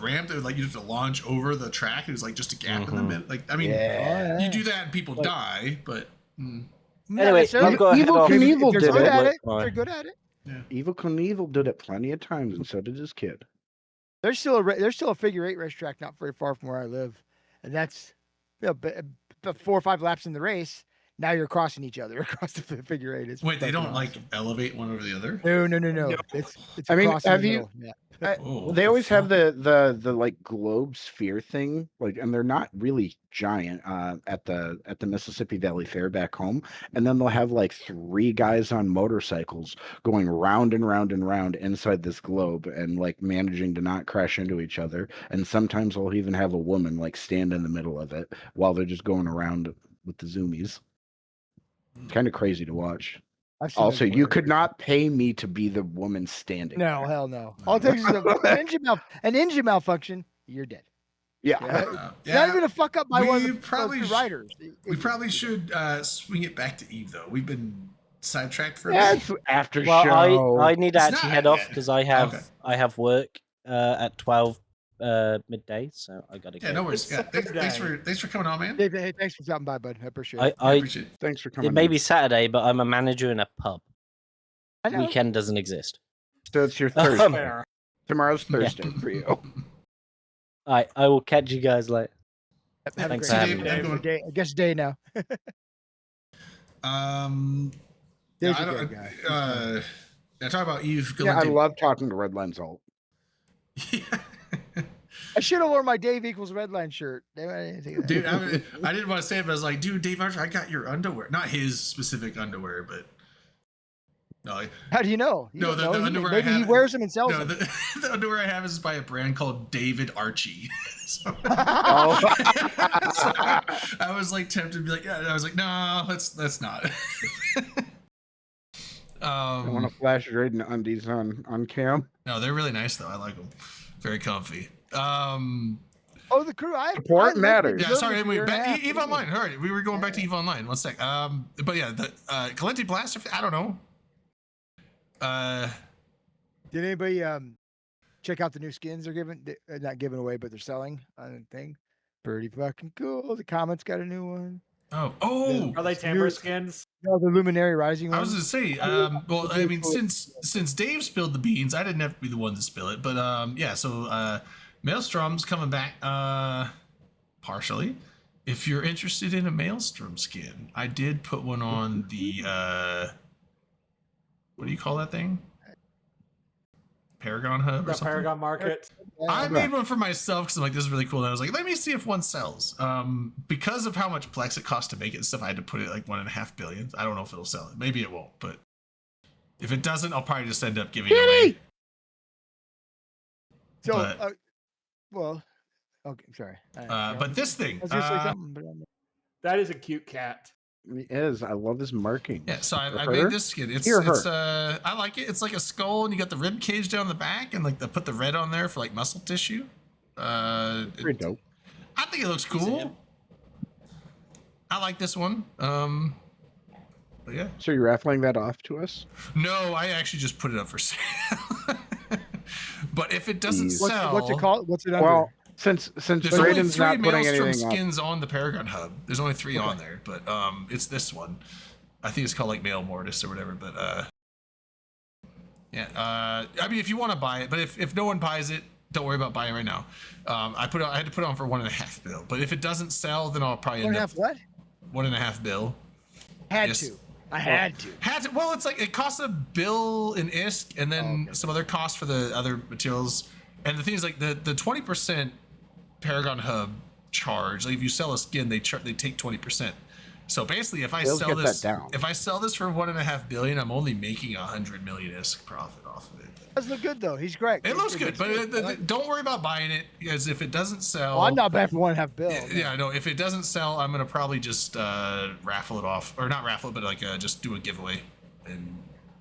ramp that would, like you have to launch over the track? It was like just a gap in the middle. Like I mean, Yeah. you do that and people Like- die, but Not Anyway, necessarily. I've got to head Evil off. Knievel If they're did good it. at it. Right. They're good at it. Evil Knievel did it plenty of times, and so did his kid. There's still a figure 8 racetrack not very far from where I live, and that's about 4 or 5 laps in the race. Now you're crossing each other across the figure 8. It's wait, they fucking don't like awesome. elevate one over the other? No. It's I mean, across in have the you- middle. Yeah. Oh, They what always the have fuck? the like globe sphere thing, like, and they're not really giant at the Mississippi Valley Fair back home. And then they'll have like 3 guys on motorcycles going round and round and round inside this globe and like managing to not crash into each other. And sometimes they'll even have a woman like stand in the middle of it while they're just going around with the zoomies. It's kind of crazy to watch. I've seen Also, those you work. could not pay me to be the woman standing. No, there. hell no. All it takes is an engine malfunction. You're dead. Yeah. Yeah. Not even a fuck up by one we of the probably two sh- riders. We probably should swing it back to Eve though. We've been sidetracked for a Yeah, bit. it's after Well, show. I need to It's actually not head off yet. because I have work at 12 midday, so I gotta go. Yeah, no worries. Yeah, thanks Saturday. for coming on, man. Hey, thanks for stopping by, bud. I appreciate it. I I appreciate it. Thanks for coming. it may in. be Saturday, but I'm a manager in a pub. I know. Weekend doesn't exist. So it's your Um, Thursday. Fair. Tomorrow's Yeah. Thursday for you. All right, I will catch you guys later. Have a Thanks great for See you, having Dave. me. Have a good one. day. I guess day now. Dave's I a don't. good guy. I talk about Eve. Yeah, I Galente. love talking to Redline's alt. I should have worn my Dave equals Redline shirt. Damn, I didn't think of that. Dude, I didn't want to say it, but I was like, dude, Dave Archer, I got your underwear. Not his specific underwear, but no, How do you know? You No, don't the know. underwear I Maybe he have- wears them and sells no, them. the underwear I have is by a brand called David Archie. So, Oh. so I was like tempted to be like, yeah. And I was like, no, let's not. I want to flash Raiden undies on cam. No, they're really nice though. I like them. Very comfy. Oh, the crew. Support lived matters. in Yeah, Germany sorry. for a Anyway, year and a back, half. Eve Online. All right, we were going back to Eve Online. One sec. But yeah, the Calenti Blast. I don't know. Did anybody check out the new skins they're giving? Not giving away, but they're selling on the thing. Pretty fucking cool. The comments got a new one. Oh, Are they It's Tamper new- skins? No, the Luminary Rising I one. was gonna say, well, I mean, since Dave spilled the beans, I didn't have to be the one to spill it, but yeah. So Maelstrom's coming back, partially. If you're interested in a Maelstrom skin, I did put one on the what do you call that thing? Paragon Hub or The something. Paragon Market. I made one for myself because I'm like, this is really cool. And I was like, let me see if one sells. Because of how much Plex it costs to make it and stuff, I had to put it like 1.5 billion. I don't know if it'll sell it. Maybe it won't, but if it doesn't, I'll probably just end up giving it away. So, but- well, okay, sorry. But this thing, I was gonna say something, but That is a cute cat. It is. I love his marking. yeah. So I For made her? this skin. It's Here, I like it. It's like a skull, and you got the rib cage down the back, and like put the red on there for like muscle tissue. Pretty dope. I think it looks Sam. cool. I like this one. But yeah. So you're raffling that off to us? No, I actually just put it up for sale. But if it doesn't Jeez. sell, what's it called? What's it under? Well, since there's only Drayden's 3 not putting Maelstrom anything up. skins on the Paragon Hub. There's only 3 on there, but it's this one. I think it's called like Male Mortis or whatever. But yeah. I mean, if you want to buy it, but if no one buys it, don't worry about buying it right now. I had to put it on for 1.5 bill. But if it doesn't sell, then I'll probably end up 1.5 what? 1.5 bill. Had Yes. to. I had to. Well, it's like it costs a bill in ISK and then okay. some other costs for the other materials. And the thing is, like the 20% Paragon Hub charge. Like if you sell a skin, they take 20%. So basically, if I They'll sell get this, that down. if I sell this for 1.5 billion, I'm only making 100 million ISK profit off of it. Does look good though. He's great. It looks good, but I like- don't worry about buying it because if it doesn't sell, well, I'm not bad for 1.5 bill. yeah, I know. If it doesn't sell, I'm gonna probably just raffle it off, or not raffle it, but like just do a giveaway and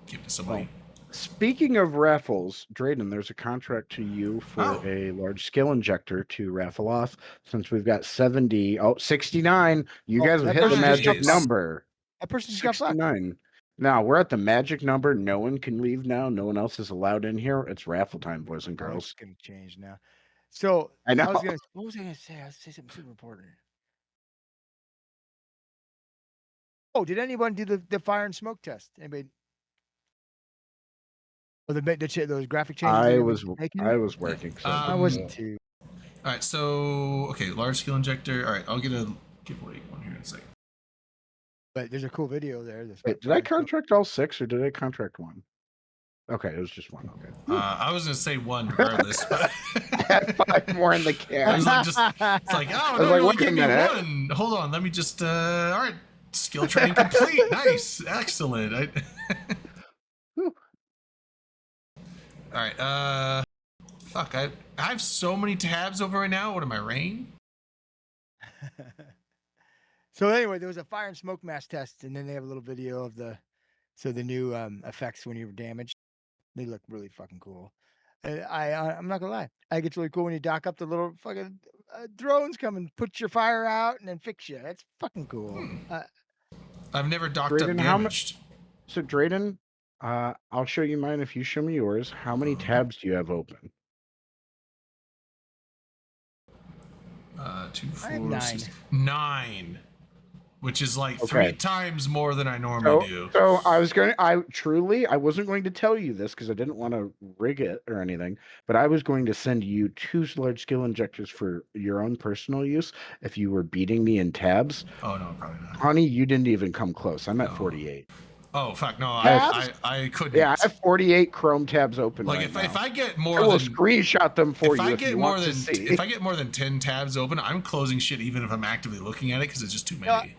give it to somebody. Speaking of raffles, Drayden, there's a contract to you for Oh. a large skill injector to raffle off. Since we've got 69. You Oh, guys have that hit the person magic just- number. That person just got fucked. 69. Now we're at the magic number. No one can leave now. No one else is allowed in here. It's raffle time, boys and Oh, girls. it's gonna change now. So I know. what was I gonna say? I was gonna say something super important. Oh, did anyone do the fire and smoke test? Anybody? Oh, those graphic changes. I they were was making? I was working. So I wasn't too. All right, so okay, large skill injector. All right, I'll get a giveaway one here in a second. But there's a cool video there. that's Wait, got did I fire and smoke. contract all 6 or did I contract 1? Okay, it was just 1. Okay. I was gonna say 1 regardless, but I had 5 more in the I can. was like, it's like, oh was no, like, you only wait a gave me minute. 1. Hold on, let me just. All right, skill training complete. Nice, excellent. Whew. All right, fuck, I have so many tabs over right now. What am I, Rain? So anyway, there was a fire and smoke mask test, and then they have a little video of the new effects when you're damaged. They look really fucking cool. I'm not gonna lie, I think it's really cool when you dock up the little fucking drones come and put your fire out and then fix you. That's fucking cool. I've never docked Brayden, up how damaged. So Drayden, I'll show you mine if you show me yours. How many tabs do you have open? 2, I have 4, 9. 6, 9, which is like Okay. 3 times more than I normally do. So I wasn't going to tell you this because I didn't want to rig it or anything, but I was going to send you 2 large skill injectors for your own personal use if you were beating me in tabs. Oh no, probably not. Honey, you didn't even come close. I'm at No. 48. Oh fuck, no, Tabs? I couldn't. Yeah, I have 48 Chrome tabs open. like right if now. I get I more will than screenshot them for if you I if get you more want than to see. if I get more than 10 tabs open, I'm closing shit even if I'm actively looking at it because it's just too Yeah, many.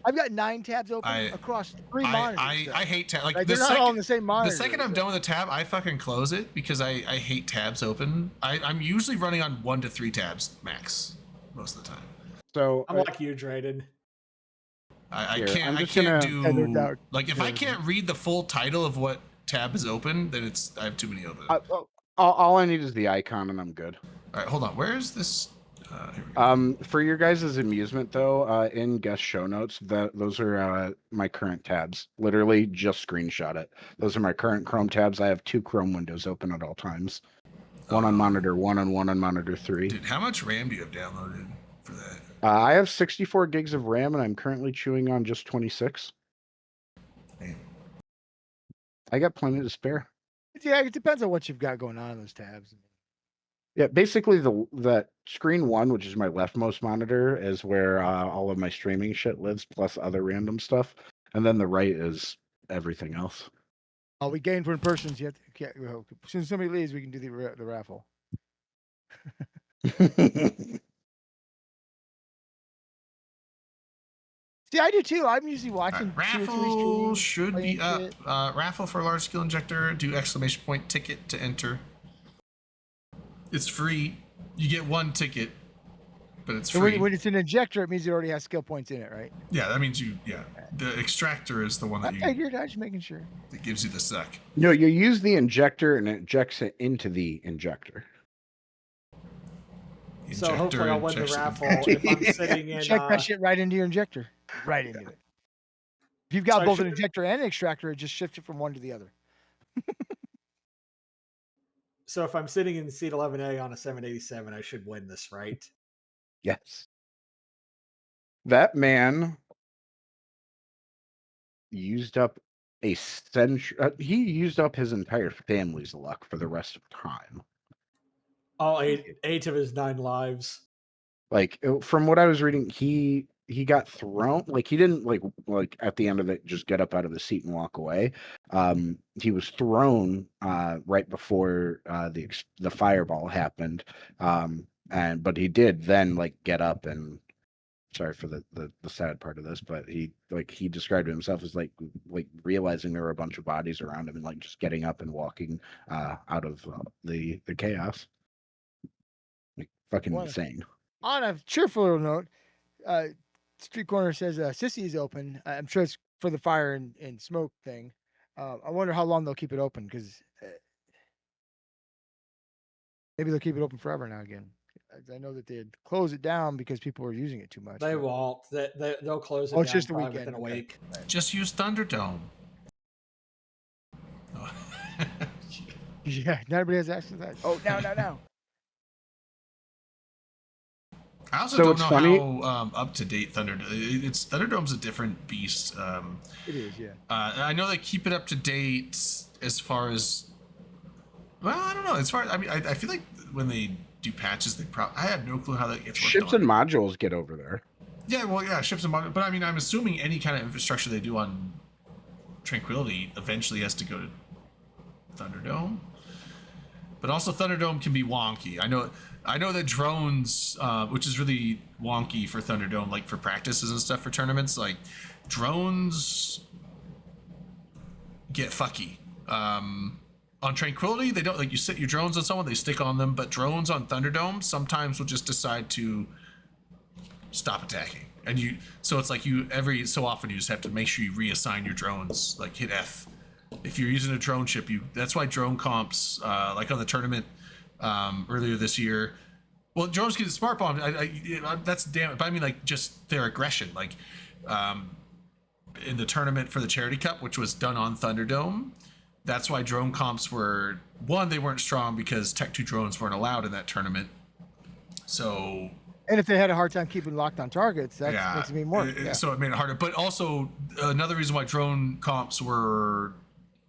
I've got 9 tabs open I- across 3 monitors. I so. hate tabs. Like Like, the they're not all on second the same monitor. the second I'm done with a tab, I fucking close it because I hate tabs open. I'm usually running on 1 to 3 tabs max most of the time. So I'm like you, Drayden. I Here, can't I'm I just can't gonna- do Yeah, no doubt. like if I can't read the full title of what tab is open, then I have too many open. all I need is the icon and I'm good. All right, hold on. Where is this? Here we go. For your guys' amusement though, in guest show notes, those are my current tabs. Literally just screenshot it. Those are my current Chrome tabs. I have 2 Chrome windows open at all times. One on monitor 1 and one on monitor 3. Dude, how much RAM do you have downloaded for that. I have 64 gigs of RAM, and I'm currently chewing on just 26. Damn. I got plenty to spare. Yeah, it depends on what you've got going on in those tabs. Yeah, basically that screen 1, which is my leftmost monitor, is where all of my streaming shit lives, plus other random stuff, and then the right is everything else. Oh, we gained for in persons yet. As soon as somebody leaves, we can do the raffle. See, I do too. I'm usually watching 2 or 3 Raffle streams. should be playing up. shit. Raffle for large skill injector. Do exclamation point ticket to enter. It's free. You get 1 ticket, but it's So free. when it's an injector, it means it already has skill points in it, right? Yeah, that means you. Yeah, the extractor is the one that I figured. I was just making sure. that gives you the suck. No, you use the injector and it injects it into the injector. So hopefully I'll win the injection. raffle if I'm sitting in. Check that shit right into your injector. Right into it. If you've got So I both an should- injector and an extractor, it just shifts it from one to the other. So if I'm sitting in seat 11A on a 787, I should win this, right? Yes. That man used up a century. He used up his entire family's luck for the rest of time. All eight of his 9 lives. Like from what I was reading, he got thrown. Like he didn't like at the end of it just get up out of the seat and walk away. He was thrown right before the fireball happened. But he did then like get up and. Sorry for the sad part of this, but he described himself as like realizing there were a bunch of bodies around him and like just getting up and walking out of the chaos. Like fucking What a- insane. On a cheerful note, Street Corner says Sissy is open. I'm sure it's for the fire and smoke thing. I wonder how long they'll keep it open because maybe they'll keep it open forever now again. I know that they'd close it down because people were using it too much. They but- won't. They'll close it Oh, down it's just a probably weekend, within a okay. week. Just use Thunderdome. Oh. Yeah, nobody has access to that. Oh, now. I also So don't it's know funny- how up to date It's Thunderdome's a different beast. It is, yeah. I know they keep it up to date as far as. Well, I don't know. As far I mean, I feel like when they do patches, I have no clue how that gets worked Ships on. and modules get over there. Yeah, well, yeah, ships and modules. But I mean, I'm assuming any kind of infrastructure they do on Tranquility eventually has to go to Thunderdome. But also, Thunderdome can be wonky. I know that drones, which is really wonky for Thunderdome, like for practices and stuff for tournaments, like drones get fucky. On Tranquility, they don't like you sit your drones on someone, they stick on them, but drones on Thunderdome sometimes will just decide to stop attacking. And so it's like every so often you just have to make sure you reassign your drones, like hit F. If you're using a drone ship, that's why drone comps, like on the tournament earlier this year, well, drones get smart bombed. That's damn it. But I mean, like just their aggression, like in the tournament for the Charity Cup, which was done on Thunderdome. That's why drone comps were they weren't strong because Tech 2 drones weren't allowed in that tournament. So. And if they had a hard time keeping locked on targets, that makes it even more. So it made it harder. But also another reason why drone comps were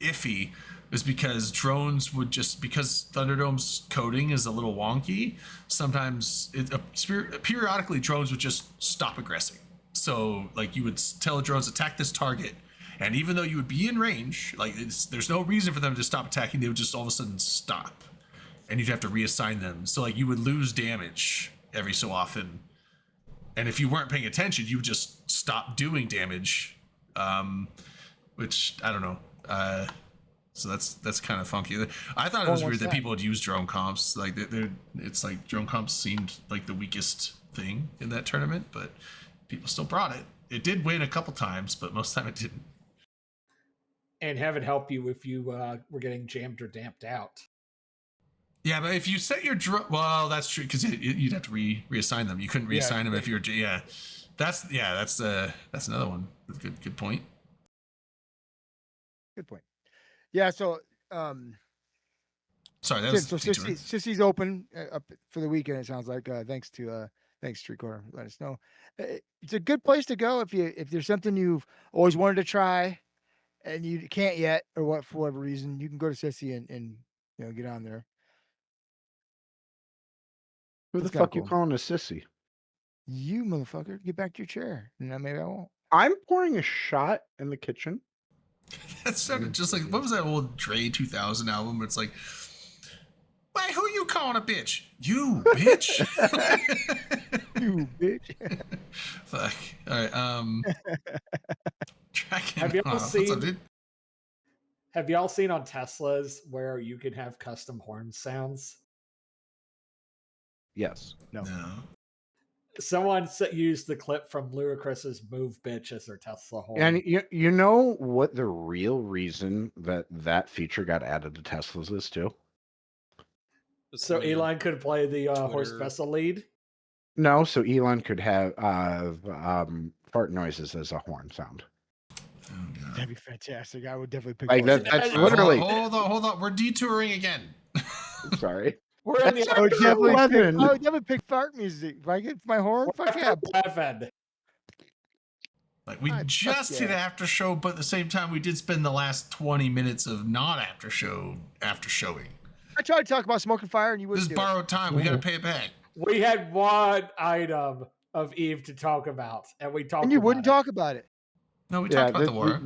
iffy is because drones would because Thunderdome's coding is a little wonky. Sometimes periodically drones would just stop aggressing. So like you would tell drones attack this target, and even though you would be in range, like there's no reason for them to stop attacking, they would just all of a sudden stop, and you'd have to reassign them. So like you would lose damage every so often, and if you weren't paying attention, you would just stop doing damage, which I don't know. So that's kind of funky. I thought it was weird that people would use drone comps. Like it's like drone comps seemed like the weakest thing in that tournament, but people still brought it. It did win a couple times, but most of the time it didn't. And have it help you if you were getting jammed or damped out. Yeah, but if you set your drone, well, that's true because you'd have to reassign them. You couldn't reassign them if you're That's another one. Good point. Good point. Yeah. So sorry, that was Sissy's open up for the weekend. It sounds like thanks to Thanks, Treecore. Let us know. It's a good place to go if there's something you've always wanted to try and you can't yet, or what for whatever reason. You can go to Sissy and get on there. Who That's the kinda fuck you cool. calling a sissy? You motherfucker, get back to your chair. No, maybe I won't. I'm pouring a shot in the kitchen. That sounded just like, what was that old Dre 2000 album where it's like, why, who you calling a bitch? You, bitch. You bitch. Fuck. All right. Tracking. Have you all What's up, seen- dude? Have y'all seen on Teslas where you can have custom horn sounds? Yes. No. Someone used the clip from Ludacris's "Move Bitch" as their Tesla horn. And you know what the real reason that feature got added to Teslas is too? So Elon could play the horse Twitter. vessel lead. No, so Elon could have fart noises as a horn sound. Oh, God. That'd be fantastic. I would definitely pick Like horses. that's All right, literally. Hold on. We're detouring again. Sorry. We're in the I would That's definitely pick, 11. I would definitely pick fart music. If I get my horn, fuck yeah. 11. Like we Fuck just hit yeah. after show, but at the same time, we did spend the last 20 minutes of not after showing. I tried to talk about smoking fire and you This wouldn't is do it. borrowed time. We got to pay it back. We had one item of Eve to talk about, and we talked. And you about wouldn't it. talk about it. No, we talked about the war.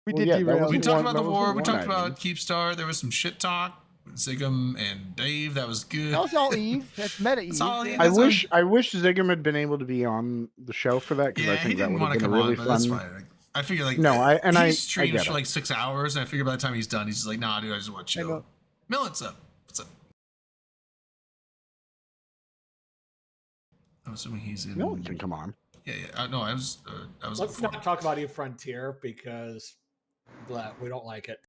We Well, did yeah, that derail. was We it. talked one- about that the was war. the We one talked item. about Keepstar. There was some shit talk with Zigum and Dave. That was good. That was all Eve. That's meta Eve. That's all Eve. Yeah. I That's wish Zigam had been able to be on the show for that because Yeah, I he think that didn't would want have to been come a really on, but that's fun. fine. I figure like No, I streams get for it. like 6 hours, and I figure by the time he's done, he's just like, nah, dude, I just want to I chill. know. Millet's up. What's up? I'm assuming he's in. No one can come on. Yeah. No, I was. Let's before. not talk about Eve Frontier because we don't like it.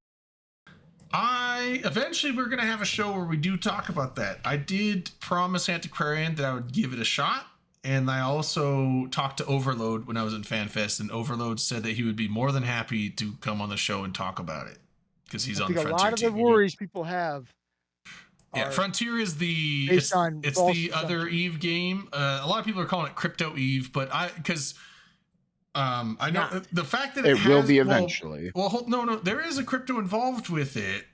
Eventually we're gonna have a show where we do talk about that. I did promise Antiquarian that I would give it a shot, and I also talked to Overload when I was in FanFest, and Overload said that he would be more than happy to come on the show and talk about it because he's I on think the a Frontier lot of the team. worries people have. Yeah, are Frontier is the based on it's false the other assumptions. Eve game. A lot of people are calling it Crypto Eve, but I know not. the fact that It will has- be well, eventually. Well, no, there is a crypto involved with it,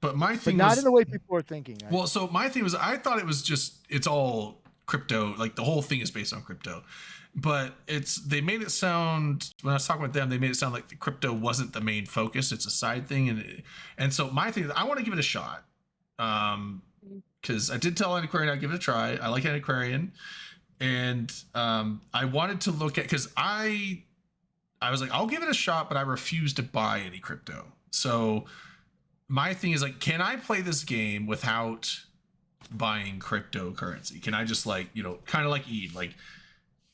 but my But thing not was in the way people are thinking. well, so my thing was I thought it was just it's all crypto, like the whole thing is based on crypto, but they made it sound when I was talking with them, they made it sound like the crypto wasn't the main focus; it's a side thing, and so my thing is I want to give it a shot, because I did tell Antiquarian I'd give it a try. I like Antiquarian, and I wanted to look at because I was like I'll give it a shot, but I refuse to buy any crypto. So my thing is like, can I play this game without buying cryptocurrency? Can I just like, kind of like Eve, like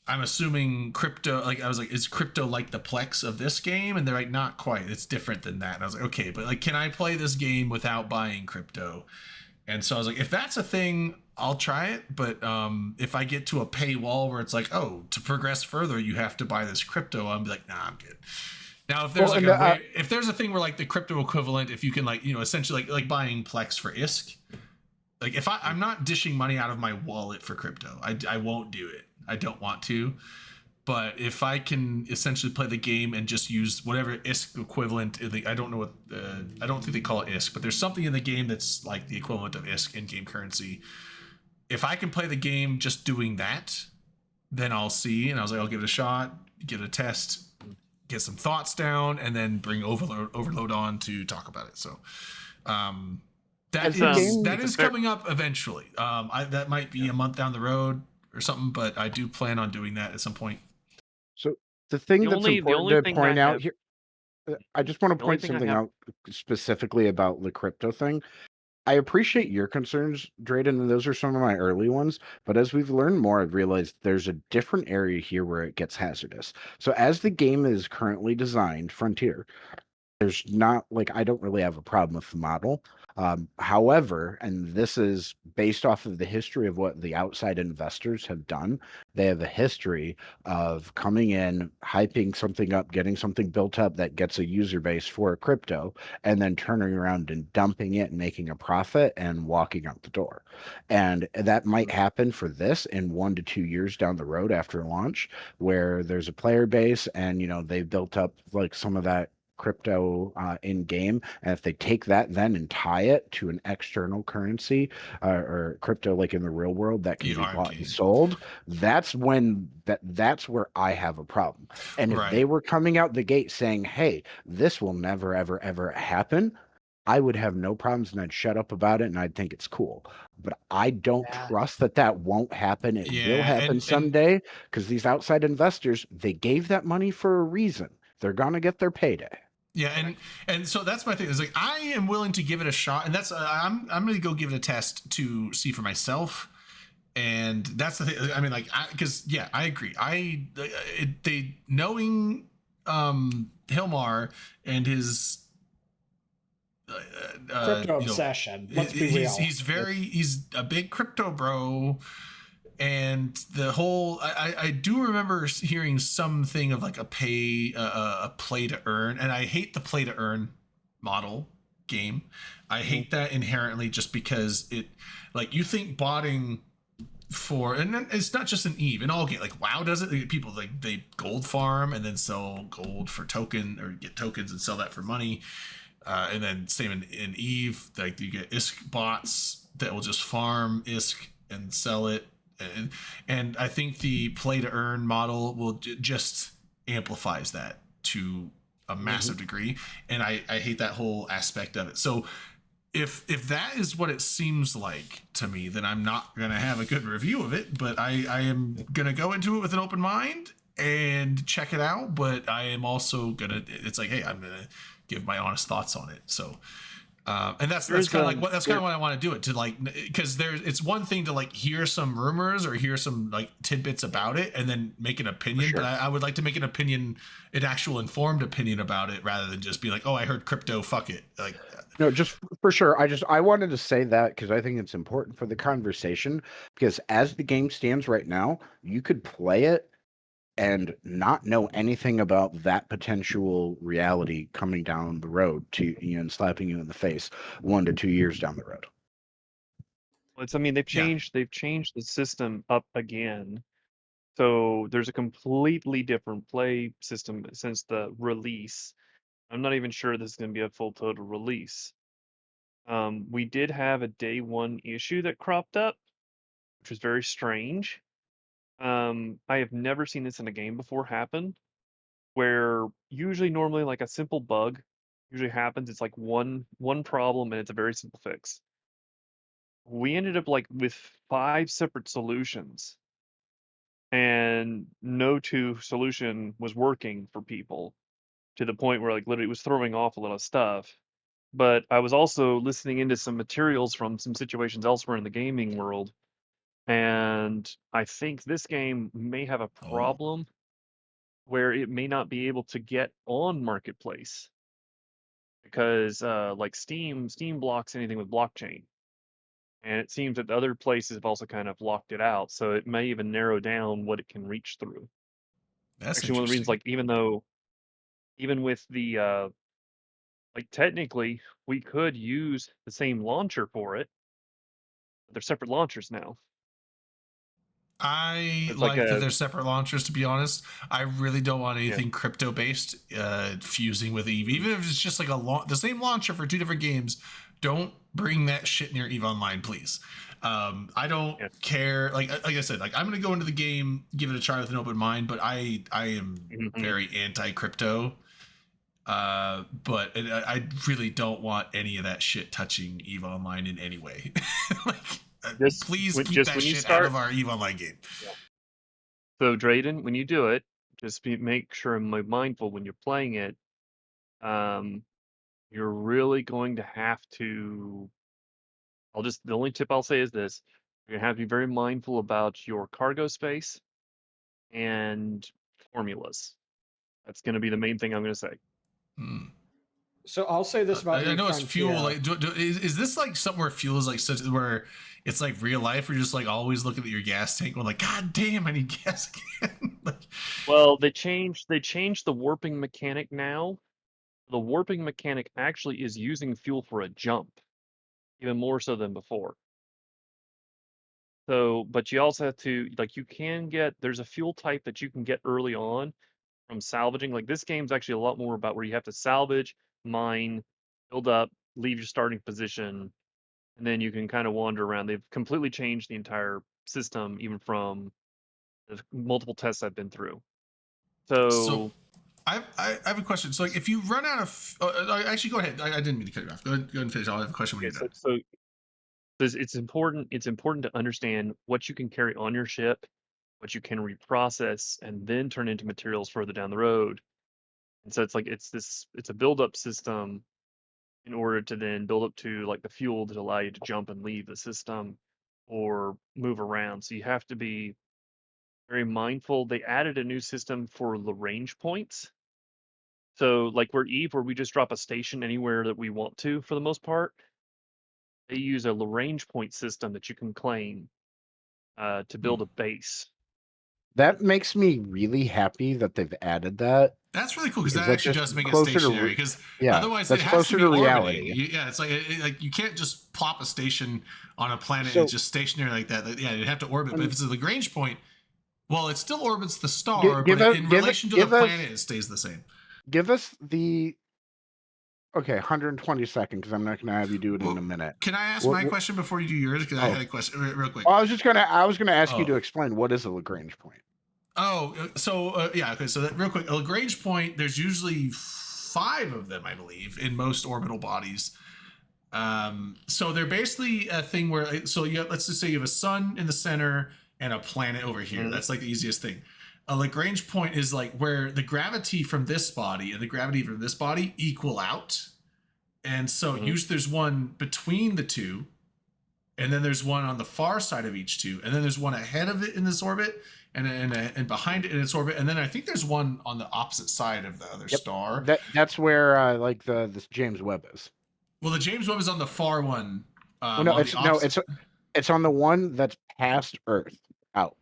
I'm assuming crypto, like I was like, is crypto like the Plex of this game? And they're like, not quite, it's different than that. And I was like, okay, but like, can I play this game without buying crypto? And so I was like, if that's a thing, I'll try it. But if I get to a paywall where it's like, oh, to progress further, you have to buy this crypto, I'll be like, nah, I'm good. Now, if there's if there's a thing where like the crypto equivalent, if you can like, essentially like buying Plex for ISK, like if I'm not dishing money out of my wallet for crypto, I won't do it. I don't want to. But if I can essentially play the game and just use whatever ISK equivalent, I don't know what, I don't think they call it ISK, but there's something in the game that's like the equivalent of ISK in-game currency. If I can play the game just doing that, then I'll see. And I was like, I'll give it a shot, give it a test, get some thoughts down, and then bring Overload on to talk about it. So that is coming up eventually. That might be a month down the road or something, but I do plan on doing that at some point. So the thing The that's only important to thing point I out have- here, I just want to the only point thing I something have- out specifically about the crypto thing. I appreciate your concerns, Drayden, and those are some of my early ones. But as we've learned more, I've realized there's a different area here where it gets hazardous. So as the game is currently designed, Frontier, there's not like I don't really have a problem with the model. However, and this is based off of the history of what the outside investors have done, they have a history of coming in, hyping something up, getting something built up that gets a user base for a crypto, and then turning around and dumping it and making a profit and walking out the door. And that might happen for this in 1 to 2 years down the road after launch, where there's a player base and they've built up like some of that crypto in game, and if they take that then and tie it to an external currency or crypto like in the real world that can be bought and ERMT. sold, that's where I have a problem. And if they Right. were coming out the gate saying, hey, this will never ever ever happen, I would have no problems and I'd shut up about it and I'd think it's cool. But I don't Yeah. trust that won't happen. It will Yeah, happen and someday because these outside investors, they gave that money for a reason. They're gonna get their payday. yeah, and so that's my thing. Is like I am willing to give it a shot, and that's I'm gonna go give it a test to see for myself. And that's the thing. I mean, like, because yeah, I agree. They knowing Hilmar and his Crypto obsession. Let's be real. he's a big crypto bro, and the whole I do remember hearing something of like a play to earn, and I hate the play to earn model game. I hate that inherently, just because it, like, you think botting for, and then it's not just an Eve, in all game, like WoW does it. People like they gold farm and then sell gold for token, or get tokens and sell that for money. And then same in Eve, like you get ISK bots that will just farm ISK and sell it. And I think the play to earn model will just amplifies that to a massive degree. And I hate that whole aspect of it. So if that is what it seems like to me, then I'm not going to have a good review of it, but I am going to go into it with an open mind and check it out. But I am also going to, it's like, hey, I'm going to give my honest thoughts on it. So, and that's kind of like that's kind of what I want to do it to, like, because it's one thing to like hear some rumors or hear some like tidbits about it and then make an opinion. Sure. But I would like to make an actual informed opinion about it, rather than just be like, oh, I heard crypto, fuck it. Like, No, just for sure. I wanted to say that because I think it's important for the conversation, because as the game stands right now, you could play it and not know anything about that potential reality coming down the road to and slapping you in the face 1 to 2 years down the road. I mean, they've Yeah. changed the system up again. So there's a completely different play system since the release. I'm not even sure this is going to be a full total release. We did have a day one issue that cropped up, which was very strange. I have never seen this in a game before happen, where usually normally like a simple bug usually happens. It's like one problem and it's a very simple fix. We ended up like with 5 separate solutions, and no two solution was working for people, to the point where like literally it was throwing off a lot of stuff. But I was also listening into some materials from some situations elsewhere in the gaming world, and I think this game may have a problem where it may not be able to get on marketplace, because like Steam blocks anything with blockchain, and it seems that the other places have also kind of locked it out, so it may even narrow down what it can reach through. that's Actually, one of the reasons, interesting. like, even with the like, technically we could use the same launcher for it, but they're separate launchers now. I It's like like that a they're separate launchers, to be honest. I really don't want yeah. anything crypto based fusing with Eve, even if it's just like the same launcher for 2 different games. Don't bring that shit near Eve Online, please. I don't Yeah. care. Like I said, like, I'm gonna go into the game, give it a try with an open mind, but I am Mhm. very anti crypto. But I really don't want any of that shit touching Eve Online in any way. Like, please keep that when you shit out of start, our Eve Online game. so Drayden, when you do it, just make sure and be mindful when you're playing it. You're really going to have to. The only tip I'll say is this: you're gonna have to be very mindful about your cargo space and formulas. That's gonna be the main thing I'm gonna say. So I'll say this about I know it's Eve fuel. Frontier. Like, is this like something where fuel is like such where it's like real life? Where you're just like always looking at your gas tank, going like, God damn, I need gas again. Like, Well, they changed the warping mechanic now. The warping mechanic actually is using fuel for a jump, even more so than before. So, but you also have to like there's a fuel type that you can get early on from salvaging. Like this game's actually a lot more about where you have to salvage, mine, build up, leave your starting position, and then you can kind of wander around. They've completely changed the entire system, even from the multiple tests I've been through. So I have a question. So like, if you run out of, actually, go ahead. I didn't mean to cut you off. Go ahead and finish. I'll have a question when you're done. so it's important to understand what you can carry on your ship, what you can reprocess, and then turn into materials further down the road. And so it's a build up system in order to then build up to like the fuel to allow you to jump and leave the system or move around. So you have to be very mindful. They added a new system for Lagrange points. So like where we just drop a station anywhere that we want to for the most part. They use a Lagrange point system that you can claim to build a base. That makes me really happy that they've added that. That's really cool because that that's actually just does make it closer to stationary. Because yeah, otherwise, that's it has closer to be to orbiting. reality. Yeah, it's like you can't just plop a station on a planet So- and it's just stationary like that. Like, yeah, you'd have to orbit. But if it's a Lagrange point, well, it still orbits the star, give but us- in give relation to give the us- planet, it stays the same. Give us the 120 seconds because I'm not going to have you do it in a minute. Can I ask What- my what- question before you do yours? Because I Oh. had a question real quick. Well, I was gonna ask you to Oh. explain what is a Lagrange point. Oh, so yeah, okay. So that, real quick, a Lagrange point. There's usually 5 of them, I believe, in most orbital bodies. So they're basically a thing where, let's just say you have a sun in the center and a planet over here. Mhm. That's like the easiest thing. A Lagrange point is like where the gravity from this body and the gravity from this body equal out, and so usually there's one between the two, and then there's one on the far side of each two, and then there's one ahead of it in this orbit, and behind it in its orbit, and then I think there's one on the opposite side of the other star. That's where like this James Webb is. Well, the James Webb is on the far one. Well, no, on it's the no, opposite- it's on the one that's past Earth out.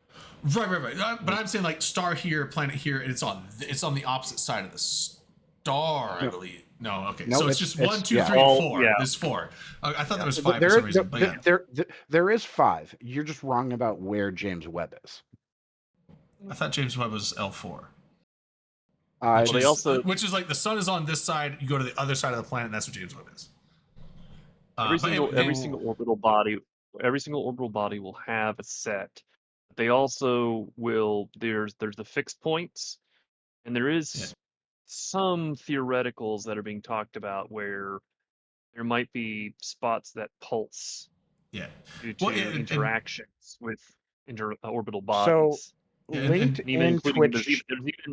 right. But I'm saying like star here, planet here, and it's on the opposite side of the star, I No. believe. No, okay. No, So it's it's- just 1, 2, yeah. 3, Oh, 4. yeah. There's 4. I thought there was 5 for There, some reason. But yeah, there is 5. You're just wrong about where James Webb is. I thought James Webb was L4. Uh, Which is like the sun is on this side, you go to the other side of the planet, and that's what James Webb is. every But single anyway, every single orbital body will have a set. They also will there's the fixed points, and there is some theoreticals that are being talked about where there might be spots that pulse yeah. due to Well, and- interactions with orbital So, bodies. Yeah, and- linked And even in including Twitch.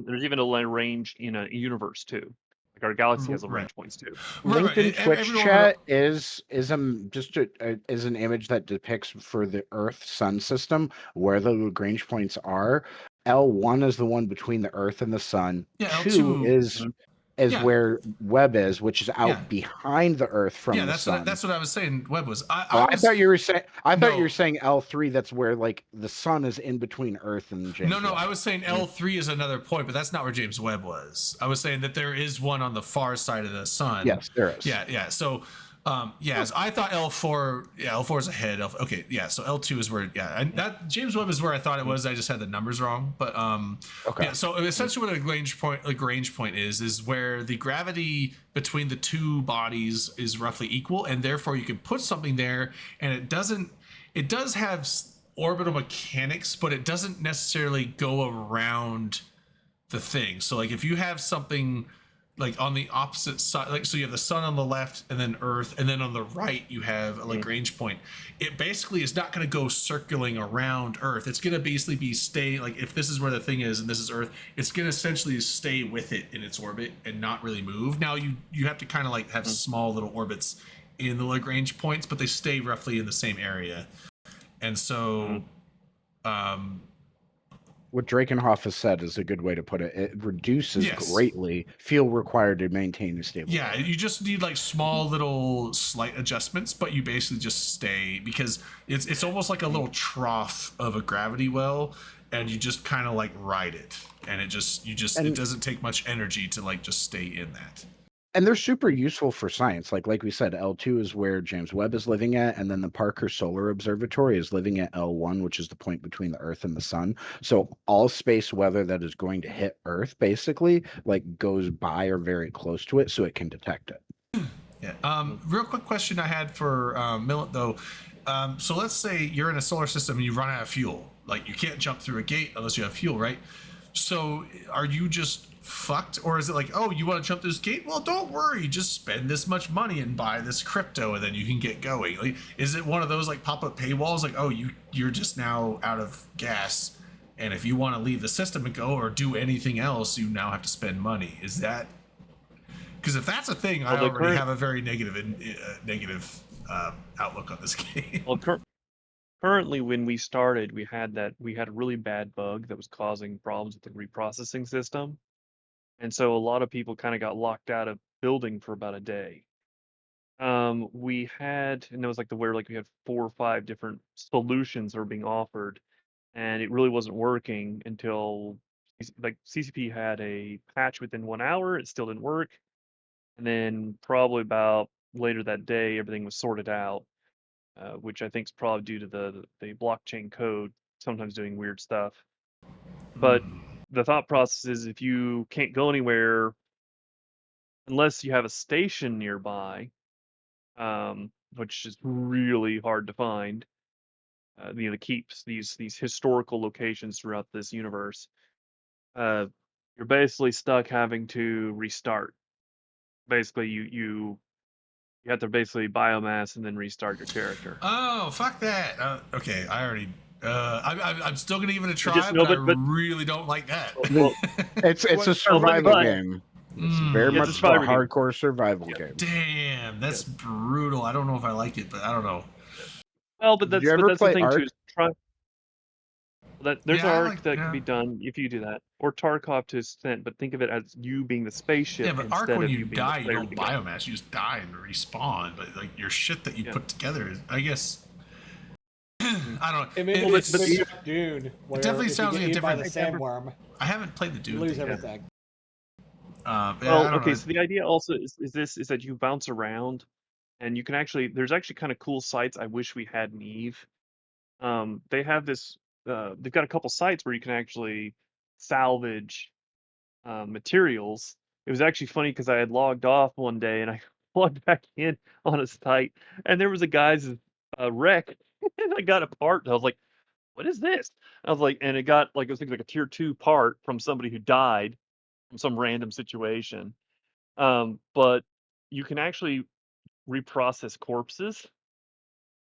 there's even a range in a universe too. Like our galaxy has a Right. range points too. Linked in Twitch Everyone- chat is is an image that depicts for the Earth Sun system where the Lagrange points are. L1 is the one between the Earth and the Sun. Yeah, 2 L2 is Yeah. where Webb is, which is out Yeah. behind the Earth from Yeah, the that's Sun. what I was saying. Webb was. I was- thought you were saying. I thought you No. were saying L3. That's where like the Sun is in between Earth and James. No, Webb. I was saying L3 is another point, but that's not where James Webb was. I was saying that there is one on the far side of the sun. Yes, there is. Yeah. So, so I thought L4. Yeah, L4 is ahead. Okay, yeah. So L2 is where. Yeah, and that James Webb is where I thought it was. I just had the numbers wrong. But Okay. yeah. So essentially, what a Lagrange point is where the gravity between the two bodies is roughly equal, and therefore you can put something there, and it does have orbital mechanics, but it doesn't necessarily go around the thing. So like if you have something like on the opposite side, like so you have the sun on the left and then Earth, and then on the right you have a Lagrange point. It basically is not going to go circling around Earth. It's going to basically be stay like if this is where the thing is and this is Earth, it's going to essentially stay with it in its orbit and not really move. Now you have to kind of like have small little orbits in the Lagrange points, but they stay roughly in the same area. And so what Drakenhoff has said is a good way to put it. It reduces Yes. greatly fuel required to maintain a stable. Yeah, you just need like small little slight adjustments, but you basically just stay, because it's almost like a little trough of a gravity well, and you just kind of like ride it, and it doesn't take much energy to like just stay in that. And they're super useful for science. Like we said, L2 is where James Webb is living at, and then the Parker Solar Observatory is living at L1, which is the point between the Earth and the Sun. So all space weather that is going to hit Earth basically like goes by or very close to it, so it can detect it. Yeah. Real quick question I had for Millet though. So let's say you're in a solar system and you run out of fuel. Like you can't jump through a gate unless you have fuel, right? So are you just fucked, or is it like, oh, you want to jump this gate? Well, don't worry, just spend this much money and buy this crypto, and then you can get going. Like, is it one of those like pop-up paywalls, like, oh, you're just now out of gas, and if you want to leave the system and go or do anything else, you now have to spend money? Is that, because if that's a thing, I already have a very negative outlook on this game. Well, currently, when we started, we had a really bad bug that was causing problems with the reprocessing system. And so a lot of people kind of got locked out of building for about a day. We had, and it was like where we had 4 or 5 different solutions that were being offered, and it really wasn't working until like CCP had a patch within 1 hour. It still didn't work, and then probably about later that day, everything was sorted out, which I think is probably due to the blockchain code sometimes doing weird stuff. But the thought process is, if you can't go anywhere unless you have a station nearby, which is really hard to find, the keeps, these historical locations throughout this universe, you're basically stuck having to restart. Basically, you have to basically biomass and then restart your character. Oh, fuck that. Okay, I already. I'm still gonna give it a try, Just- but, no, I but- really don't like that. Well, It's a survival but- game. It's Mm. very It's a much a survival game. hardcore survival game. Damn, that's brutal. I don't know if I like it, but I don't know. well, but Did that's you ever the play thing Ark? too. Is there's Yeah, I Ark like- that yeah. can be done if you do that, or Tarkov to an extent. But think of it as you being the spaceship. Yeah, but instead Ark, when of you being the die, you player don't together. biomass. You just die and respawn. But like your shit that you Yeah. put together is, I guess. I don't know. It may It- be it's- like Dune. Where definitely if sounds you like a get eaten by different- the sandworm, I haven't played the you Dune lose thing yet. everything. Yeah, I Well, don't okay, know. so the idea also is that you bounce around, and you can there's actually kind of cool sites I wish we had in Eve. They have this, they've got a couple sites where you can actually salvage materials. It was actually funny because I had logged off one day and I logged back in on a site, and there was a guy's wreck, and I got a part, and I was like, "What is this?" I was like, and it got like, it was like a tier 2 part from somebody who died from some random situation. But you can actually reprocess corpses,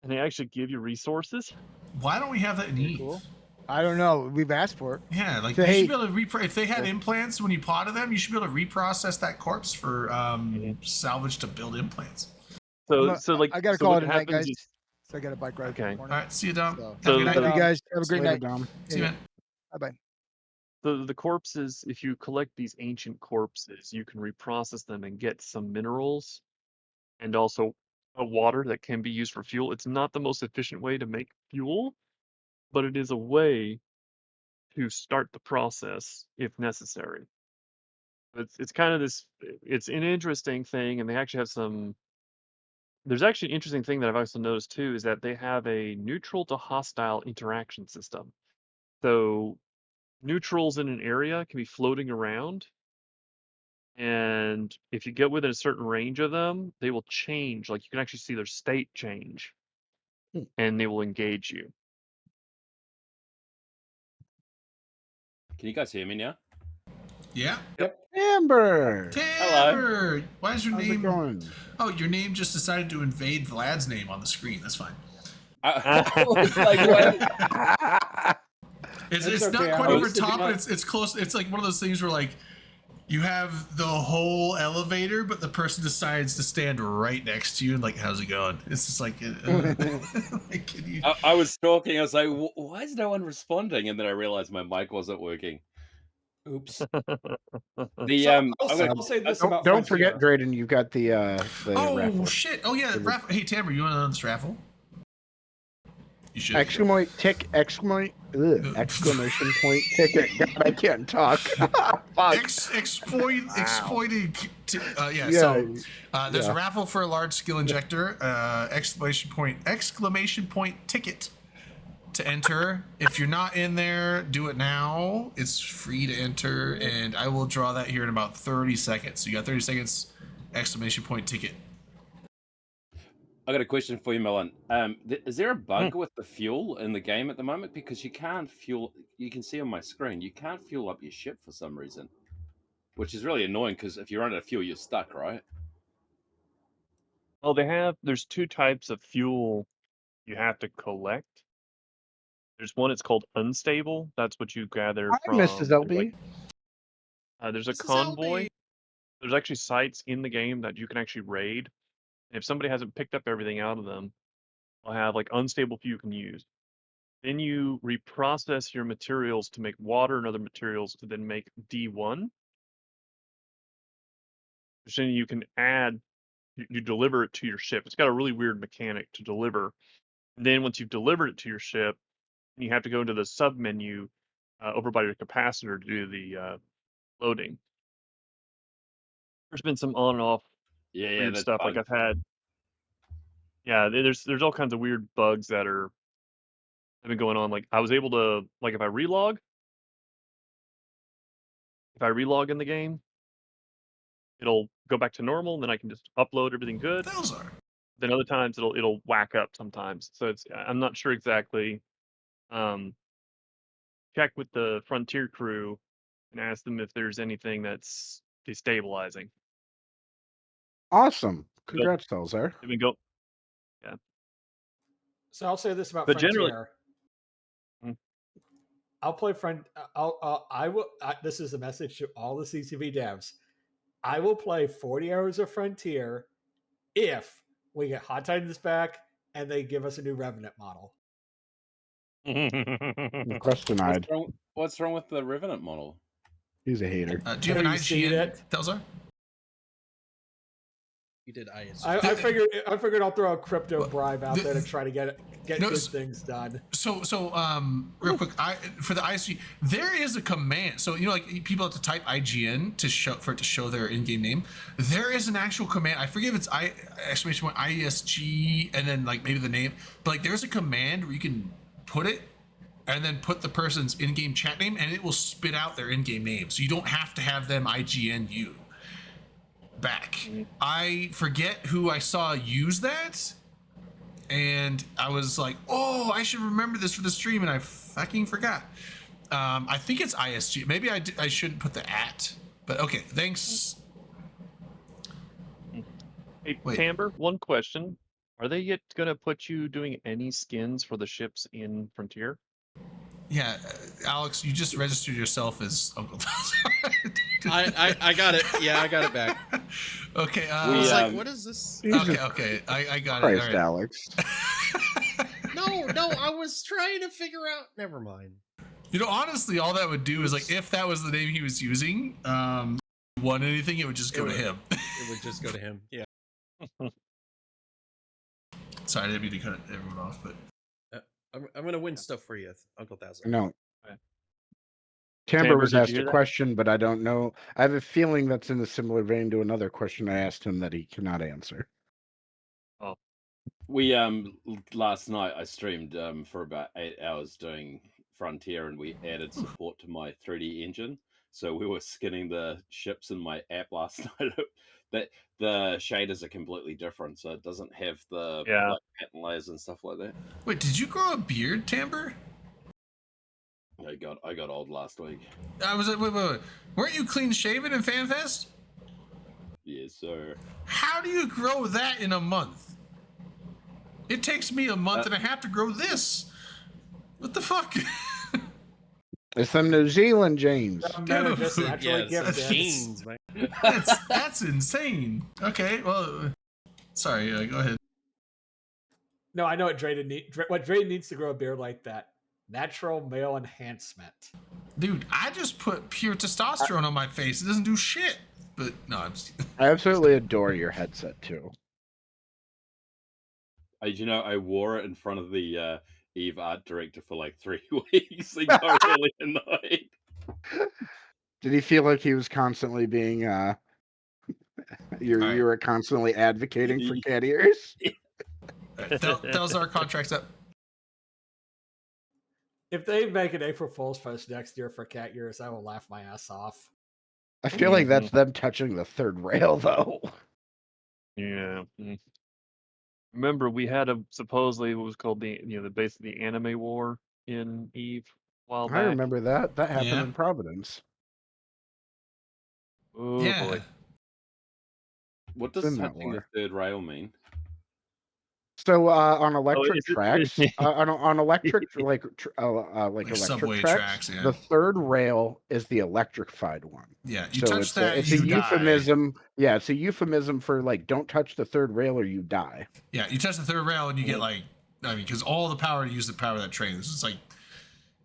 and they actually give you resources. Why don't we have that in Pretty Eve? cool. I don't know. We've asked for it. Yeah, like So, you hey- should be able to if they have implants when you potted them, you should be able to reprocess that corpse for salvage to build implants. So, I'm so a- like, I gotta so call it what a night, happens guys. is- So I got a bike ride. Okay. In the All morning. right, see you, Dom. So- Have a So good night. Love you the- guys. Have a great Later, night. Dom. See you, man. Bye bye. the corpses, if you collect these ancient corpses, you can reprocess them and get some minerals and also a water that can be used for fuel. It's not the most efficient way to make fuel, but it is a way to start the process if necessary. It's kind of this, it's an interesting thing, and they actually have some. There's actually an interesting thing that I've also noticed too, is that they have a neutral to hostile interaction system. So neutrals in an area can be floating around, and if you get within a certain range of them, they will change. Like you can actually see their state change, and they will engage you. Can you guys hear me now? Yeah. Amber, Taylor, why is your how's it name? going? Oh, your name just decided to invade Vlad's name on the screen. That's fine. I was like, what? It's That's not okay, quite I over was thinking top, but like- it's close. It's like one of those things where like You have the whole elevator, but the person decides to stand right next to you and like, how's it going? It's just like, like, can you... I was talking. I was like, why is no one responding? And then I realized my mic wasn't working. Oops. The So, I'm I'll say this Don't, about don't forget, Frontier. Drayden, you've got the Oh raffle. shit! Oh yeah, raffle. Hey Tamara, you want to on this raffle? You should. Exclamation point ticket. God, I can't talk. Fuck. Exploiting. Yeah. Yeah, So there's yeah. a raffle for a large skill injector. Exclamation point ticket to enter. If you're not in there, do it now. It's free to enter, and I will draw that here in about 30 seconds. So you got 30 seconds. Exclamation point ticket. I got a question for you, Melon. Is there a bug with the fuel in the game at the moment? Because you can't fuel. You can see on my screen you can't fuel up your ship for some reason, which is really annoying. Because if you run out of fuel, you're stuck, right? Well, there's two types of fuel you have to collect. There's one, it's called unstable. That's what you gather Hi, from. Mrs. LB. There's a Mrs. convoy. LB. There's actually sites in the game that you can actually raid. And if somebody hasn't picked up everything out of them, they'll have like unstable fuel you can use. Then you reprocess your materials to make water and other materials to then make D1. Which then you can add, you deliver it to your ship. It's got a really weird mechanic to deliver. And then once you've delivered it to your ship, you have to go into the sub menu over by your capacitor to do the loading. There's been some on and off weird that's stuff. Like I've had, there's all kinds of weird bugs that have been going on. Like I was able to, like if I relog in the game, it'll go back to normal, and then I can just upload everything good. Those are. Then other times it'll whack up sometimes. So I'm not sure exactly. Check with the Frontier crew and ask them if there's anything that's destabilizing. Awesome. Congrats, Telzar. They've been So I'll say this about But Frontier. generally- I'll play this is a message to all the CCV devs. I will play 40 hours of Frontier if we get Hot Titans back and they give us a new Revenant model. Request denied. What's wrong with the Revenant model? He's a hater. Do you have an Have you seen IGN, it? Telzar? You did IS. I figured I'll throw a crypto bribe out there to try to get No, good things done. So real quick, for the ISG, there is a command. So like people have to type IGN for it to show their in-game name. There is an actual command. I forget if it's exclamation point ISG and then like maybe the name, but like there's a command where you can put it and then put the person's in-game chat name, and it will spit out their in-game name. So you don't have to have them IGN you back. I forget who I saw use that. And I was like, oh, I should remember this for the stream, and I fucking forgot. I think it's ISG. Maybe I shouldn't put the @ but okay, thanks. Hey, Wait. Tamber, one question. Are they yet going to put you doing any skins for the ships in Frontier? Yeah, Alex, you just registered yourself as Uncle Telzar. I got it. Yeah, I got it back. Okay. I was like, what is this? Okay. I got Christ, it. All right. Alex. No, I was trying to figure out. Never mind. Honestly, all that would do is like if that was the name he was using, won anything, it would just go to him. It would just go to him. Yeah. Sorry, I didn't mean to cut everyone off, but I'm gonna win stuff for you, Uncle Tazza. No. Okay. Tamber Tamber, was did you asked hear a that? question, but I don't know. I have a feeling that's in a similar vein to another question I asked him that he cannot answer. We last night I streamed for about 8 hours doing Frontier, and we added support to my 3D engine. So we were skinning the ships in my app last night. That the shaders are completely different, so it doesn't have the like, pattern layers and stuff like that. wait, did you grow a beard, Tamber? I got old last week. I was like, wait. Weren't you clean shaven in FanFest? Yes, sir. How do you grow that in a month? It takes me a month and a half to grow this. What the fuck? It's some New Zealand James. Some men are just Dude, naturally Yeah, some gifted. jeans, man. That's insane. Okay, well, sorry. Go ahead. No, I know what Drayden needs to grow a beard like that. Natural male enhancement. Dude, I just put pure testosterone on my face. It doesn't do shit. But no, I'm just... I absolutely adore your headset too. I wore it in front of the Eve art director for like 3 weeks. He got really annoyed. Did he feel like he was constantly being you right. were constantly advocating for cat ears? Those are our contracts up. If they make an April Fool's post next year for cat ears, I will laugh my ass off. I feel like that's them touching the third rail though. Yeah. Remember, we had supposedly what was called the base of the anime war in Eve a while I back. remember that. That happened Yeah. in Providence. Oh Yeah. boy. What does in that touching the war. third rail mean? So on electric is it- tracks, on electric like Like electric subway tracks, tracks, yeah. the third rail is the electrified one. Yeah, you So touch it's that, it's you a die. euphemism. Yeah, it's a euphemism for like don't touch the third rail or you die. Yeah, you touch the third rail and you get like, I mean, because all the power to use the power of that train. It's like,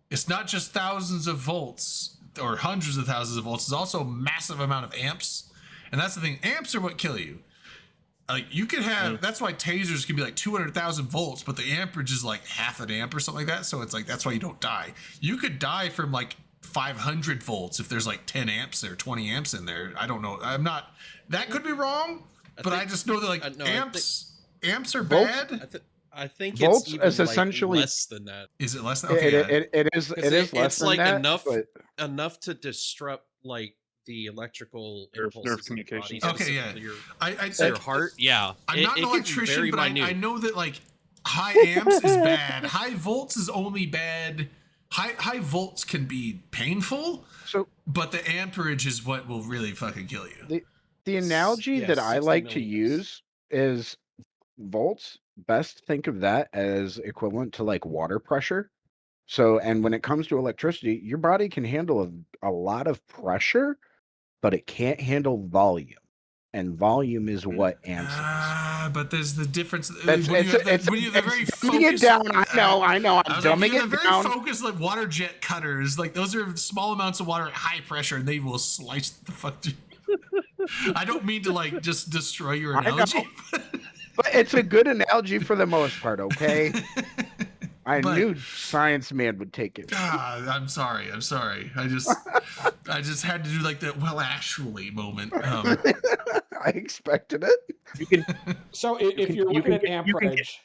it's not just thousands of volts or hundreds of thousands of volts. It's also a massive amount of amps. And that's the thing. Amps are what kill you. Like you could have, that's why tasers can be like 200,000 volts, but the amperage is like half an amp or something like that. So it's like, that's why you don't die. You could die from like 500 volts if there's like 10 amps or 20 amps in there. I don't know. That could be wrong, but I just know that like amps are bad. I think Volts it's even is like essentially less than that. Is it less than okay? It is less It's than like that, enough but enough to disrupt like the electrical Nerve impulses in your communication. body, Okay, yeah. specifically your heart. Yeah, I'm not an can be electrician, very but I minute. know that like high amps is bad. High volts is only bad. High volts can be painful. So, but the amperage is what will really fucking kill you. the analogy Yeah, that I 60 like to milliamps. use is volts. Best think of that as equivalent to like water pressure. So, and when it comes to electricity, your body can handle a lot of pressure, but it can't handle volume. And volume is what amps is. But there's the difference. That's when you have the very dumbing it focused, down. I know. I'm I was like, dumbing you have it the very down. focused like water jet cutters. Like those are small amounts of water at high pressure, and they will slice the fuck through. I don't mean to like just destroy your analogy. But it's a good analogy for the most part, okay? I knew Science Man would take it. I'm sorry. I just had to do like that. Well, actually, moment. I expected it. You can. So if you're looking at you can get- amperage,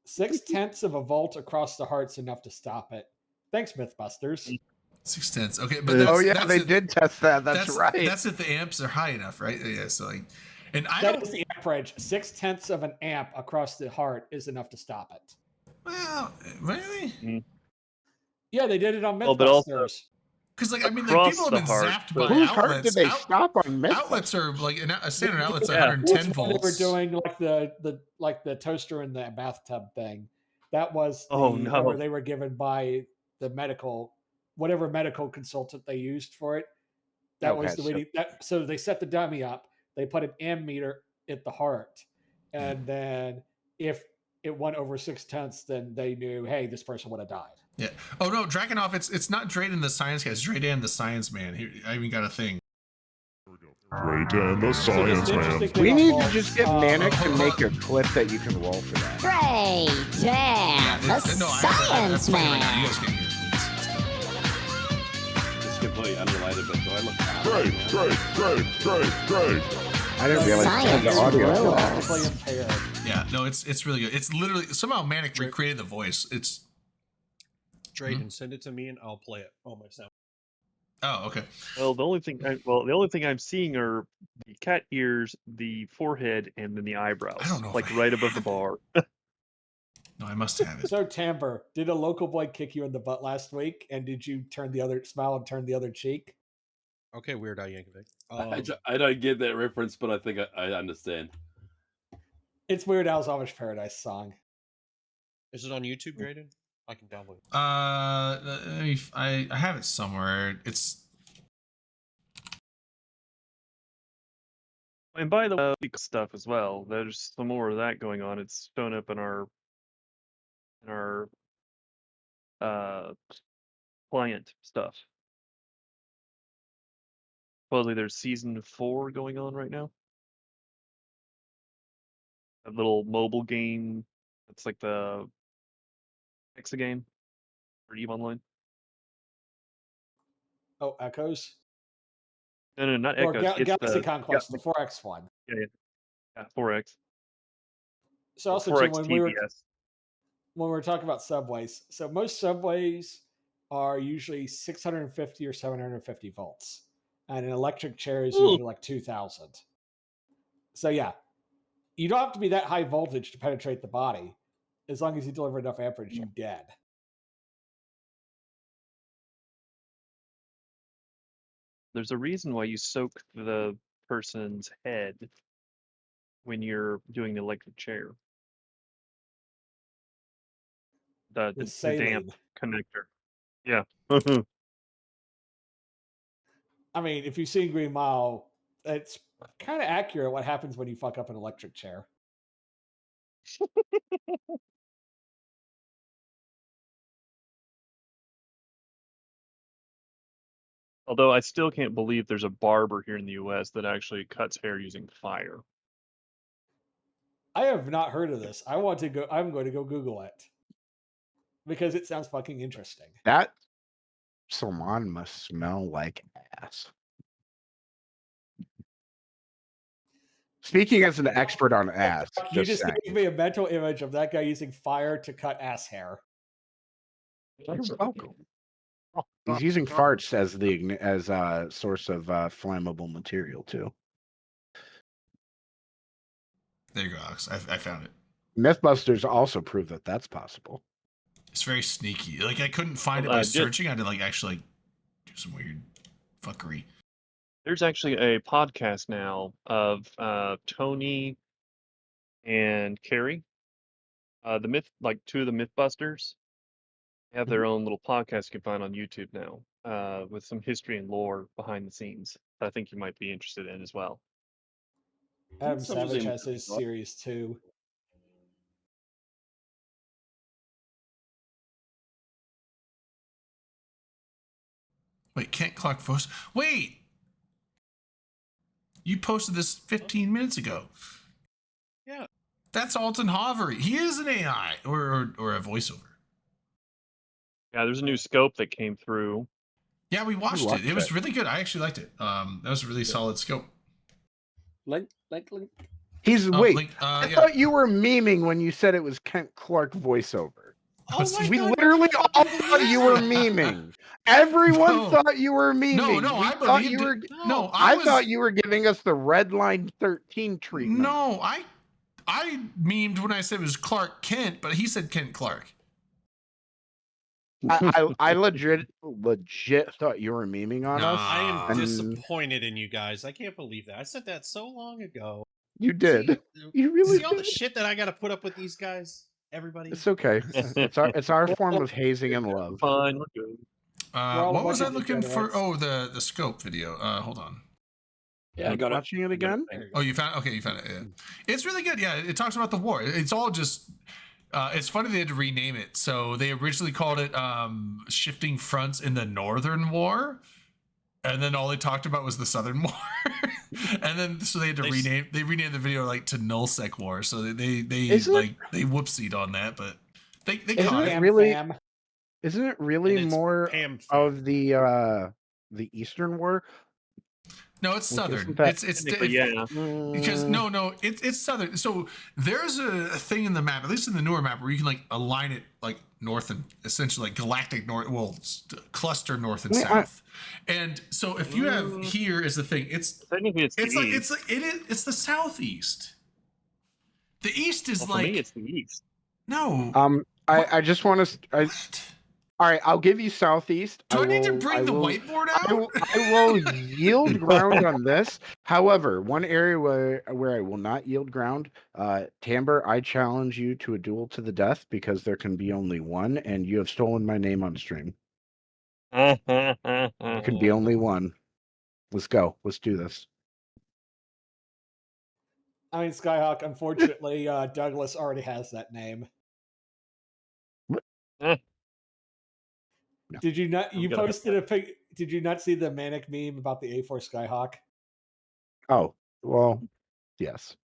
0.6 of a volt across the heart's enough to stop it. Thanks, Mythbusters. 0.6. Okay, but that's they did test that. That's right. That's if the amps are high enough, right? Yeah. So like, and That is the amperage. 0.6 of an amp across the heart is enough to stop it. Well, really? Yeah, they did it on Mythbusters. Well, but also- Because like I mean, like Across people have the been heart, zapped but- by Whose outlets. heart did they stop on Mythbusters? Outlets are like a standard outlet's Yeah. 110 Which one volts. They were doing like the toaster in the bathtub thing. That was the Oh, no. number they were given by the whatever medical consultant they used for it. That was the way. So they set the dummy up. They put an ammeter at the heart, and then if it went over 0.6, then they knew, hey, this person would have died. Yeah. Oh no, Drakenhoff, it's not Drayden the science guy. It's Drayden the science man. I even got a thing. Drayden the science man. We need to just get Manic to make a clip that you can roll for that. Drayden the science man. You guys can't hear it. It's completely unrelated, but do I look Great. I didn't realize Science the audio. rules. Technically impaired. Yeah, no, it's really good. It's literally somehow Manic recreated the voice. It's Drayden, send it to me and I'll play it on my sound. oh okay. Well, the only thing I'm seeing are the cat ears, the forehead, and then the eyebrows. I don't know if like I right above the have bar. No, I must have it. So Timber, did a local boy kick you in the butt last week? And did you smile and turn the other cheek? Okay, Weird Al Yankovic. I don't get that reference, but I think I understand. It's Weird Al's Amish Paradise song. Is it on YouTube, Drayden? I can download it. I have it somewhere. It's And by the way, stuff as well. There's some more of that going on. It's shown up in our client stuff. Supposedly there's season 4 going on right now. A little mobile game. It's like the Hexa game or EVE Online. Oh, Echoes? No, not Or Echoes. It's Galaxy the Conquest, the 4X one. yeah, 4X. So also, 4X too, when we TBS. were talking about subways, so most subways are usually 650 or 750 volts, and an electric chair is usually like 2,000. So yeah, you don't have to be that high voltage to penetrate the body. As long as you deliver enough amperage, you're dead. There's a reason why you soak the person's head when you're doing the electric chair. The damp connector. Yeah. I mean, if you've seen Green Mile, it's kind of accurate what happens when you fuck up an electric chair. Although I still can't believe there's a barber here in the US that actually cuts hair using fire. I have not heard of this. I'm going to go Google it because it sounds fucking interesting. That salon must smell like ass. Speaking as an expert on ass, You just saying. gave me a mental image of that guy using fire to cut ass hair. You're welcome. He's using farts as a source of flammable material too. there you go, Alex. I found it. Mythbusters also prove that that's possible. It's very sneaky. Like I couldn't find it by searching. I had to like actually do some weird fuckery. There's actually a podcast now of Tony and Carrie, two of the Mythbusters. They have their own little podcast you can find on YouTube now, with some history and lore behind the scenes that I think you might be interested in as well. Adam Savage has his series too. Wait, Kent Clark voice. Wait, you posted this 15 minutes ago. Yeah, that's Alton Hovery. He is an AI or a voiceover. Yeah, there's a new scope that came through. Yeah, we watched it. It was really good. I actually liked it. That was a really solid scope. Link. Wait. Link, I thought you were memeing when you said it was Kent Clark voiceover. We God, literally all thought you were memeing. Everyone thought you were memeing. No, I thought believed you were. it. No, I thought you were giving us the Red Line 13 treatment. No, I memed when I said it was Clark Kent, but he said Kent Clark. I legit thought you were memeing on us. I am disappointed in you guys. I can't believe that. I said that so long ago. You did. You really see all the shit that I got to put up with these guys. Everybody. It's okay. It's our form of hazing and love. Fine, we're good. What was I looking for? Oh, the scope video. Hold on. Yeah, I got watching it again. Oh, you found it? Okay, you found it. Yeah. It's really good. Yeah, it talks about the war. It's all just. It's funny they had to rename it. So they originally called it "Shifting Fronts in the Northern War," and then all they talked about was the Southern War. And then so they had to rename. They renamed the video like to "Nullsec War." So they whoopsied on that, but they caught it. Really? Isn't it really more of the Eastern War? No, it's Southern. It's yeah. Because no, it's Southern. So there's a thing in the map, at least in the newer map, where you can like align it like north and essentially like galactic north, cluster north and south. And so if you have here is the thing, it's the southeast. The east is for me, it's the east. No. I just want to. All right, I'll give you southeast. Do I need to will- bring the will- whiteboard I out? will yield ground on this. However, one area where I will not yield ground, Tamber, I challenge you to a duel to the death because there can be only one, and you have stolen my name on stream. There can be only one. Let's go. Let's do this. I mean, Skyhawk. Unfortunately, Douglas already has that name. No. Did you not? You gonna- posted a pic. Did you not see the manic meme about the A4 Skyhawk? Oh, well, yes.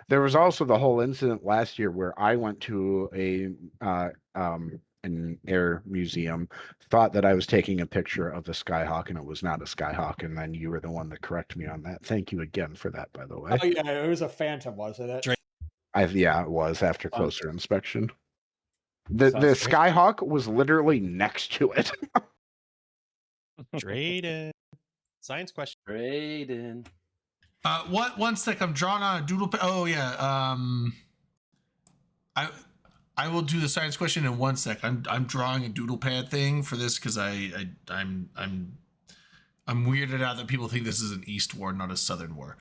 There was also the whole incident last year where I went to an air museum, thought that I was taking a picture of the Skyhawk and it was not a Skyhawk, and then you were the one that corrected me on that. Thank you again for that, by the way. Oh yeah, it was a Phantom, wasn't it? Yeah, it was after closer inspection. The Sounds great. Skyhawk was literally next to it. Drayden. Science question. Raiden. One sec. I'm drawing on a doodle. Oh yeah. I will do the science question in 1 sec. I'm drawing a doodle pad thing for this because I'm weirded out that people think this is an East war, not a Southern war.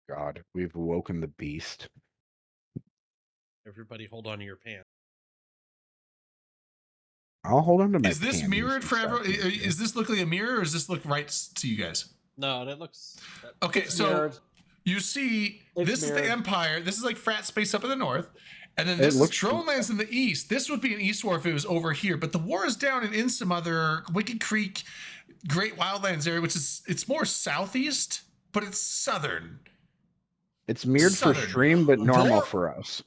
God, we've awoken the beast. Everybody hold on to your pants. I'll hold on to my Is this panties mirrored and for stuff, everyone? you know? Is this look like a mirror, or does this look right to you guys? No, that looks. Okay, It's so mirrored. you see, It's this is the mirrored. Empire. This is like frat space up in the north, and then It this is looks- Dronelands in the east. This would be an East war if it was over here, but the war is down in some other Wicked Creek, Great Wildlands area, which is it's more southeast, but it's southern. It's mirrored for Southern. stream, but normal War- for us.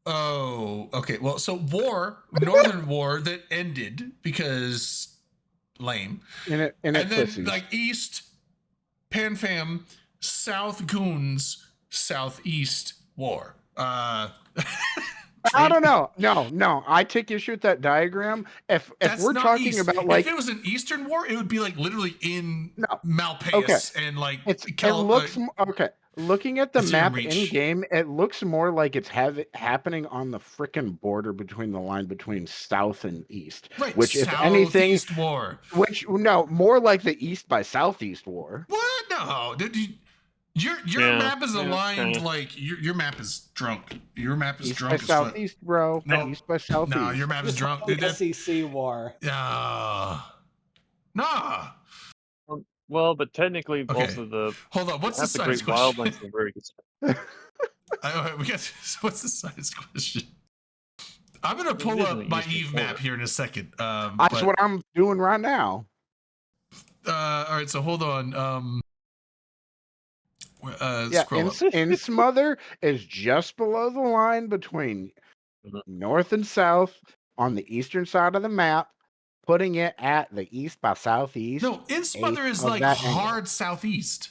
Oh, okay. Well, so Northern War that ended because lame. In it And then pussies. like East, PanFam, South Goons, Southeast War. I don't know. No. I take issue with that diagram. If That's we're not talking East. about like if it was an Eastern War, it would be like literally in No. Malpais and like it looks okay. Looking at the It's in map reach. in game, it looks more like it's happening on the frickin' border between the line between south and east. right. Which, if anything, Southeast War. more like the east by southeast war. What? No, did you? Your Yeah, map is yeah, aligned kinda. like your map is drunk. Your map is East by drunk as fuck. southeast, bro. No. East by southeast. No, your map is drunk. Dude, that's, SEC war. nah. Well, but technically, Okay. also the Hold on. What's the half the science Great question? Wildlands are very good. We got. What's the science question? I'm gonna pull is up an my Eastern Eve border. map here in a second. That's but, what I'm doing right now. all right. So hold on. Yeah, Scroll up. in Smother is just below the line between Mhm. north and south on the eastern side of the map, putting it at the east by southeast. No, in Smother is of like that angle. hard southeast.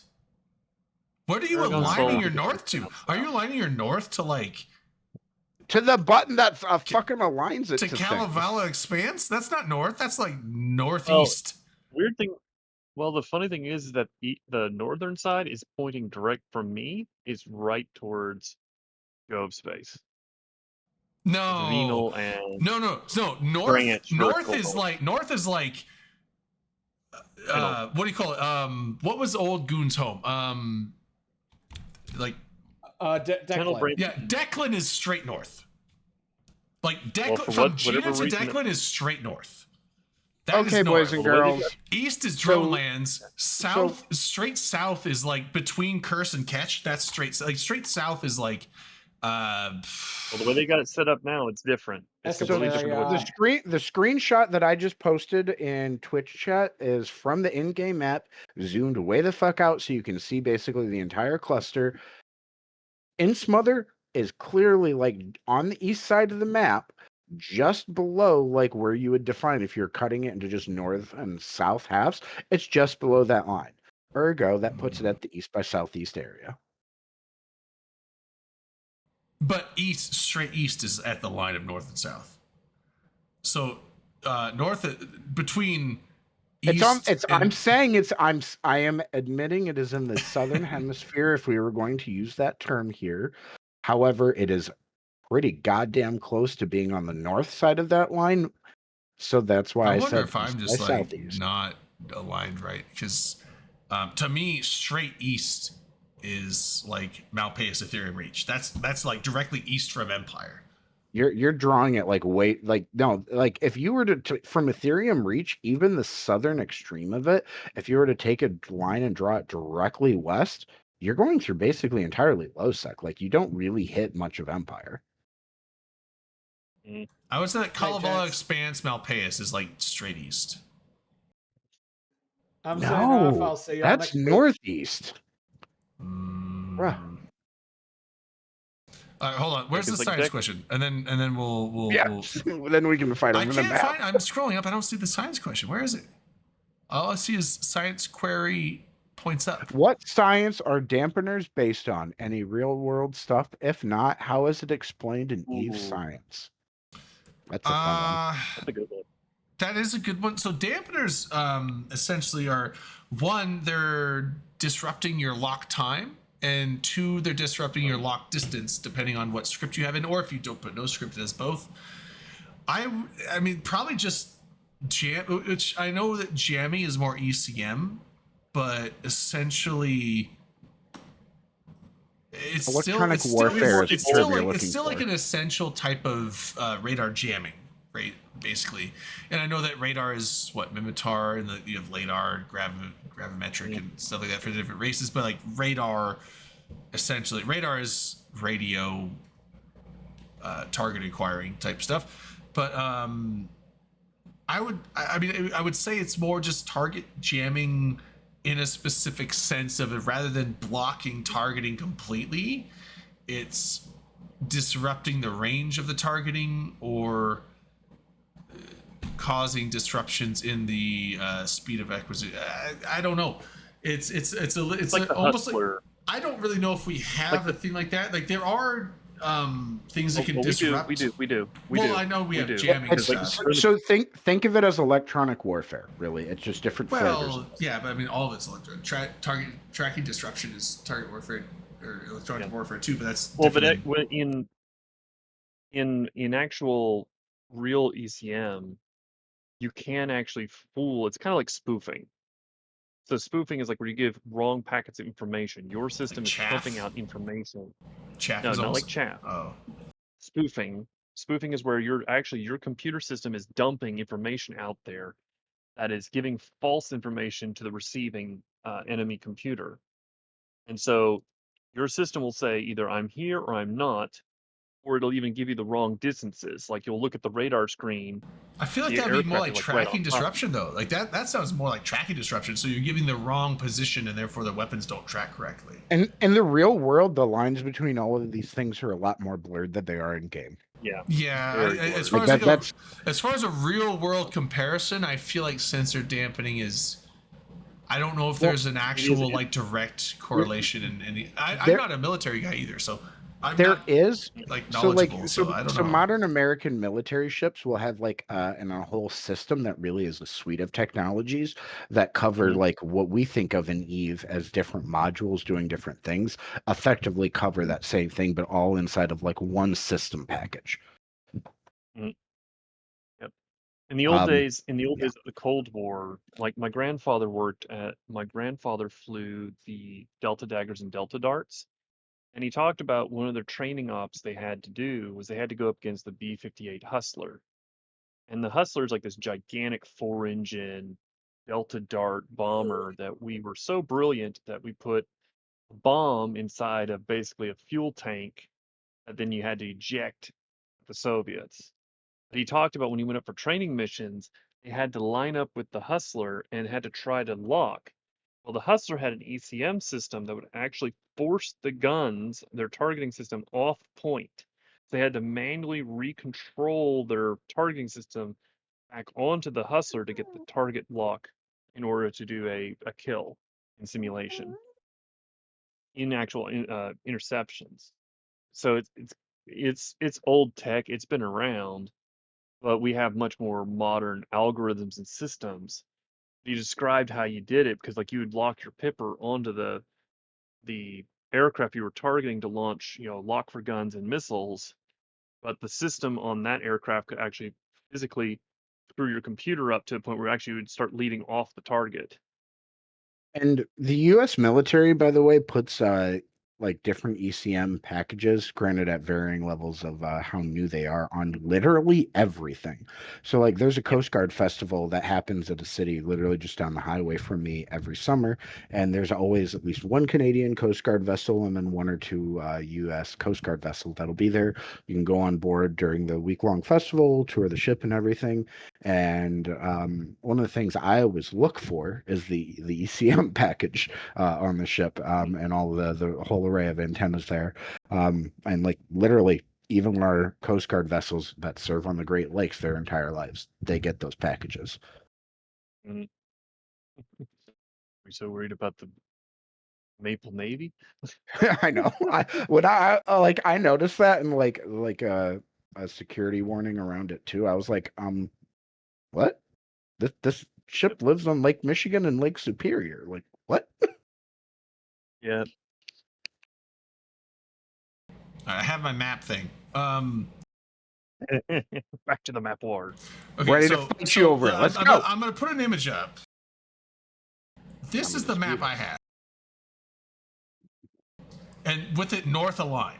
What are you Paragon aligning Soul your is north to? south. Are you aligning your north to like To the button that fucking aligns it to to things. Kalevala Expanse? That's not north. That's like northeast. Weird thing. Well, the funny thing is that the northern side is pointing direct from me is right towards Gove Space. No, Venal and no. North. Branch, North vertical is like what do you call it? What was old Goon's home? Like Tunnel Declan. Branch. yeah, Declan is straight north. Like Well, for from whatever Gina to reason- Declan is straight north. That is Okay, boys and north. Well, what do girls. you East is So- Dronelands. South, straight south is like between Curse and Catch. That's straight. Like straight south is like, Well, the way they got it set up now, it's different. It's That's completely a different. very, than what The screenshot that I just posted in Twitch chat is from the in-game map, zoomed way the fuck out so you can see basically the entire cluster. In Smother is clearly like on the east side of the map, just below like where you would define if you're cutting it into just north and south halves. It's just below that line. Ergo, that puts it at the east by southeast area. but straight east is at the line of north and south. So north between. East I'm and- saying I am admitting it is in the southern hemisphere if we were going to use that term here. However, it is pretty goddamn close to being on the north side of that line. So that's why I I wonder said if I'm east by just like southeast. not aligned right, because to me, straight east is like Malpais Ethereum Reach. That's like directly east from Empire. You're drawing it like no, like if you were to from Ethereum Reach, even the southern extreme of it, if you were to take a line and draw it directly west, you're going through basically entirely Lowsec. Like you don't really hit much of Empire. I would say that Right, Kalevala Jets. Expanse Malpais is like straight east. I'm saying off. No, I'll see y'all that's next week. northeast. Mm. Bruh. All right, hold on. Where's the Like science Vic. question? And then we'll Yeah, then we can fight I over the can't map. find. I'm scrolling up. I don't see the science question. Where is it? All I see is science query points up. What science are dampeners based on? Any real world stuff? If not, how is it explained in Eve Ooh. science? That's a fun one. That's a good one. That is a good one. So dampeners essentially are, one, they're disrupting your lock time, and two, they're disrupting your lock distance, depending on what script you have in, or if you don't put no script, it does both. I mean, probably just jam, which I know that jammy is more ECM, but essentially it's Electronic still, warfare is it's the still term you're like, it's looking still like for. an essential type of radar jamming, right? Basically, and I know that radar is what Mimitar, and you have LADAR, gravimetric, and stuff like that for the different races. But like radar, essentially, radar is radio target acquiring type stuff. But I would say it's more just target jamming in a specific sense of it, rather than blocking targeting completely. It's disrupting the range of the targeting, or causing disruptions in the speed of acquisition. I don't know. It's like the almost like, Hustler. I don't really know if we have a thing like that. Like there are things that can Well, disrupt. We do. Well, I know we have jamming It's- stuff. so think of it as electronic warfare. Really, it's just different flavors. Well, yeah, but I mean, all of it's electronic. Target tracking disruption is target warfare or electronic warfare too. But that's Well, but different in actual real ECM, you can actually fool. It's kind of like spoofing. So spoofing is like where you give wrong packets of information. Your system is chaff? pumping out information. Chaff No, is not also, like chaff. Oh, Spoofing is where your computer system is dumping information out there that is giving false information to the receiving enemy computer. And so your system will say either I'm here or I'm not, or it'll even give you the wrong distances. Like you'll look at the radar screen. I feel like the that'd be more aircraft like are, right tracking on top. disruption though. Like that sounds more like tracking disruption. So you're giving the wrong position, and therefore the weapons don't track correctly. And in the real world, the lines between all of these things are a lot more blurred than they are in game. Yeah. Very As blurry. far Like as far as a real world comparison, I feel like sensor dampening is. I don't know if there's an actual like direct correlation in any. I'm not a military guy either, so I'm There not is like so knowledgeable. So I don't know. modern American military ships will have like and a whole system that really is a suite of technologies that cover like what we think of in Eve as different modules doing different things, effectively cover that same thing, but all inside of like one system package. Yep. In the old days, of the Cold War, like my grandfather flew the Delta Daggers and Delta Darts. And he talked about one of their training ops they had to do was they had to go up against the B-58 Hustler. And the Hustler is like this gigantic 4-engine Delta Dart bomber that we were so brilliant that we put a bomb inside of basically a fuel tank that then you had to eject the Soviets. But he talked about when he went up for training missions, they had to line up with the Hustler and had to try to lock. Well, the Hustler had an ECM system that would actually force the guns, their targeting system, off point. They had to manually recontrol their targeting system back onto the Hustler to get the target lock in order to do a kill in simulation, in actual interceptions. So it's old tech. It's been around, but we have much more modern algorithms and systems. You described how you did it because like you would lock your pipper onto the aircraft you were targeting to launch, lock for guns and missiles. but the system on that aircraft could actually physically screw your computer up to a point where actually would start leading off the target. And the U.S. military, by the way, puts like different ECM packages, granted at varying levels of how new they are, on literally everything. So like there's a Coast Guard festival that happens at a city literally just down the highway from me every summer, and there's always at least one Canadian Coast Guard vessel and then one or two U.S. Coast Guard vessel that'll be there. You can go on board during the week-long festival, tour the ship and everything. And one of the things I always look for is the ECM package on the ship, and all the whole array of antennas there. And like literally, even our Coast Guard vessels that serve on the Great Lakes their entire lives, they get those packages. Mm. We're so worried about the Maple Navy. I know. I noticed that, and like a security warning around it too. I was like, what? This ship lives on Lake Michigan and Lake Superior. Like, what? Yeah. I have my map thing. Back to the map war. Okay, Ready to fight you over it. Let's go. I'm gonna put an image up. This is the map I have, and with it north aligned.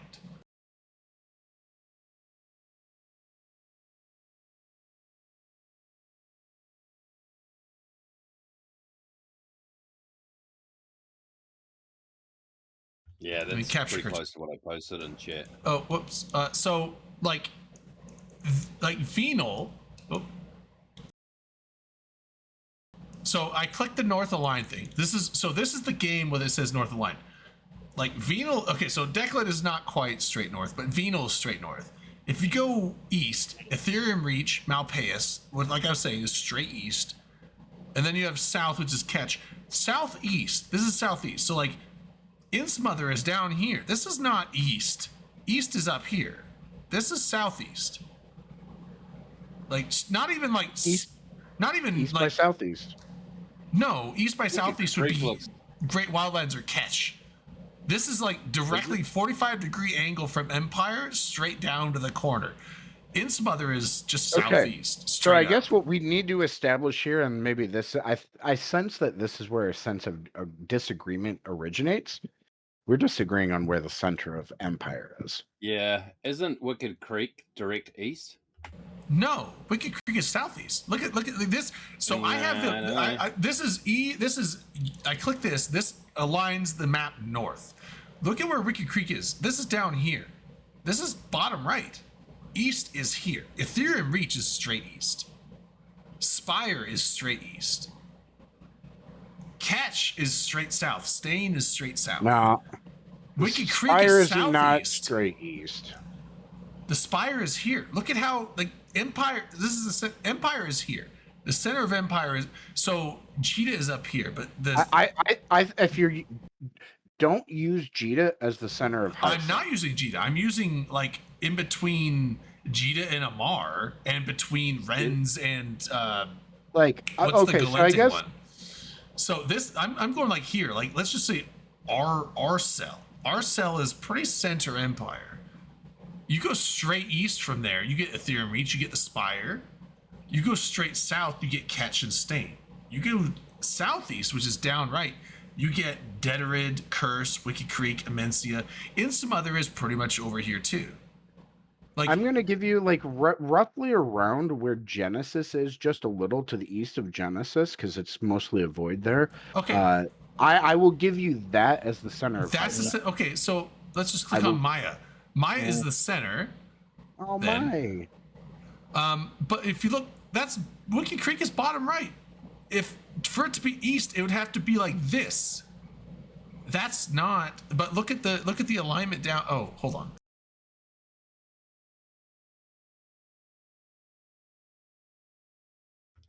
Yeah, me that's capture pretty cards. close to what I posted in chat. Oh, whoops. So like venal. Oh. So I clicked the north align thing. This is the game where it says north align. Like venal. Okay, so Declan is not quite straight north, but venal is straight north. If you go east, Ethereum Reach, Malpais, what like I was saying is straight east, and then you have south, which is Ketch. Southeast. This is southeast. So like. Innsmother is down here. This is not east. East is up here. This is southeast. Like not even like East. Not even East like by southeast. No, east by southeast would be looks- Great Wildlands or Ketch. This is like directly 45-degree angle from Empire straight down to the corner. Innsmother is just Okay. southeast. So Straight I up. guess what we need to establish here, and maybe this, I sense that this is where a sense of disagreement originates. We're disagreeing on where the center of Empire is. Yeah, isn't Wicked Creek direct east? No, Wicked Creek is southeast. Look at this. So I have Yeah, I know. this is I click this. This aligns the map north. Look at where Wicked Creek is. This is down here. This is bottom right. East is here. Ethereum Reach is straight east. Spire is straight east. Ketch is straight south. Stain is straight south. Now, Wicked Creek Spire is is not southeast. straight east. The Spire is here. Look at how like Empire. This is the Empire is here. The center of Empire is so Jita is up here, but the I if you don't use Jita as the center of house. I'm not using Jita. I'm using like in between Jita and Amar, and between Renz and like what's okay, the so I Galentic guess one? So this I'm going like here. Like let's just say our cell. Our cell is pretty center Empire. You go straight east from there, you get Ethereum Reach, you get the Spire. You go straight south, you get Ketch and Stain. You go southeast, which is down right, you get Deterid, Curse, Wicked Creek, Amencia. Innsmother is pretty much over here too. Like I'm going to give you like roughly around where Genesis is, just a little to the east of Genesis, because it's mostly a void there. okay, I will give you that as the center of that's house. okay. So let's just click I on will- Maya. Maya is the center. Oh then. my. But if you look, that's Wicked Creek is bottom right. If for it to be east, it would have to be like this. That's not. But look at the alignment down. Oh, hold on.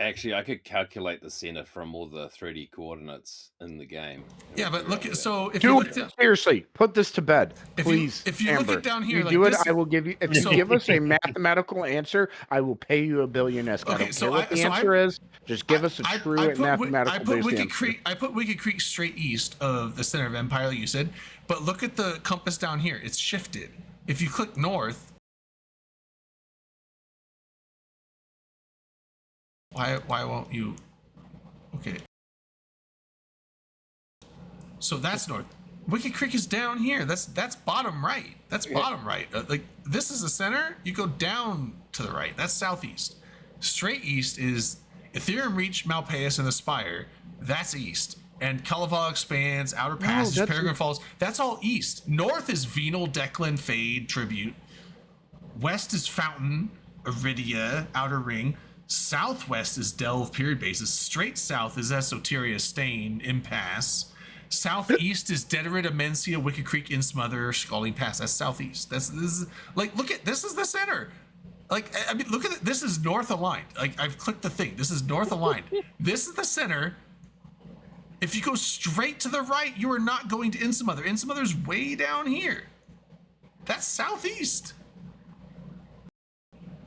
Actually, I could calculate the center from all the 3D coordinates in the game. Yeah, but look at so if you Dude, look down, seriously, put this to bed, If you- please. if you look Amber. at down here, you like do it. this- I will give you. If you So- give us a mathematical answer, I will pay you $1 billion. I Okay, don't so care what I- the so I- answer is. Just give us a true mathematical I put based Wicked answer. Creek. I put Wicked Creek straight east of the center of Empire, like you said. But look at the compass down here. It's shifted. If you click north, Why won't you? Okay. So that's north. Wicked Creek is down here. That's bottom right. That's bottom right. Like this is the center. You go down to the right. That's southeast. Straight east is Ethereum Reach, Malpais, and Aspire. That's east. And Kalaval Expands, Outer Passage, that's- Peregrine Falls. That's all east. North is Venal, Declan, Fade, Tribute. West is Fountain, Iridia, Outer Ring. Southwest is Delve, Period Bases. Straight south is Esoteria, Stain, Impasse. Southeast is Dedirid, Amencia, Wicked Creek, Insmother, Scalding Pass. That's southeast. This is like, look at, this is the center. Like, I mean, look at it. This is north aligned. Like, I've clicked the thing. This is north aligned. This is the center. If you go straight to the right, you are not going to Insmother. Insmother's way down here. That's southeast.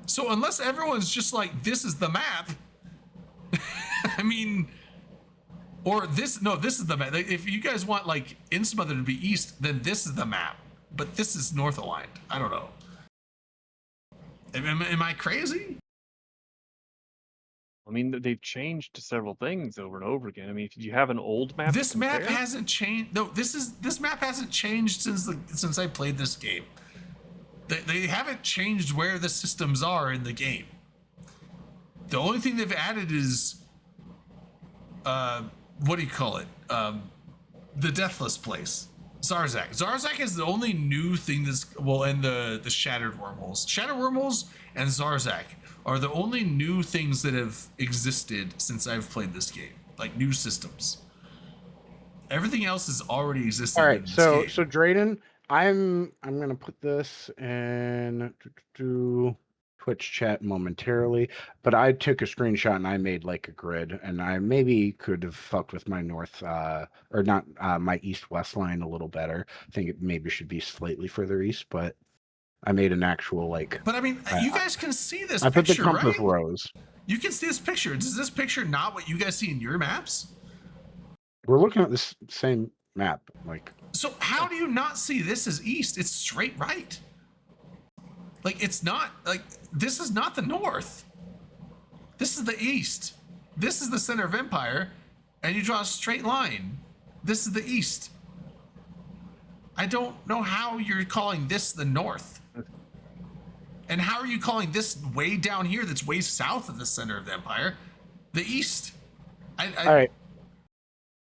So unless everyone's just like, this is the map, I mean, or this, no, this is the map. If you guys want like Insmother to be east, then this is the map. But this is north aligned. I don't know. Am I crazy? I mean, they've changed several things over and over again. I mean, if you have an old map, to This map compare- hasn't changed. No, this map hasn't changed since I played this game. They haven't changed where the systems are in the game. The only thing they've added is, what do you call it? The Deathless Place, Zarzak. Zarzak is the only new thing that's, well, and the Shattered Wormholes. Shattered Wormholes and Zarzak are the only new things that have existed since I've played this game, like new systems. Everything else has already existed. All in right, this so game. so Drayden, I'm gonna put this in Twitch chat momentarily, but I took a screenshot and I made like a grid, and I maybe could have fucked with my north or not my east-west line a little better. I think it maybe should be slightly further east, but I made an actual like. But I mean, you guys can see this I put the picture, compass right? rose. You can see this picture. Is this picture not what you guys see in your maps? We're looking at this same map, like. So how do you not see this as east? It's straight right. Like, it's not, like, this is not the north. This is the east. This is the center of Empire, and you draw a straight line. This is the east. I don't know how you're calling this the north. And how are you calling this way down here that's way south of the center of the Empire the east? All right.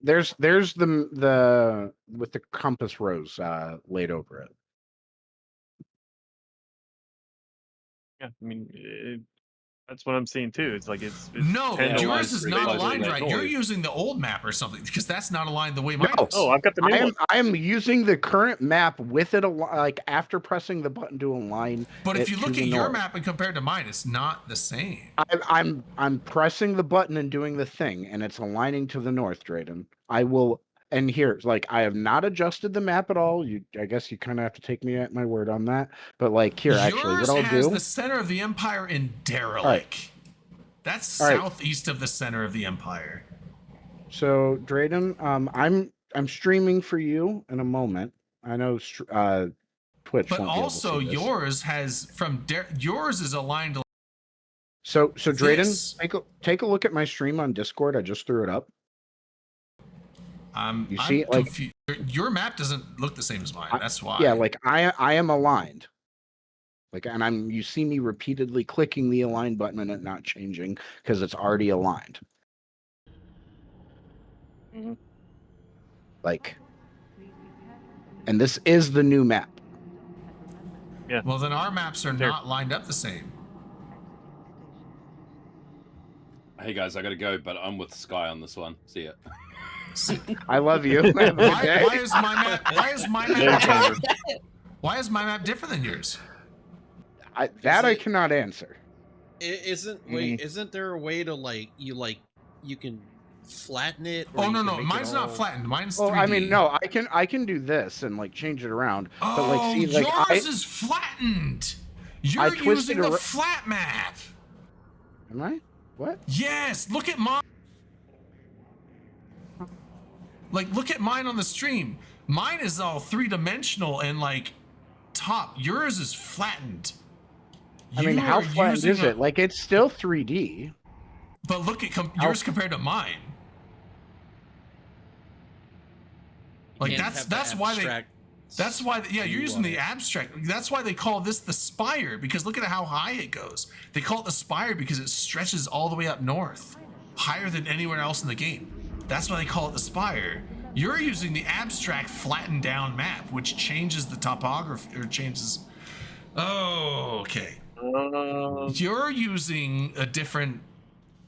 There's the with the compass rose laid over it. Yeah, I mean, that's what I'm seeing too. It's like it's No, 10 to yours is not 1 aligned right. You're north. using the old map or something because that's not aligned the way mine No. is. Oh, I've got the new one. I am using the current map with it like after pressing the button to align. But if it you to look the at your north. map and compared to mine, it's not the same. I'm pressing the button and doing the thing, and it's aligning to the north, Drayden. I will, and here, like, I have not adjusted the map at all. I guess you kind of have to take me at my word on that. But like here, actually, Yours what I'll has do. the center of the Empire in Derelict. right. That's All right. southeast of the center of the Empire. So Drayden, I'm streaming for you in a moment. I know Twitch. But won't be able to also see this. yours has yours is aligned. So Drayden, this. take a look at my stream on Discord. I just threw it up. You see, I'm like- confused. Your map doesn't look the same as mine. That's why. Yeah, like I am aligned. Like, and you see me repeatedly clicking the align button and it not changing because it's already aligned. Mhm. Like, and this is the new map. Well, then our maps are They're- not lined up the same. Hey guys, I gotta go, but I'm with Sky on this one. See ya. I love you. Have a good day. Why is my map? Why is my map different? Why is my map different than yours? I it- cannot answer. Isn't there a way to you can flatten it? or Oh you no, can no, make it mine's not all- flattened. Mine's 3D. Well, I mean, no, I can do this and like change it around. Oh, But like, see, like yours is flattened. You're twisted using the ar- flat map. am I? What? Yes, look at mine. Like, look at mine on the stream. Mine is all three-dimensional and like top. Yours is flattened. I mean, You how are flat using is it? Like, it's still 3D. But look at yours compared to mine. Like that's why you're using the abstract. That's why they call this the spire, because look at how high it goes. They call it the spire because it stretches all the way up north, higher than anywhere else in the game. That's why they call it the spire. You're using the abstract flattened down map, which changes the topography or changes. Oh, okay. You're using a different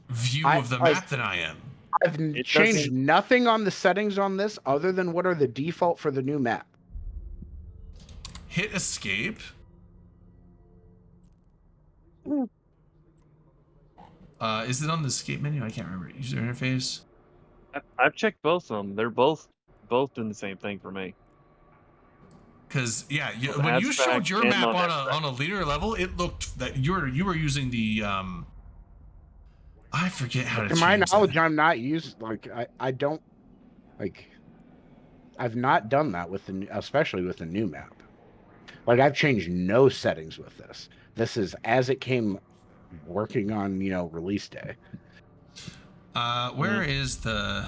view of the map than I am. I've changed nothing on the settings on this other than what are the default for the new map. Hit escape. Is it on the escape menu? I can't remember. User interface. I've checked both of them. They're both doing the same thing for me. Because when you showed your map on a leader level, it looked that you were using the I forget how to change my knowledge, that. I'm not used I don't like. I've not done that with especially with the new map. Like I've changed no settings with this. This is as it came working on release day. Where is the?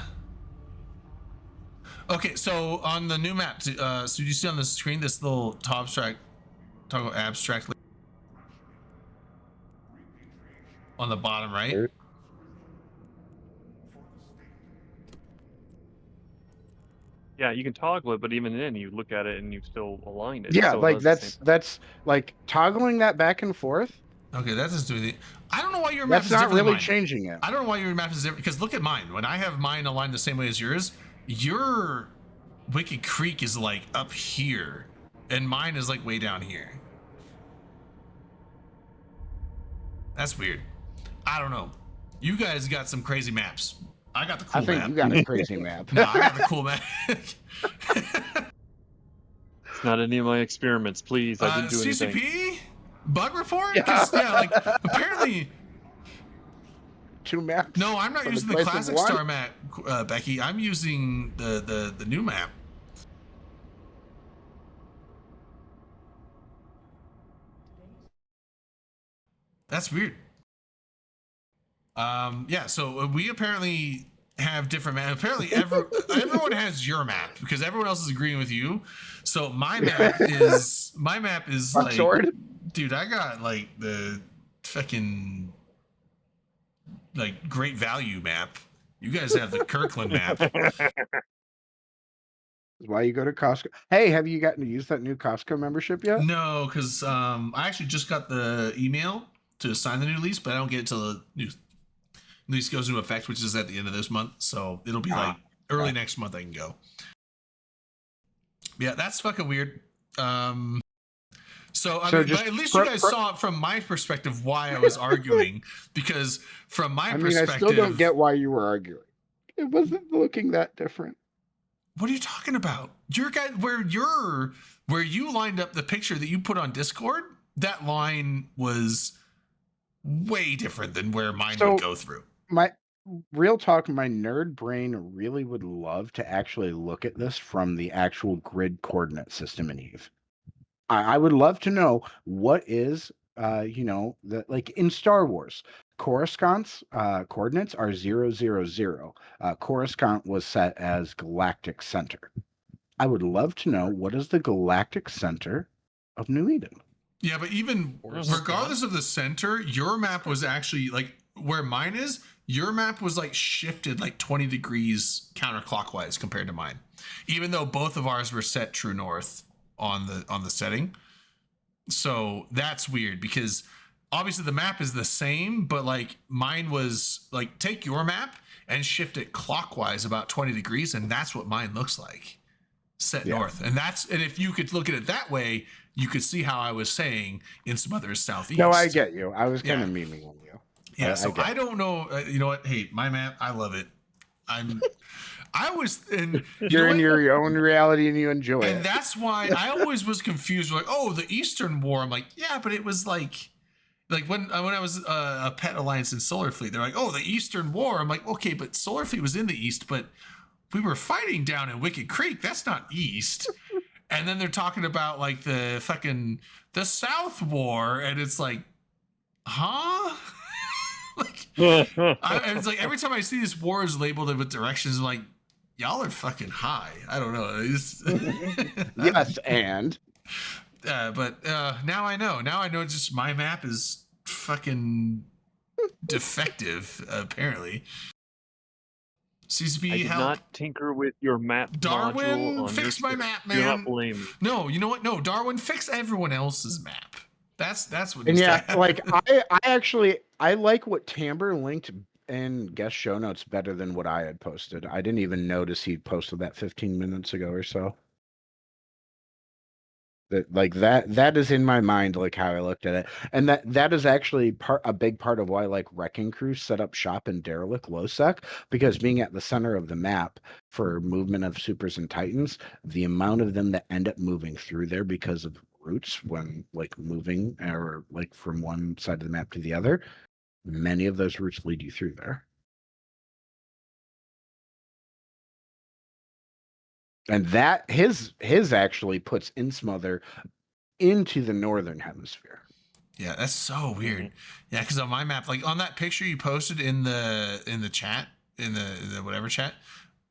Okay, so on the new map, so you see on the screen this little toggle abstract on the bottom right. Yeah, you can toggle it, but even then, you look at it and you still align it. Yeah, so it like does that's like toggling that back and forth. Okay, that's just doing it. I don't know why your map is That's different not really than mine. changing it. I don't know why your map is different, because look at mine. When I have mine aligned the same way as yours, your Wicked Creek is like up here, and mine is like way down here. That's weird. I don't know. You guys got some crazy maps. I got the cool map. I think you got a crazy map. No, I got the cool map. It's not any of my experiments, please. I didn't do anything. CCP? Bug report? Yeah, like apparently 2 maps. No, I'm not for using the price of classic one? star map, Becky. I'm using the new map. That's weird. Yeah, so we apparently have different maps. Apparently everyone has your map because everyone else is agreeing with you. So my map is like sword? Dude, I got like the fucking like great value map. You guys have the Kirkland map. Why you go to Costco? Hey, have you gotten to use that new Costco membership yet? No, because I actually just got the email to sign the new lease, but I don't get it till the new lease goes into effect, which is at the end of this month. So it'll be like early next month I can go. Yeah, that's fucking weird. So I mean, but at least you guys saw it from my perspective why I was arguing, because from my perspective, I still don't get why you were arguing. It wasn't looking that different. What are you talking about? Your guy, where you lined up the picture that you put on Discord, that line was way different than where mine would go through. My real talk, my nerd brain really would love to actually look at this from the actual grid coordinate system in Eve. I would love to know what is, like in Star Wars, Coruscant's coordinates are 000. Coruscant was set as galactic center. I would love to know what is the galactic center of New Eden. Yeah, but even regardless of the center, your map was actually like where mine is. Your map was like shifted like 20 degrees counterclockwise compared to mine, even though both of ours were set true north on the setting. So that's weird because obviously the map is the same, but like mine was like take your map and shift it clockwise about 20 degrees, and that's what mine looks like, set north. And if you could look at it that way, you could see how I was saying in some others southeast. No, I get you. I was kind of memeing on you. Yeah, so I don't know. You know what? Hey, my map, I love it. You're in your own reality and you enjoy it. And that's why I always was confused. Like, oh, the Eastern War. I'm like, yeah, but it was like when I was a Pet Alliance in Solar Fleet, they're like, oh, the Eastern War. I'm like, okay, but Solar Fleet was in the East, but we were fighting down in Wicked Creek. That's not East. And then they're talking about like the South War, and it's like, huh? Like, it's like every time I see this wars labeled with directions, I'm like, y'all are fucking high. I don't know. Yes, and but now I know. Now I know just my map is fucking defective, apparently. CCP, I did help. not tinker with your map module Darwin, on fix your my Switch. map, Do not man. blame me. No, you know what? No, Darwin, fix everyone else's map. That's what. and needs to yeah, happen. like I like what Timber linked in guest show notes better than what I had posted. I didn't even notice he posted that 15 minutes ago or so. That is in my mind, like how I looked at it, and that is actually a big part of why like Wrecking Crew set up shop in Derelict Lowsec, because being at the center of the map for movement of supers and titans, the amount of them that end up moving through there because of routes when like moving or like from one side of the map to the other, many of those routes lead you through there. And that his actually puts Insmother into the northern hemisphere. Yeah, that's so weird. Yeah, because on my map, like on that picture you posted in the chat, in the whatever chat,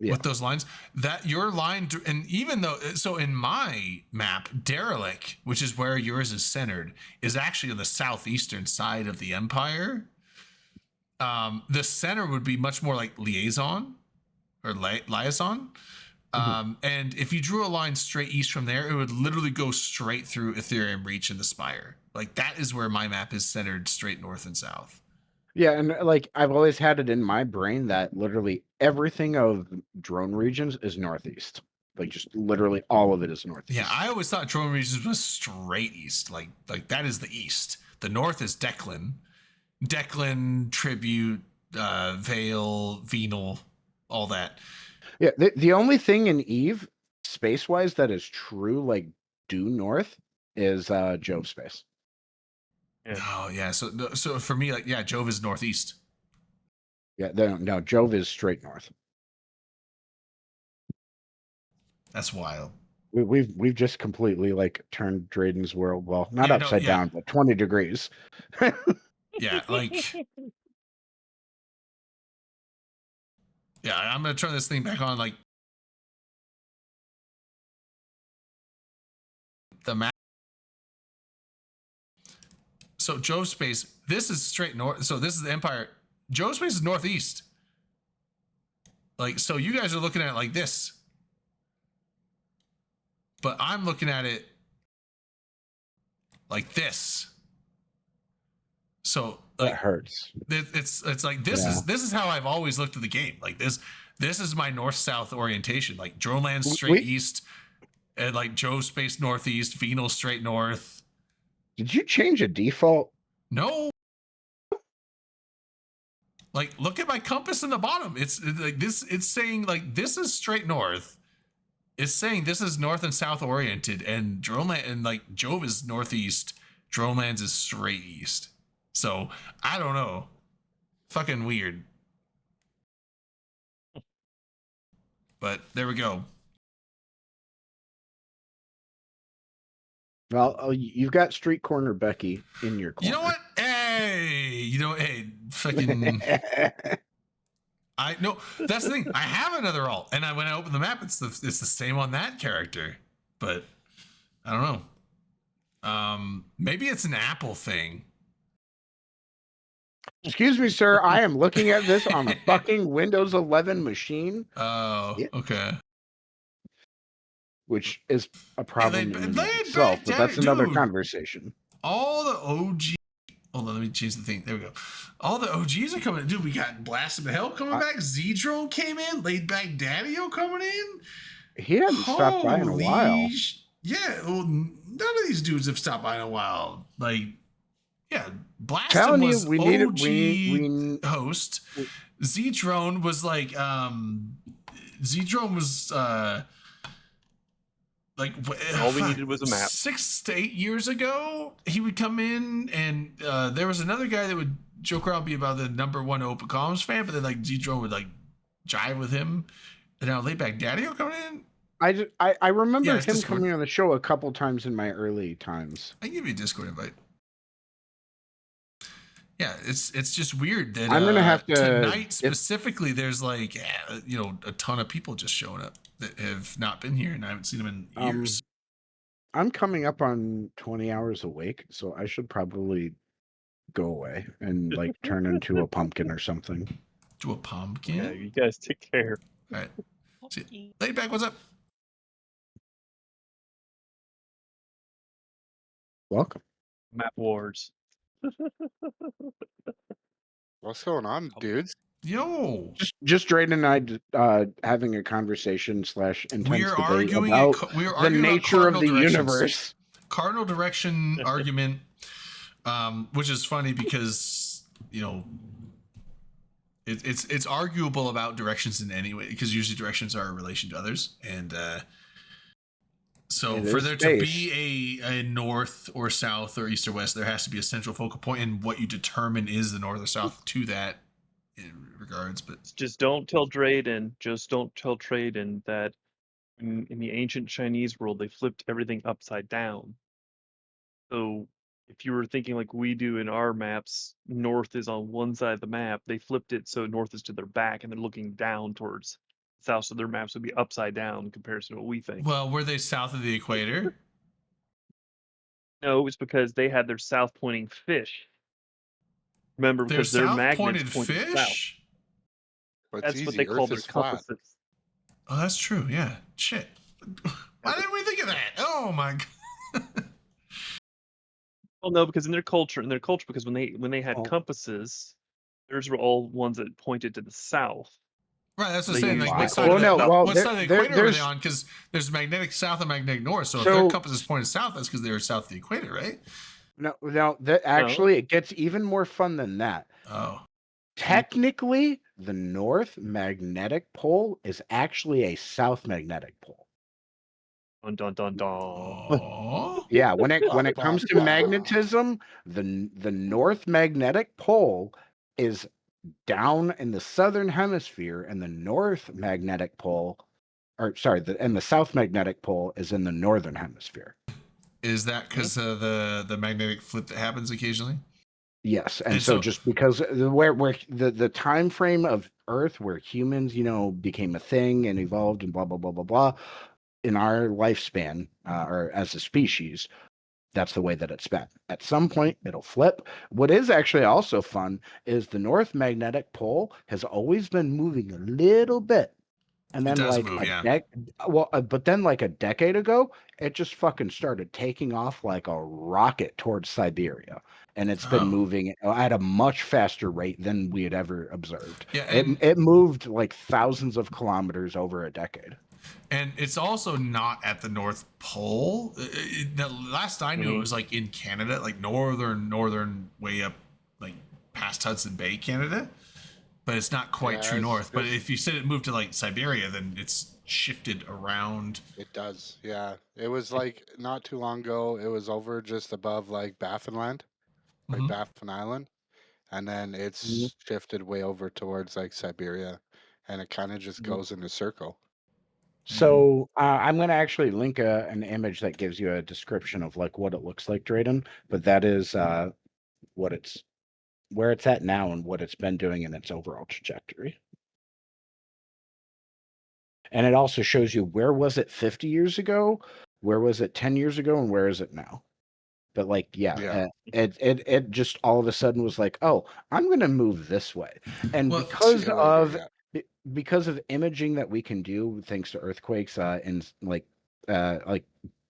with those lines, that your line, and even though, so in my map, Derelict, which is where yours is centered, is actually on the southeastern side of the Empire. The center would be much more like Liaison or Liaison. And if you drew a line straight east from there, it would literally go straight through Ethereum Reach and the Spire. Like that is where my map is centered, straight north and south. Yeah, and like I've always had it in my brain that literally everything of drone regions is northeast. Like just literally all of it is northeast. Yeah, I always thought drone regions was straight east. Like that is the east. The north is Declan, Tribute, Vale, Venal, all that. Yeah, the only thing in Eve, space-wise, that is true, like due north, is Jove space. Yeah. Oh yeah, so for me, like Jove is northeast. Yeah, no, Jove is straight north. That's wild. We've just completely like turned Drayden's world, well, not upside down, but 20 degrees. Yeah, like yeah, I'm gonna turn this thing back on, like the map. So Jove space, this is straight north. So this is the Empire. Jove space is northeast. Like, so you guys are looking at it like this, but I'm looking at it like this. So like, that hurts. It's like this is how I've always looked at the game. Like this is my north-south orientation. Like Droneland straight east, and like Jove space northeast, Venal straight north. Did you change a default? No. Like, look at my compass in the bottom. It's like this. It's saying like this is straight north. It's saying this is north and south oriented, and Droneland and like Jove is northeast. Dronelands is straight east. So I don't know. Fucking weird. But there we go. Well, you've got Street Corner Becky in your corner. You know what? Hey, fucking. I know that's the thing. I have another alt, and when I open the map, it's the same on that character, but I don't know. Maybe it's an Apple thing. Excuse me, sir. I am looking at this on a fucking Windows 11 machine. Oh, okay. Which is a problem in and of it itself, but that's another dude. Conversation. All the OG. Hold on, let me change the thing. There we go. All the OGs are coming. Dude, we got Blast of Hell coming back. Z-Drone came in. Laid Back Daddy-O coming in. He hasn't stopped by in a while. Yeah, well, none of these dudes have stopped by in a while. Like, yeah, Blast was we OG we host. Z-Drone was like, Z-Drone was like all we needed was a map. 6 to 8 years ago, he would come in, and there was another guy that would joke around, be about the #1 Open Comms fan, but then like Z-Drone would like jive with him. And now Laid Back Daddy-O coming in. I remember him Discord. coming on the show a couple times in my early times. I can give you a Discord invite. Yeah, it's just weird that I'm gonna have to tonight get- specifically. There's like a ton of people just showing up that have not been here, and I haven't seen them in years. I'm coming up on 20 hours awake, so I should probably go away and like turn into a pumpkin or something. To a pumpkin. Yeah, you guys take care. All right. See, Laid back. What's up? Welcome. Map wars. What's going on, dude? Yo, Just Drayden and I having a conversation / intense we are debate arguing. about We are the arguing nature about of the cardinal directions. universe. Cardinal direction argument, which is funny because it's arguable about directions in any way, because usually directions are in relation to others, and so It for is there space. to be a north or south or east or west, there has to be a central focal point, and what you determine is the north or south to that in regards. But Just don't tell Drayden. Just don't tell Drayden that in the ancient Chinese world they flipped everything upside down. So if you were thinking like we do in our maps, north is on one side of the map. They flipped it so north is to their back and they're looking down towards south, so their maps would be upside down in comparison to what we think. well, were they south of the equator? No, it's because they had their south pointing fish. Remember, They're because their south magnets pointed point south. fish. But That's it's what easy. they call Earth their is flat. compasses. Oh, that's true. Yeah. Shit. Why didn't we think of that? Oh my god. Well, no, because in their culture, because when they had Oh. compasses, theirs were all ones that pointed to the south. Right, that's what They I'm saying. use Like, my what side, Well, of the, no, no, well, what there- side of the there- equator were they there's- on? Because there's magnetic south and magnetic north. So if So- their compass is pointed south, that's because they were south of the equator, right? No, that actually it gets even more fun than that. Oh, Technically, the North Magnetic Pole is actually a South Magnetic Pole. Dun dun dun dun. oh. Yeah, when it comes to magnetism, the North Magnetic Pole is down in the southern hemisphere, and the North Magnetic Pole, and the South Magnetic Pole is in the northern hemisphere. Is that because of the magnetic flip that happens occasionally? Yes, and And so so- just because where the time frame of Earth where humans, became a thing and evolved and blah blah blah blah blah, in our lifespan or as a species, that's the way that it's been. At some point, it'll flip. What is actually also fun is the North Magnetic Pole has always been moving a little bit, and It then does like move, a yeah. but then like a decade ago, it just fucking started taking off like a rocket towards Siberia, and it's been Oh. moving at a much faster rate than we had ever observed. Yeah, and It moved like thousands of kilometers over a decade. and it's also not at the North Pole. The last I knew, Mm-hmm. it was like in Canada, like northern way up, like past Hudson Bay, Canada. But it's not quite Yeah, true it's north. But good. if you said it moved to like Siberia, then it's shifted around. It does. Yeah. It was like not too long ago. It was over just above like Baffinland, like Mhm. Baffin Island, and then it's shifted way over towards like Siberia, and it kind of just goes in a circle. So I'm going to actually link an image that gives you a description of like what it looks like, Drayden. But that is where it's at now and what it's been doing in its overall trajectory. And it also shows you where was it 50 years ago, where was it 10 years ago, and where is it now. But like, Yeah. it just all of a sudden was like, oh, I'm going to move this way, and Well, because sooner or of later, because of imaging that we can do thanks to earthquakes and like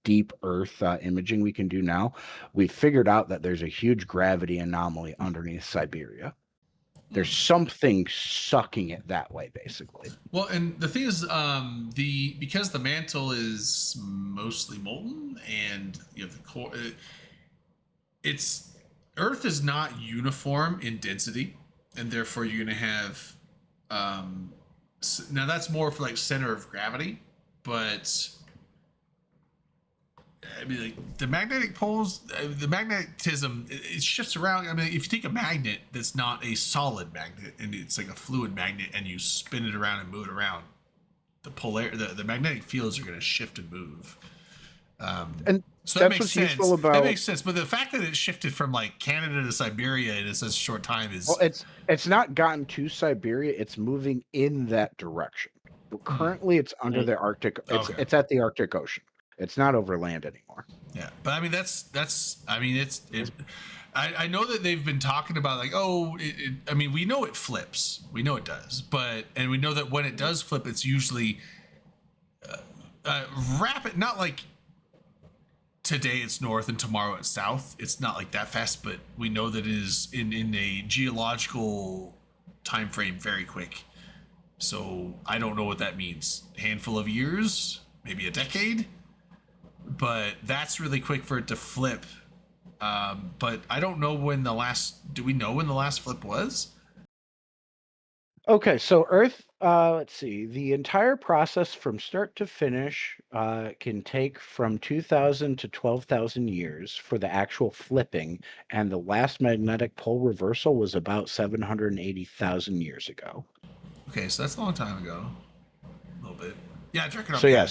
deep earth imaging we can do now, we've figured out that there's a huge gravity anomaly underneath Siberia. There's something sucking it that way, basically. Well, and the thing is, because the mantle is mostly molten, and you have the core. It's Earth is not uniform in density, and therefore you're going to have. Now that's more for like center of gravity, but I mean, like the magnetic poles, the magnetism, it shifts around. I mean, if you take a magnet that's not a solid magnet and it's like a fluid magnet, and you spin it around and move it around, the magnetic fields are going to shift and move. And so that that's makes what's sense. useful That about. makes sense. But the fact that it shifted from like Canada to Siberia in such a short time is Well, it's not gotten to Siberia. It's moving in that direction. But currently, it's under the Arctic. Okay. It's at the Arctic Ocean. It's not over land anymore. Yeah, but I mean that's I mean I know that they've been talking about like, oh, I mean, we know it flips, we know it does, and we know that when it does flip, it's usually rapid, not like today it's north and tomorrow it's south. It's not like that fast, but we know that it is in a geological time frame very quick. So I don't know what that means. A handful of years, maybe a decade, but that's really quick for it to flip. But I don't know when the last. Do we know when the last flip was? Okay, so Earth. Let's see. The entire process from start to finish can take from 2,000 to 12,000 years for the actual flipping, and the last magnetic pole reversal was about 780,000 years ago. Okay, so that's a long time ago. A little bit. Yeah, check it out. So yeah,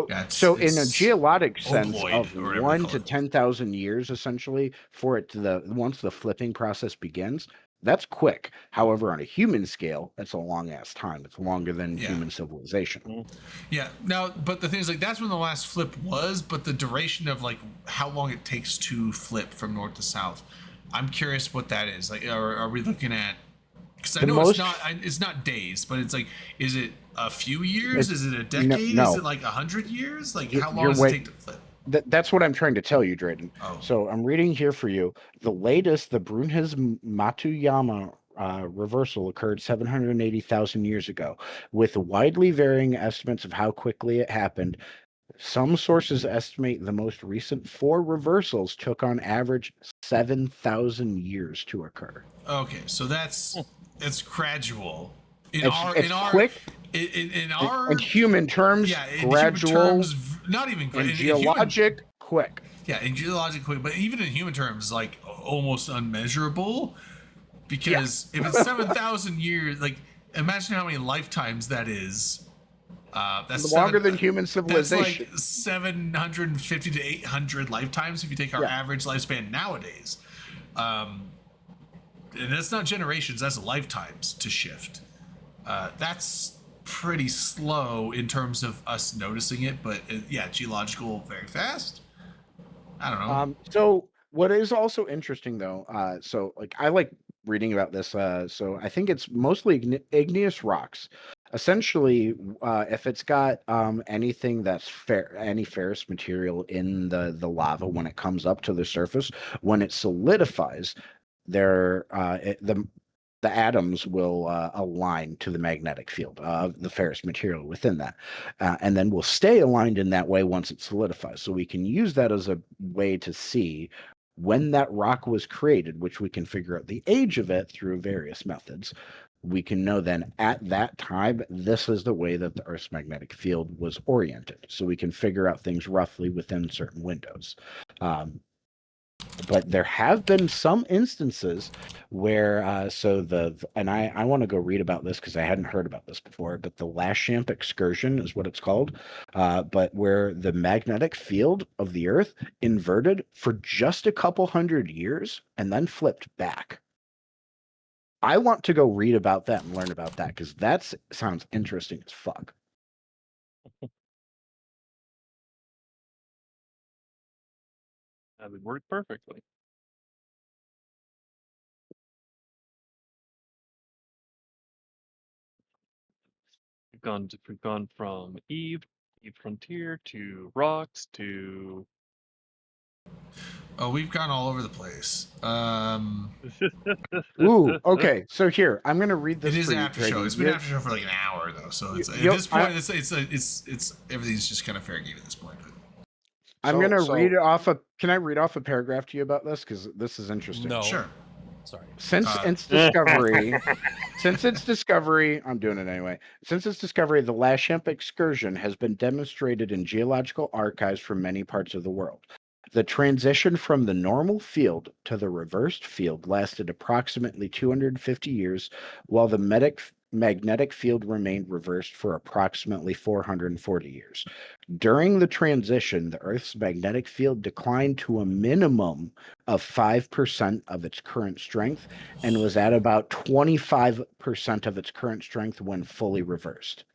Yeah, so in a geologic sense ovoid, of or whatever they 1 call to it. 10,000 years, essentially, for it to once the flipping process begins, that's quick. However, on a human scale, that's a long ass time. It's longer than human civilization. Yeah. Now, but the thing is, like, that's when the last flip was. But the duration of like how long it takes to flip from north to south, I'm curious what that is. Like, are we looking at? Because I know it's not days, but it's like, is it a few years? Is it a decade? No. Is it like 100 years? Like, how long You're does it take to flip? That's what I'm trying to tell you, Drayden. Oh. So I'm reading here for you. The latest, the Brunhis Matuyama reversal occurred 780,000 years ago, with widely varying estimates of how quickly it happened. Some sources estimate the most recent 4 reversals took on average 7,000 years to occur. Okay, so it's gradual. It's quick. In our in human terms, in gradual. human terms, not even in geologic, quick. Yeah, in geologic quick, but even in human terms, like almost unmeasurable. Because if it's 7,000 years, like imagine how many lifetimes that is. That's longer than human civilization. That's like 750 to 800 lifetimes if you take our average lifespan nowadays. And that's not generations, that's lifetimes to shift. That's pretty slow in terms of us noticing it, but geological very fast. I don't know. So what is also interesting though, so like I like reading about this. So I think it's mostly igneous rocks. Essentially, if it's got anything that's any ferrous material in the lava when it comes up to the surface, when it solidifies, the atoms will align to the magnetic field of the ferrous material within that, and then will stay aligned in that way once it solidifies. So we can use that as a way to see when that rock was created, which we can figure out the age of it through various methods. We can know then at that time, this is the way that the Earth's magnetic field was oriented. So we can figure out things roughly within certain windows. But there have been some instances where and I want to go read about this because I hadn't heard about this before, but the Lashamp excursion is what it's called, but where the magnetic field of the Earth inverted for just a couple hundred years and then flipped back. I want to go read about that and learn about that because that sounds interesting as fuck. That would work perfectly. We've gone from Eve Frontier to Rocks to. Oh, we've gone all over the place. Ooh, okay. So here, I'm gonna read this. It is for an you, after show. Drayden. It's been after show for like an hour though, so it's, at this point, it's everything's just kind of fair game at this point. But. I'm gonna read off a. Can I read off a paragraph to you about this? Because this is interesting. No. Sure. Sorry. Since its discovery, I'm doing it anyway. Since its discovery, the Lashamp excursion has been demonstrated in geological archives from many parts of the world. The transition from the normal field to the reversed field lasted approximately 250 years, while the magnetic field remained reversed for approximately 440 years. During the transition, the Earth's magnetic field declined to a minimum of 5% of its current strength and was at about 25% of its current strength when fully reversed.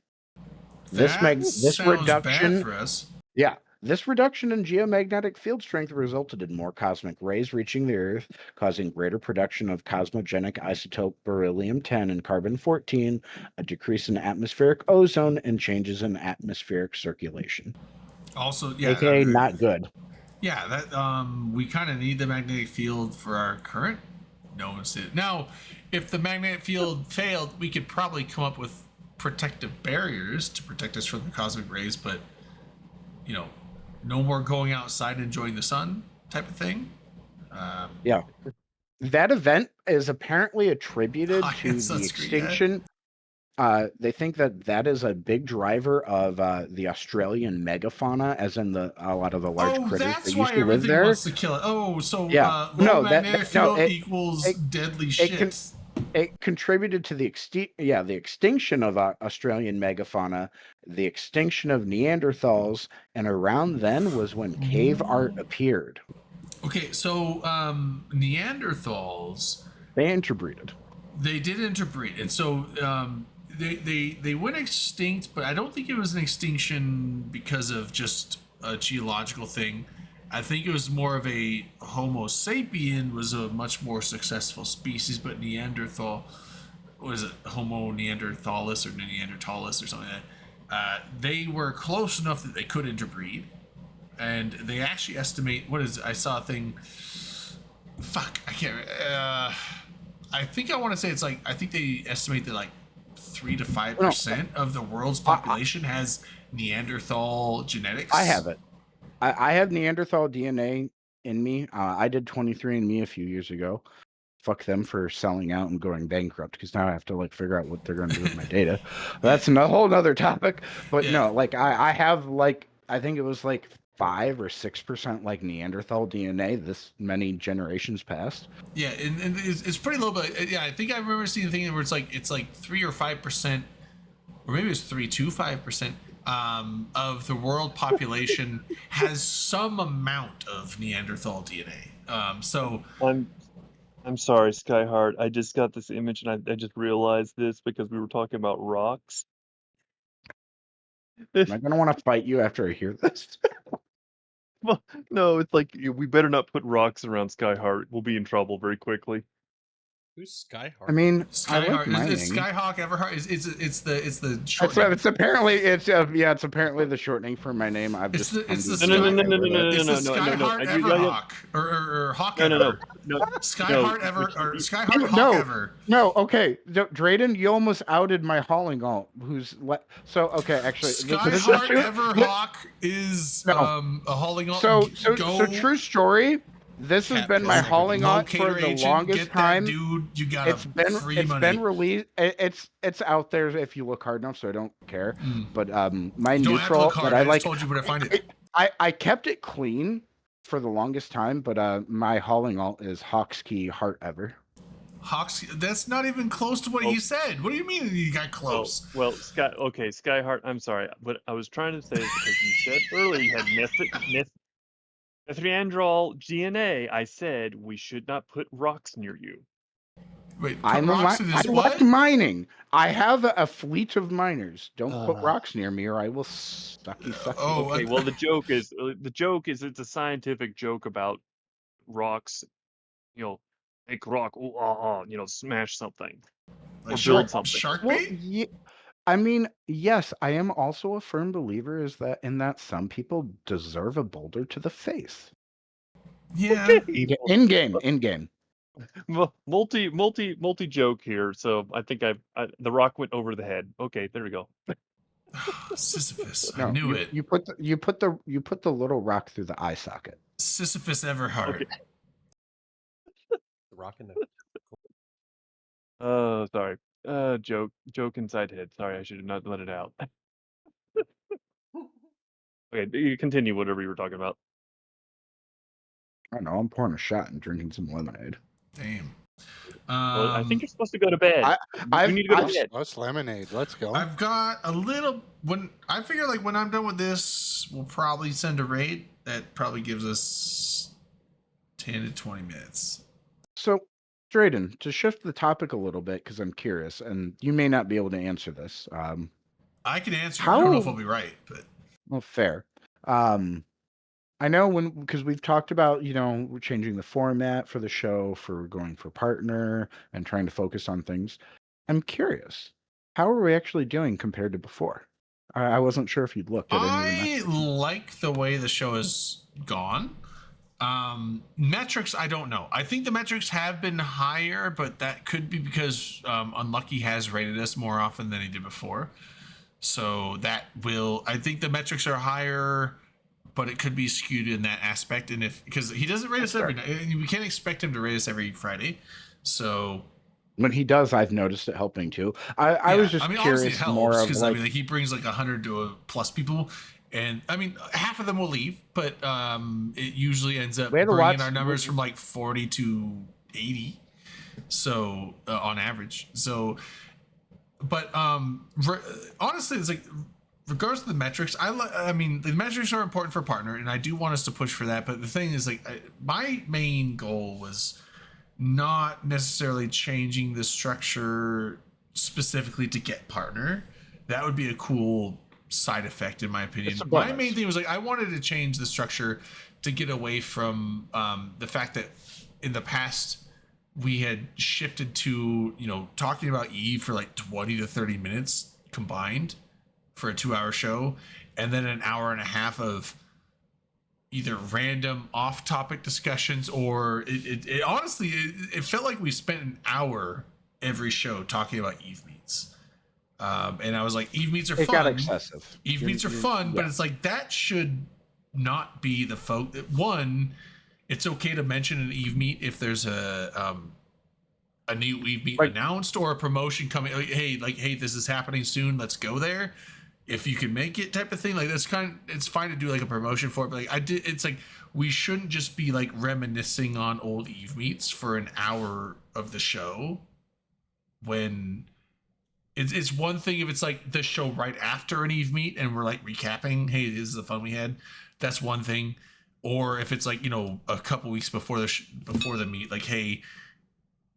This sounds reduction, bad for us. yeah, this reduction in geomagnetic field strength resulted in more cosmic rays reaching the Earth, causing greater production of cosmogenic isotope beryllium-10 and carbon-14, a decrease in atmospheric ozone, and changes in atmospheric circulation. Also, yeah, AKA not good. Yeah, that we kind of need the magnetic field for our current nodes. Now, if the magnetic field failed, we could probably come up with protective barriers to protect us from the cosmic rays, but you know, no more going outside and enjoying the sun type of thing. Yeah. That event is apparently attributed to the sunscreen, extinction. They think that is a big driver of the Australian megafauna, as in a lot of the large critters that's that why used to live everything there. wants to kill it. Oh, so Yeah. low No, magnetic field equals it- deadly it shit. It contributed to the extinction of Australian megafauna, the extinction of Neanderthals, and around then was when cave art appeared. Okay, so Neanderthals, they interbreeded. They did interbreed, and so they went extinct, but I don't think it was an extinction because of just a geological thing. I think it was more of a Homo sapien was a much more successful species, but Neanderthal, was it Homo neanderthalis or Neanderthalis or something like that? They were close enough that they could interbreed, and they actually estimate I saw a thing. Fuck, I can't. I think I want to say it's like I think they estimate that like 3 to 5% of the world's population has Neanderthal genetics. I have it. I have Neanderthal DNA in me. I did 23andMe a few years ago. Fuck them for selling out and going bankrupt, because now I have to like figure out what they're going to do with my data. That's a whole nother topic. But no, like I have like I think it was like 5 or 6% like Neanderthal DNA this many generations past. Yeah, and it's pretty low, but yeah, I think I remember seeing a thing where it's like 3 or 5%, or maybe it's 3 to 5%. Of the world population has some amount of Neanderthal DNA. So I'm sorry, Skyheart. I just got this image and I just realized this because we were talking about rocks. Am I gonna want to fight you after I hear this? Well, no, it's like we better not put rocks around Skyheart. We'll be in trouble very quickly. Who's Skyheart? I mean, Skyheart, I like mining. is Skyhawk Everheart? It's the short. It's apparently it's apparently the shortening for my name. I've It's just the It's the Skyheart Everhawk or Hawk Ever. Skyheart Ever or Skyheart Hawk Ever. No, okay, Drayden, you almost outed my hauling alt. So okay, actually, Skyheart Everhawk is a hauling alt. So true story. This has been my hauling alt for the longest time. Dude, you got it's been released. It's out there if you look hard enough. So I don't care. But my neutral that I like. Told you where to find it. I kept it clean for the longest time, but my hauling alt is Hawkskey Heart Ever. Hawks, that's not even close to what you said. What do you mean you got close? Well, Skyheart, I'm sorry, but I was trying to say because you said earlier you had Neanderthal DNA. I said we should not put rocks near you. Wait, I like mining. I have a fleet of miners. Don't put rocks near me, or I will suck you. Okay. Well, the joke is it's a scientific joke about rocks. Make rock. Smash something or build something. Shark Well, bait? I mean, yes, I am also a firm believer in that some people deserve a boulder to the face. Yeah. Okay. In game. Multi joke here. So I think the rock went over the head. Okay, there we go. Sisyphus. No, I knew it. You put the little rock through the eye socket. Sisyphus Everhart. The rock in the. Oh, sorry. Joke inside head. Sorry, I should have not let it out. Okay, you continue whatever you were talking about. I don't know. I'm pouring a shot and drinking some lemonade. Damn. Well, I think you're supposed to go to bed. You need to go to bed. Let's lemonade. Let's go. I've got a little. When I figure like when I'm done with this, we'll probably send a raid that probably gives us 10 to 20 minutes. So, Drayden, to shift the topic a little bit, because I'm curious, and you may not be able to answer this. I can answer. I don't know if I'll be right, but well, fair. I know because we've talked about, we're changing the format for the show, for going for partner and trying to focus on things. I'm curious, how are we actually doing compared to before? I wasn't sure if you'd looked at any of the I like the way the show has gone. Metrics, I don't know. I think the metrics have been higher, but that could be because Unlucky has rated us more often than he did before. So I think the metrics are higher, but it could be skewed in that aspect. And because he doesn't rate us every night, we can't expect him to rate us every Friday. So when he does, I've noticed it helping too. I was just curious more of because he brings like 100 to plus people, and I mean half of them will leave, but it usually ends up bringing our numbers from like 40 to 80, so on average. So, but honestly, it's like. Regardless of the metrics, I mean, the metrics are important for partner, and I do want us to push for that. But the thing is, like, my main goal was not necessarily changing the structure specifically to get partner. That would be a cool side effect, in my opinion. My main thing was like I wanted to change the structure to get away from the fact that in the past we had shifted to talking about Eve for like 20 to 30 minutes combined for a 2-hour show, and then an hour and a half of either random off-topic discussions, or it honestly it felt like we spent an hour every show talking about Eve meets, and I was like, Eve meets are fun. It got excessive. Eve meets are fun, but it's like that should not be the one. It's okay to mention an Eve meet if there's a new Eve meet announced or a promotion coming. Hey, this is happening soon. Let's go there. If you can make it, type of thing. Like that's it's fine to do like a promotion for it, but like it's like we shouldn't just be like reminiscing on old Eve meets for an hour of the show. When it's one thing if it's like the show right after an Eve meet and we're like recapping, hey, this is the fun we had. That's one thing. Or if it's like a couple weeks before the meet, like hey,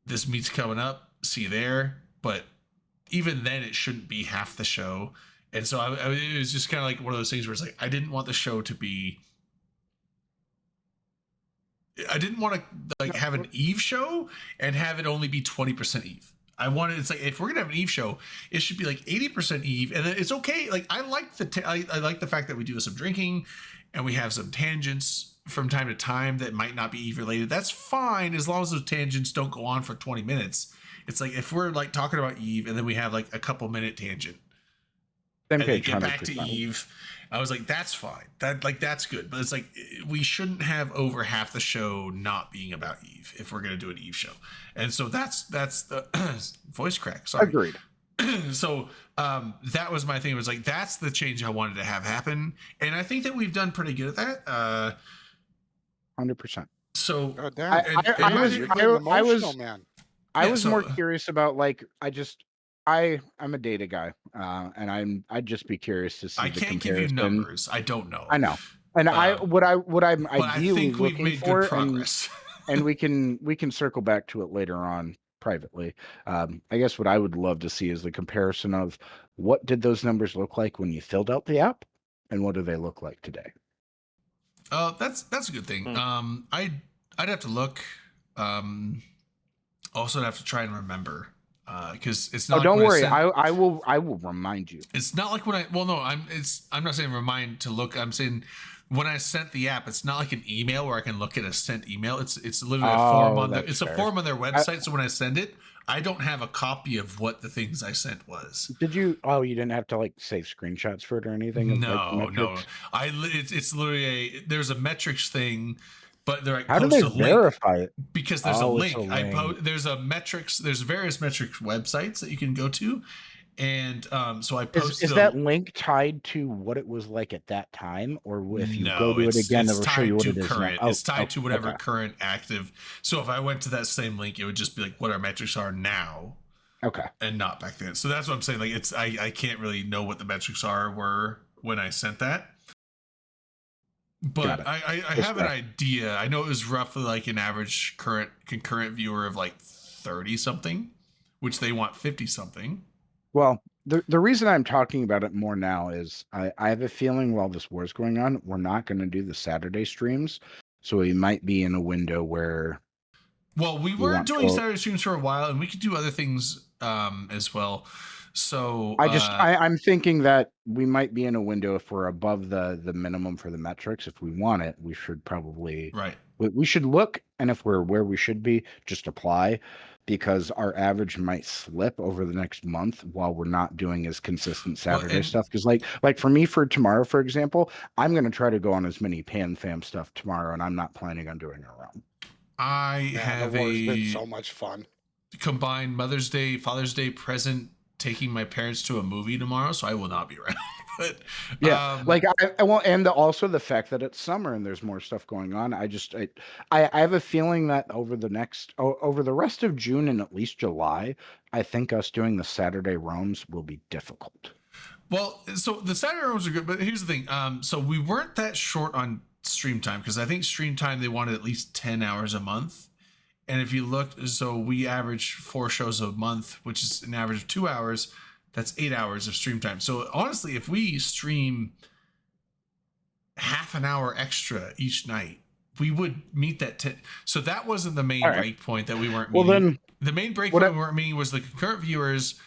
this meet's coming up, see you there. But even then, it shouldn't be half the show. And so it was just kind of like one of those things where it's like I didn't want the show to be. I didn't want to like have an Eve show and have it only be 20% Eve. It's like if we're gonna have an Eve show, it should be like 80% Eve, and then it's okay. Like I like I like the fact that we do some drinking, and we have some tangents from time to time that might not be Eve related. That's fine as long as those tangents don't go on for 20 minutes. It's like if we're like talking about Eve and then we have like a couple minute tangent. And then get back to Eve. I was like, that's fine. That's good. But it's like we shouldn't have over half the show not being about Eve if we're gonna do an Eve show. And so that's the voice crack. Sorry. Agreed. So that was my thing. It was like that's the change I wanted to have happen, and I think that we've done pretty good at that. 100%. So I was more curious about like I'm a data guy, and I'd just be curious to see. I can't give you numbers. I don't know. I know, and what I'm ideally looking for, and we can circle back to it later on privately. I guess what I would love to see is the comparison of what did those numbers look like when you filled out the app, and what do they look like today. That's a good thing. I'd have to look. Also, I'd have to try and remember. Because it's not. Oh, don't worry. I will remind you. It's not like when I'm not saying remind to look. I'm saying when I sent the app, it's not like an email where I can look at a sent email. It's literally a form on a form on their website. So when I send it, I don't have a copy of what the things I sent was. Did you? Oh, you didn't have to like save screenshots for it or anything? No. It's literally there's a metrics thing. But they're like, how do they verify it? Because there's a link. There's a metrics. There's various metrics websites that you can go to, And so I Is posted. that link tied to what it was like at that time, or if you go No, to it again, it's it'll show you tied what to it is now? current. Oh, It's tied to whatever okay. current active. So if I went to that same link, it would just be like what our metrics are now. Okay. And not back then. So that's what I'm saying. Like it's I can't really know what the metrics were when I sent that. But I have an idea. I know it was roughly like an average concurrent viewer of like 30 something, which they want 50 something. Well, the reason I'm talking about it more now is I have a feeling while this war's going on, we're not going to do the Saturday streams. So we might be in a window where. Well, we were doing Saturday streams for a while, and we could do other things as well. So I'm thinking that we might be in a window if we're above the minimum for the metrics. If we want it, we should probably we should look, and if we're where we should be, just apply, because our average might slip over the next month while we're not doing as consistent Saturday stuff. Because like for me, for tomorrow, for example, I'm going to try to go on as many Pan Fam stuff tomorrow, and I'm not planning on doing it around. I have been so much fun. Combined Mother's Day, Father's Day present, taking my parents to a movie tomorrow, so I will not be around. But yeah, like I won't, and also the fact that it's summer and there's more stuff going on. I have a feeling that over the rest of June and at least July, I think us doing the Saturday roams will be difficult. Well, so the Saturday roams are good, but here's the thing. So we weren't that short on stream time, because I think stream time they wanted at least 10 hours a month. And if you look, so we average 4 shows a month, which is an average of 2 hours. That's 8 hours of stream time. So honestly, if we stream half an hour extra each night, we would meet that. So that wasn't the main break point that we weren't meeting. Well, then the main break point we weren't meeting was the concurrent viewers.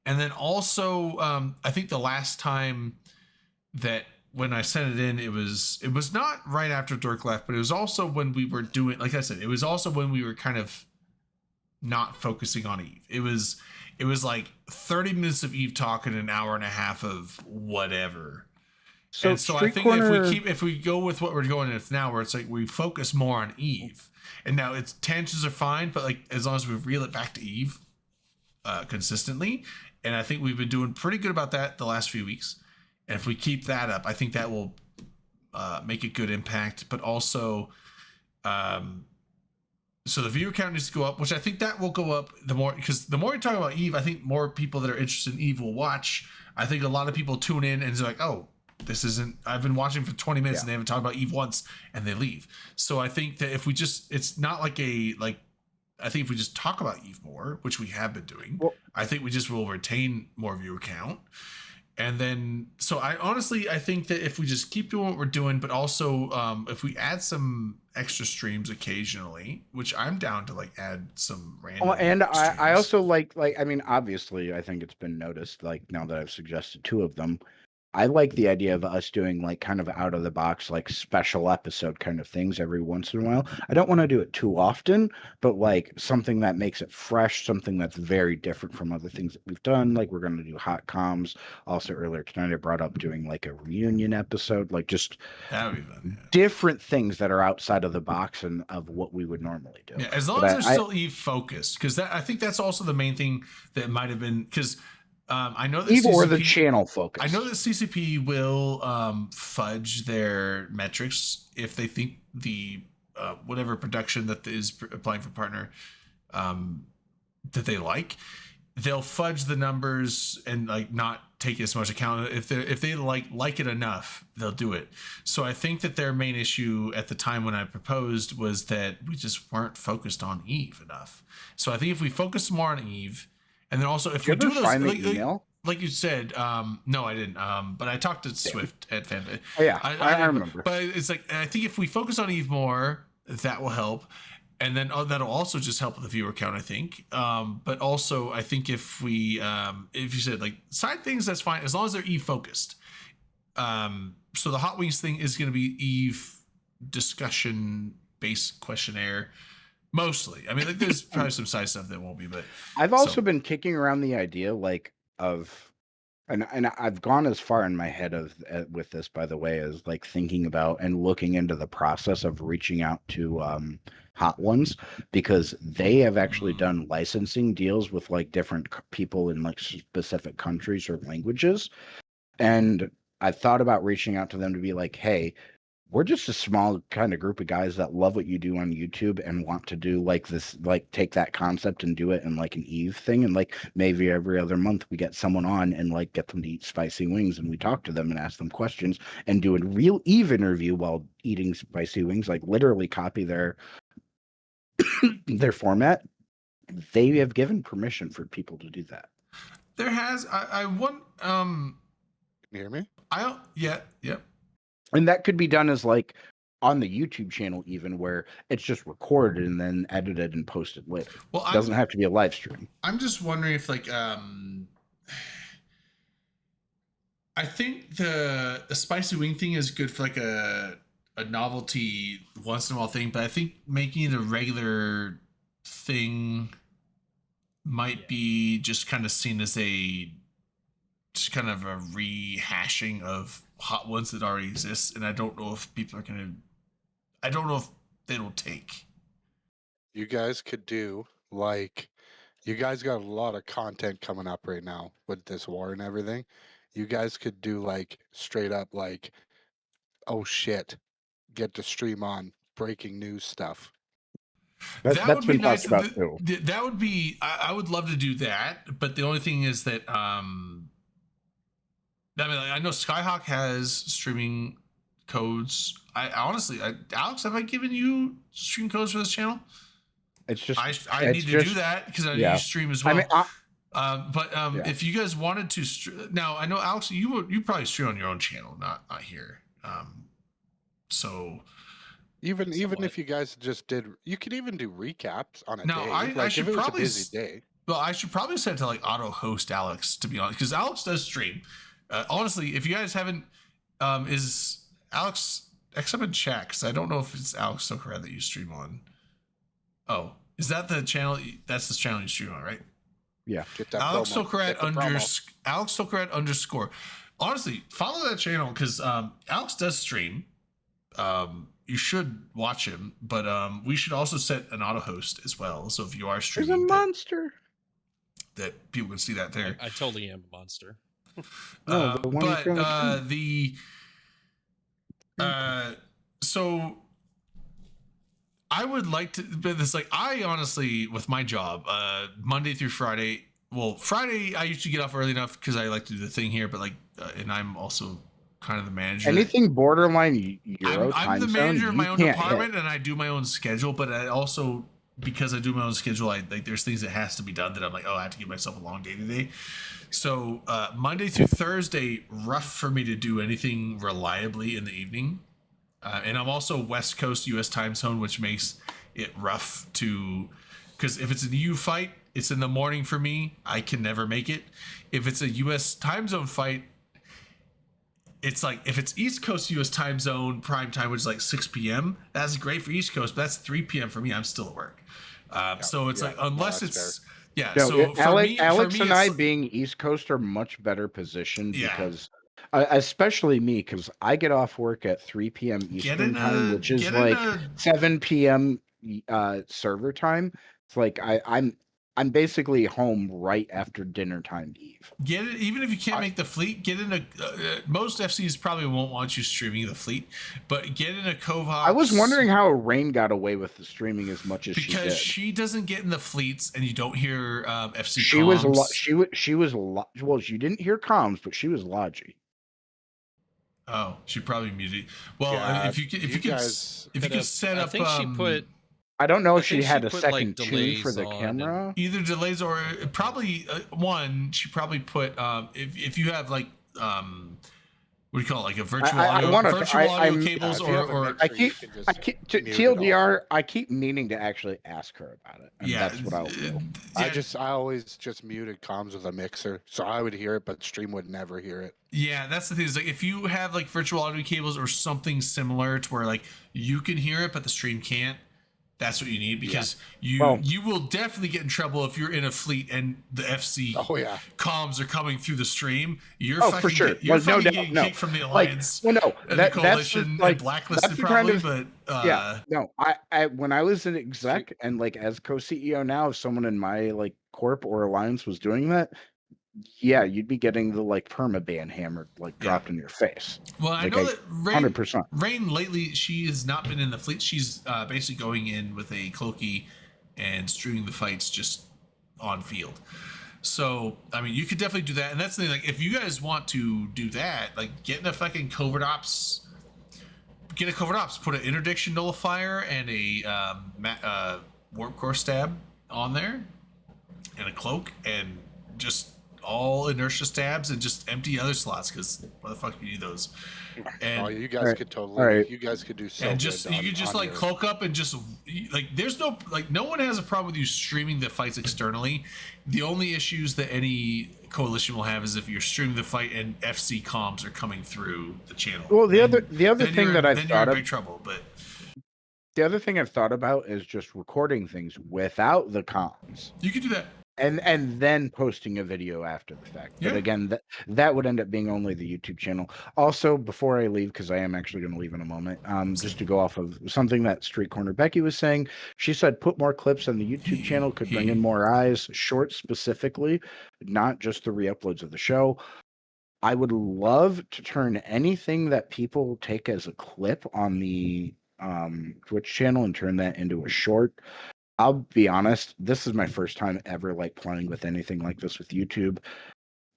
And then also, I think the last time that when I sent it in, it was not right after Dirk left, but it was also when we were doing, like I said, it was also when we were kind of not focusing on Eve. It was like 30 minutes of Eve talk and an hour and a half of whatever. So I think if we go with what we're going with now, where it's like we focus more on Eve, and now its tangents are fine, but like as long as we reel it back to Eve consistently, and I think we've been doing pretty good about that the last few weeks. And if we keep that up, I think that will make a good impact. But also, so the viewer count needs to go up, which I think that will go up the more, because the more you talk about Eve, I think more people that are interested in Eve will watch. I think a lot of people tune in and it's like, oh, this isn't, I've been watching for 20 minutes and they haven't talked about Eve once, and they leave. So I think that if we just, it's not like I think if we just talk about Eve more, which we have been doing, I think we just will retain more viewer count. And then, so I think that if we just keep doing what we're doing, but also if we add some extra streams occasionally, which I'm down to like add some random. Oh, and I also like, I mean, obviously I think it's been noticed, like now that I've suggested 2 of them, I like the idea of us doing like kind of out of the box, like special episode kind of things every once in a while. I don't want to do it too often, but like something that makes it fresh, something that's very different from other things that we've done. Like we're going to do hot comms. Also earlier tonight, I brought up doing like a reunion episode, like just different things that are outside of the box and of what we would normally do. Yeah, as long as they're still Eve focused, because I think that's also the main thing that might have been, because I know that Eve or the channel focus. I know that CCP will fudge their metrics if they think the whatever production that is applying for partner that they like, they'll fudge the numbers and like not take as much account. If they like it enough, they'll do it. So I think that their main issue at the time when I proposed was that we just weren't focused on Eve enough. So I think if we focus more on Eve. And then also, if we do those, like you said, no, I didn't. But I talked to Swift at FanFest. Oh, yeah, I remember. But it's like, I think if we focus on Eve more, that will help. And then that'll also just help with the viewer count, I think. But also, I think if we, if you said like side things, that's fine, as long as they're Eve focused. So the Hot Wings thing is going to be Eve discussion based questionnaire. Mostly. I mean, like, there's probably some side stuff that won't be, but I've also been kicking around the idea, like, of And I've gone as far in my head with this, by the way, as like thinking about and looking into the process of reaching out to Hot Ones, because they have actually done licensing deals with like different people in like specific countries or languages. And I thought about reaching out to them to be like, hey, we're just a small kind of group of guys that love what you do on YouTube and want to do like this, like take that concept and do it in like an Eve thing. And like maybe every other month we get someone on and like get them to eat spicy wings, and we talk to them and ask them questions and do a real Eve interview while eating spicy wings, like literally copy their their format. They have given permission for people to do that. There has I want Can you hear me? Yep. And that could be done as like on the YouTube channel, even where it's just recorded and then edited and posted later. Well, It doesn't have to be a live stream. I'm just wondering if like I think the spicy wing thing is good for like a novelty once in a while thing, but I think making it a regular thing might be just kind of seen as just kind of a rehashing of Hot Ones that already exists, and I don't know if people are I don't know if it'll take. You guys could do like, you guys got a lot of content coming up right now with this war and everything. You guys could do like straight up like, oh shit, get to stream on breaking news stuff. That's would be been nice. talked about too. That would be. I would love to do that, but the only thing is that I mean, like, I know Skyhawk has streaming codes. I honestly, Alex, have I given you stream codes for this channel? It's just I need to do that because I need to stream as well. I mean, if you guys wanted to, now I know Alex, you probably stream on your own channel, not here. So even if you guys just did, you could even do recaps on a now day. I Like should if it was a probably busy day. Well, I should probably set to like auto host Alex, to be honest, because Alex does stream. Honestly, if you guys haven't, is Alex, except in chat, because I don't know if it's Alex Socrad that you stream on. Oh, is that the channel? That's the channel you stream on, right? Yeah. Alex Socrad Alex Socrad _ Honestly, follow that channel because Alex does stream. You should watch him, but we should also set an auto host as well. So if you are streaming, there's a monster that people can see that there. I totally am a monster. So I would like to, but it's like, I honestly, with my job, Monday through Friday, well, Friday I usually get off early enough because I like to do the thing here, but like, and I'm also kind of the manager. Anything borderline Euro time I'm the zone, manager of my own you can't department, hit. and I do my own schedule, but I also, because I do my own schedule, I like, there's things that has to be done that I'm like, oh, I have to give myself a long day today. So Monday through Thursday, rough for me to do anything reliably in the evening. And I'm also West Coast US time zone, which makes it rough to, because if it's an EU fight, it's in the morning for me. I can never make it. If it's a US time zone fight, it's like, if it's East Coast US time zone prime time, which is like 6 p.m., that's great for East Coast, but that's 3 p.m. for me. I'm still at work. So it's like, unless it's fair. Yeah, No, so Alex and I being East Coast are much better positioned because, especially me, because I get off work at 3 p.m. Eastern time, which is like 7 p.m. Server time. It's like I'm basically home right after dinner time Eve. Get it, even if you can't make the fleet, get in a. Most FCs probably won't want you streaming the fleet, but get in a Covox. I was wondering how Rain got away with the streaming as much as she did. Because she doesn't get in the fleets, and you don't hear FC. She comms. she was well. You didn't hear comms, but she was logi. Oh, she probably muted. Well, if you could set up, I think she put. I don't know if she had a second tune for the camera. Either delays or probably one. She probably put if you have like what do you call it, like a virtual audio cables or I keep TLDR. I keep meaning to actually ask her about it. And that's what I'll do. I always just muted comms with a mixer, so I would hear it, but stream would never hear it. Yeah, that's the thing. Is like if you have like virtual audio cables or something similar to where like you can hear it, but the stream can't. That's what you need, because Well- you will definitely get in trouble if you're in a fleet and the FC comms are coming through the stream. You're Oh, fucking for sure. you're Well, no fucking doubt, getting no. kicked from the Like, alliance well, no, and that- the that's just, coalition like, and blacklisted that's the kind probably, of- but yeah, no, I when I was an exec and like as co-CEO now, if someone in my like corp or alliance was doing that, yeah, you'd be getting the like permaban hammered, like dropped in your face. Well, I Like, know that Rain, 100%. Rain lately, she has not been in the fleet. She's basically going in with a cloaky and streaming the fights just on field. So, I mean, you could definitely do that. And that's the thing, like, if you guys want to do that, like, get in a fucking covert ops, put an interdiction nullifier and a warp core stab on there, and a cloak, and just all inertia stabs and just empty other slots, because why the fuck do you need those? And you guys could totally. Alright. You guys could do so. and just good you could just on like your- cloak up and just like there's no like no one has a problem with you streaming the fights externally. The only issues that any coalition will have is if you're streaming the fight and FC comms are coming through the channel. Well, the Then- other then thing you're- that I've then you're thought in of, big trouble. But the other thing I've thought about is just recording things without the comms. you could do that. And then posting a video after the fact. But Yeah. again, that would end up being only the YouTube channel. Also, before I leave, because I am actually going to leave in a moment, just to go off of something that Street Corner Becky was saying, she said put more clips on the YouTube channel could bring in more eyes, shorts specifically, not just the re-uploads of the show. I would love to turn anything that people take as a clip on the Twitch channel and turn that into a short. I'll be honest, this is my first time ever like playing with anything like this with YouTube.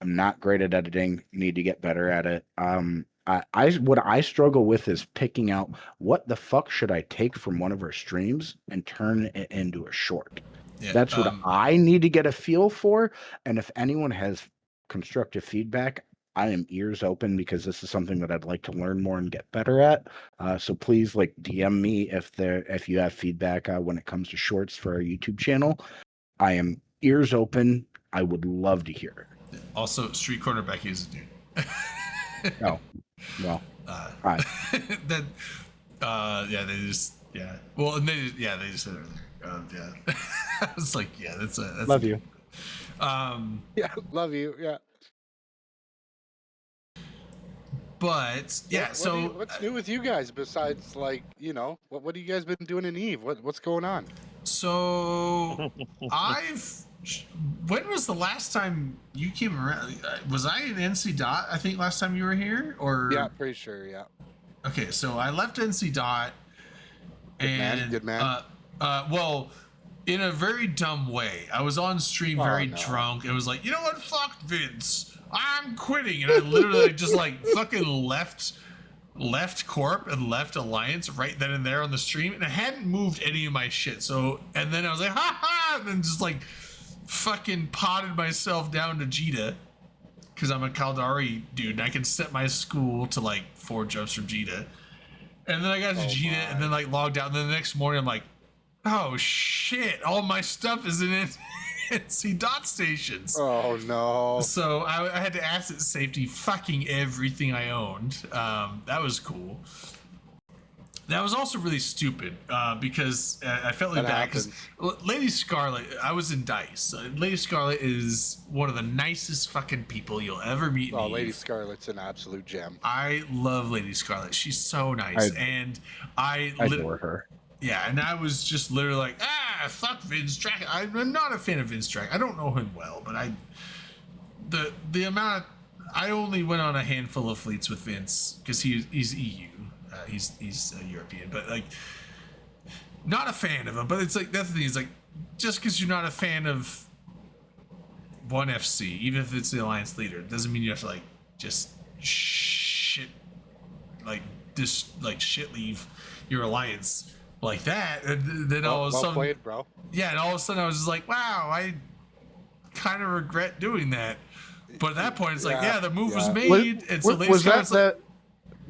I'm not great at editing, need to get better at it. What I struggle with is picking out what the fuck should I take from one of our streams and turn it into a short. Yeah, That's what I need to get a feel for. And if anyone has constructive feedback, I am ears open, because this is something that I'd like to learn more and get better at. So please like DM me if you have feedback when it comes to shorts for our YouTube channel. I am ears open. I would love to hear it. Also, Street Corner Becky is a dude. Oh, well, hi. Then, yeah, they just, yeah. Well, and they just said it earlier. Yeah. I was like, yeah, that's Love you. Yeah, love you. Yeah. But yeah, what's new with you guys besides like what have you guys been doing in Eve? What's going on? So when was the last time you came around? Was I in NC Dot? I think last time you were here, or Yeah, pretty sure. Yeah. Okay, so I left NC Dot, and Good man. Well, in a very dumb way. I was on stream very no. drunk. It was like, you know what? Fuck Vince. I'm quitting, and I literally just like fucking left Corp and left Alliance right then and there on the stream, and I hadn't moved any of my shit. So, and then I was like, ha ha, and then just like fucking potted myself down to Jita, because I'm a Caldari dude, and I can set my school to like 4 jumps from Jita. And then I got to Jita, and then like logged out, and then the next morning I'm like, oh shit, all my stuff is in NC Dot stations. Oh no. So I had to asset safety fucking everything I owned. That was cool. That was also really stupid because I felt really That bad because Lady Scarlet, I was in DICE. Lady Scarlet is one of the nicest fucking people you'll ever meet. Oh, in Lady Eve. Scarlet's an absolute gem. I love Lady Scarlet. She's so nice. And I adore her. Yeah, and I was just literally like, fuck Vince Track. I'm not a fan of Vince Track. I don't know him well, but the amount I only went on a handful of fleets with Vince because he's EU. He's European, but like not a fan of him. But it's like that's the thing. It's like just because you're not a fan of one FC, even if it's the alliance leader, doesn't mean you have to like just shit leave your alliance like that. And then all of a sudden, played, bro. Yeah, and all of a sudden I was just like, wow, I kind of regret doing that. But at that point, it's like, yeah, the move was made, and so was that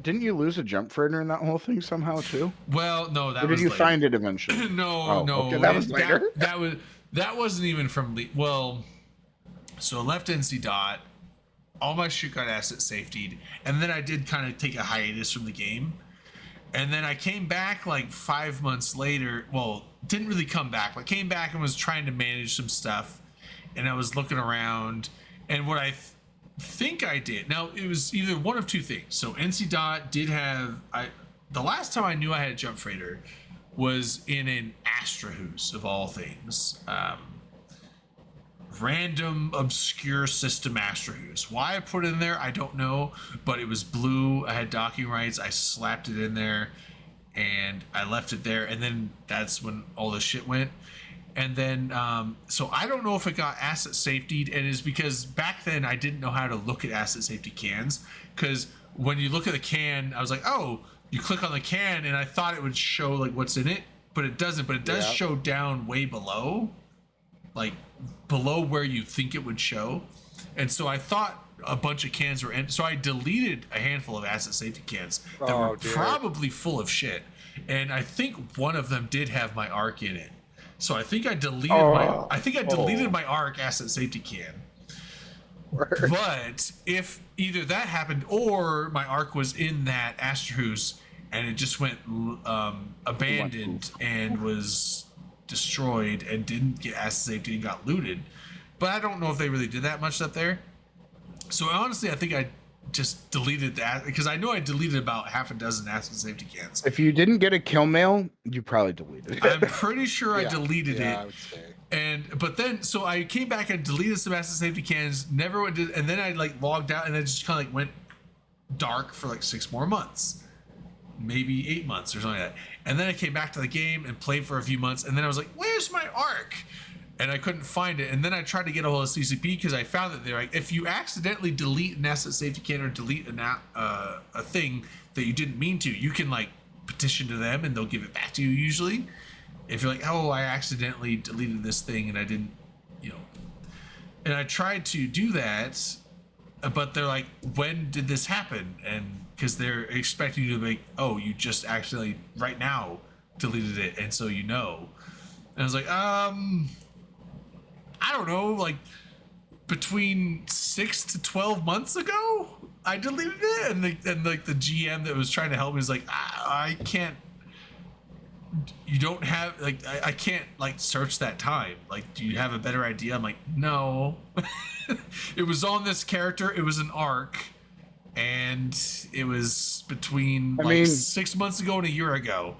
didn't you lose a jump freighter in that whole thing somehow too? Well, no, that or did was you later. find it eventually? No. Okay, that was later. That wasn't even from well. So I left NC Dot. All my shit got asset safetied, and then I did kind of take a hiatus from the game. And then I came back like 5 months later. Well, didn't really come back, but came back and was trying to manage some stuff. And I was looking around, and what I think I did. Now it was either one of two things. So NC Dot did have the last time I knew I had a jump freighter was in an Astrahus of all things. Random obscure system Astrahus. Why I put it in there, I don't know, but it was blue. I had docking rights. I slapped it in there and I left it there, and then that's when all this shit went. And then, so I don't know if it got asset safetied, and it's because back then I didn't know how to look at asset safety cans. Because when you look at the can, I was like, oh, you click on the can, and I thought it would show like what's in it, but it doesn't. But it does show down way below, like below where you think it would show. And so I thought a bunch of cans were in. So I deleted a handful of asset safety cans that were probably full of shit. And I think one of them did have my ARC in it. So I think I deleted my ARC asset safety can. But if either that happened or my ARC was in that Astrahus and it just went abandoned and was destroyed and didn't get asset safety and got looted. But I don't know if they really did that much up there. So honestly, I think I just deleted that because I know I deleted about half a dozen asset safety cans. If you didn't get a kill mail, you probably deleted it. I'm pretty sure I deleted it. I would say. But then so I came back and deleted some asset safety cans, never went to, and then I like logged out and then just kind of like went dark for like 6 more months, maybe 8 months or something like that. And then I came back to the game and played for a few months, and then I was like, where's my ARC? And I couldn't find it. And then I tried to get a hold of CCP because I found that they're like, if you accidentally delete an asset safety can or delete a thing that you didn't mean to, you can like petition to them and they'll give it back to you usually. If you're like, oh, I accidentally deleted this thing and I didn't, and I tried to do that, but they're like, when did this happen? And because they're expecting you to be like, oh, you just accidentally right now deleted it. And so And I was like, I don't know, like between 6 to 12 months ago, I deleted it, and like the GM that was trying to help me was like, I can't. You don't have like I can't like search that time. Like, do you have a better idea? I'm like, no. It was on this character. It was an ARC, and it was between 6 months ago and a year ago.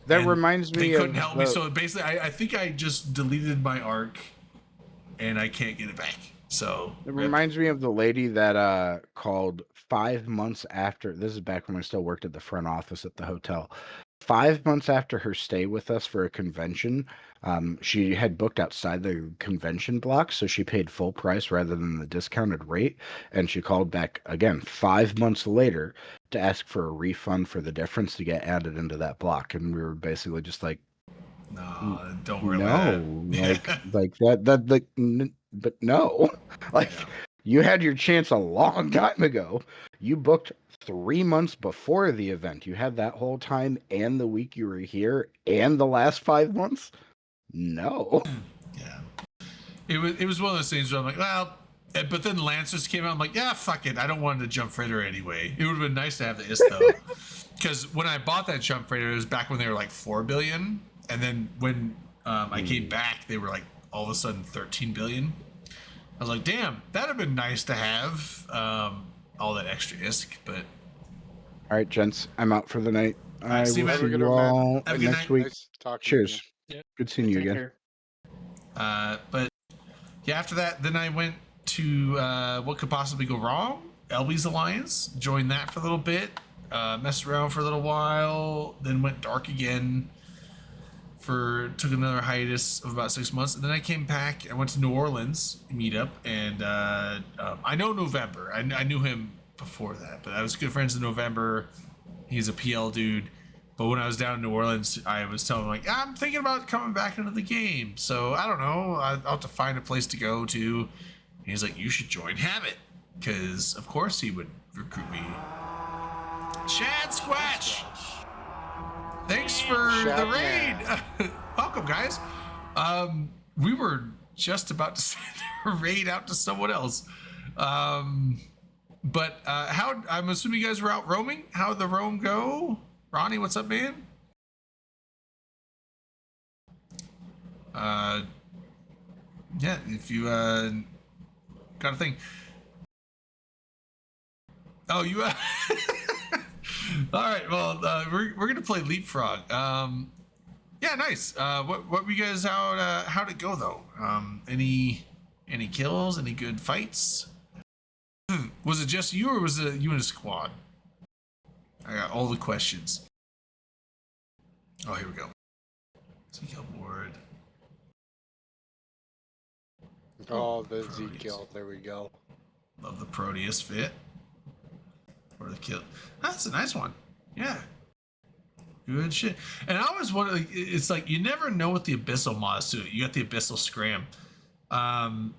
That reminds me. They couldn't help me, so basically, I think I just deleted my ARC. And I can't get it back. So it reminds me of the lady that called 5 months after. This is back when I still worked at the front office at the hotel. 5 months after her stay with us for a convention, she had booked outside the convention block, so she paid full price rather than the discounted rate. And she called back again 5 months later to ask for a refund for the difference to get added into that block. And we were basically just like, no, don't worry about that. But no, you had your chance a long time ago. You booked 3 months before the event. You had that whole time and the week you were here and the last 5 months. No. Yeah. It was one of those things where I'm like, well, but then Lancers came out. I'm like, yeah, fuck it. I don't want the jump freighter anyway. It would have been nice to have the IST though, because when I bought that jump freighter, it was back when they were like 4 billion. And then when I came back, they were like all of a sudden 13 billion. I was like, damn, that'd have been nice to have all that extra ISK. But all right, gents, I'm out for the night. I will see you all next week. Nice talking Cheers. Yep. Good seeing you again. But yeah, after that, then I went to What Could Possibly Go Wrong? Elby's Alliance. Joined that for a little bit. Messed around for a little while. Then went dark again. Took another hiatus of about 6 months, and then I came back. I went to New Orleans meetup, and I know November. I knew him before that, but I was good friends in November. He's a PL dude, but when I was down in New Orleans, I was telling him like, I'm thinking about coming back into the game. So I don't know. I'll have to find a place to go to. And he's like, you should join Habit, because of course he would recruit me. Chad Squatch. Thanks for the raid. Welcome, guys. We were just about to send a raid out to someone else. But how? I'm assuming you guys were out roaming. How'd the roam go? Ronnie, what's up, man? Yeah, if you got a thing. Oh, you. All right. Well, we're gonna play Leapfrog. Yeah, nice. What were you guys how'd it go though? Any kills? Any good fights? Was it just you, or was it you and a squad? I got all the questions. Oh, here we go. Ezekiel board. Oh, the Ezekiel. There we go. Love the Proteus fit. Or the kill. That's a nice one. Yeah. Good shit. And I always wonder, it's like you never know what the Abyssal mods do. You got the Abyssal Scram. And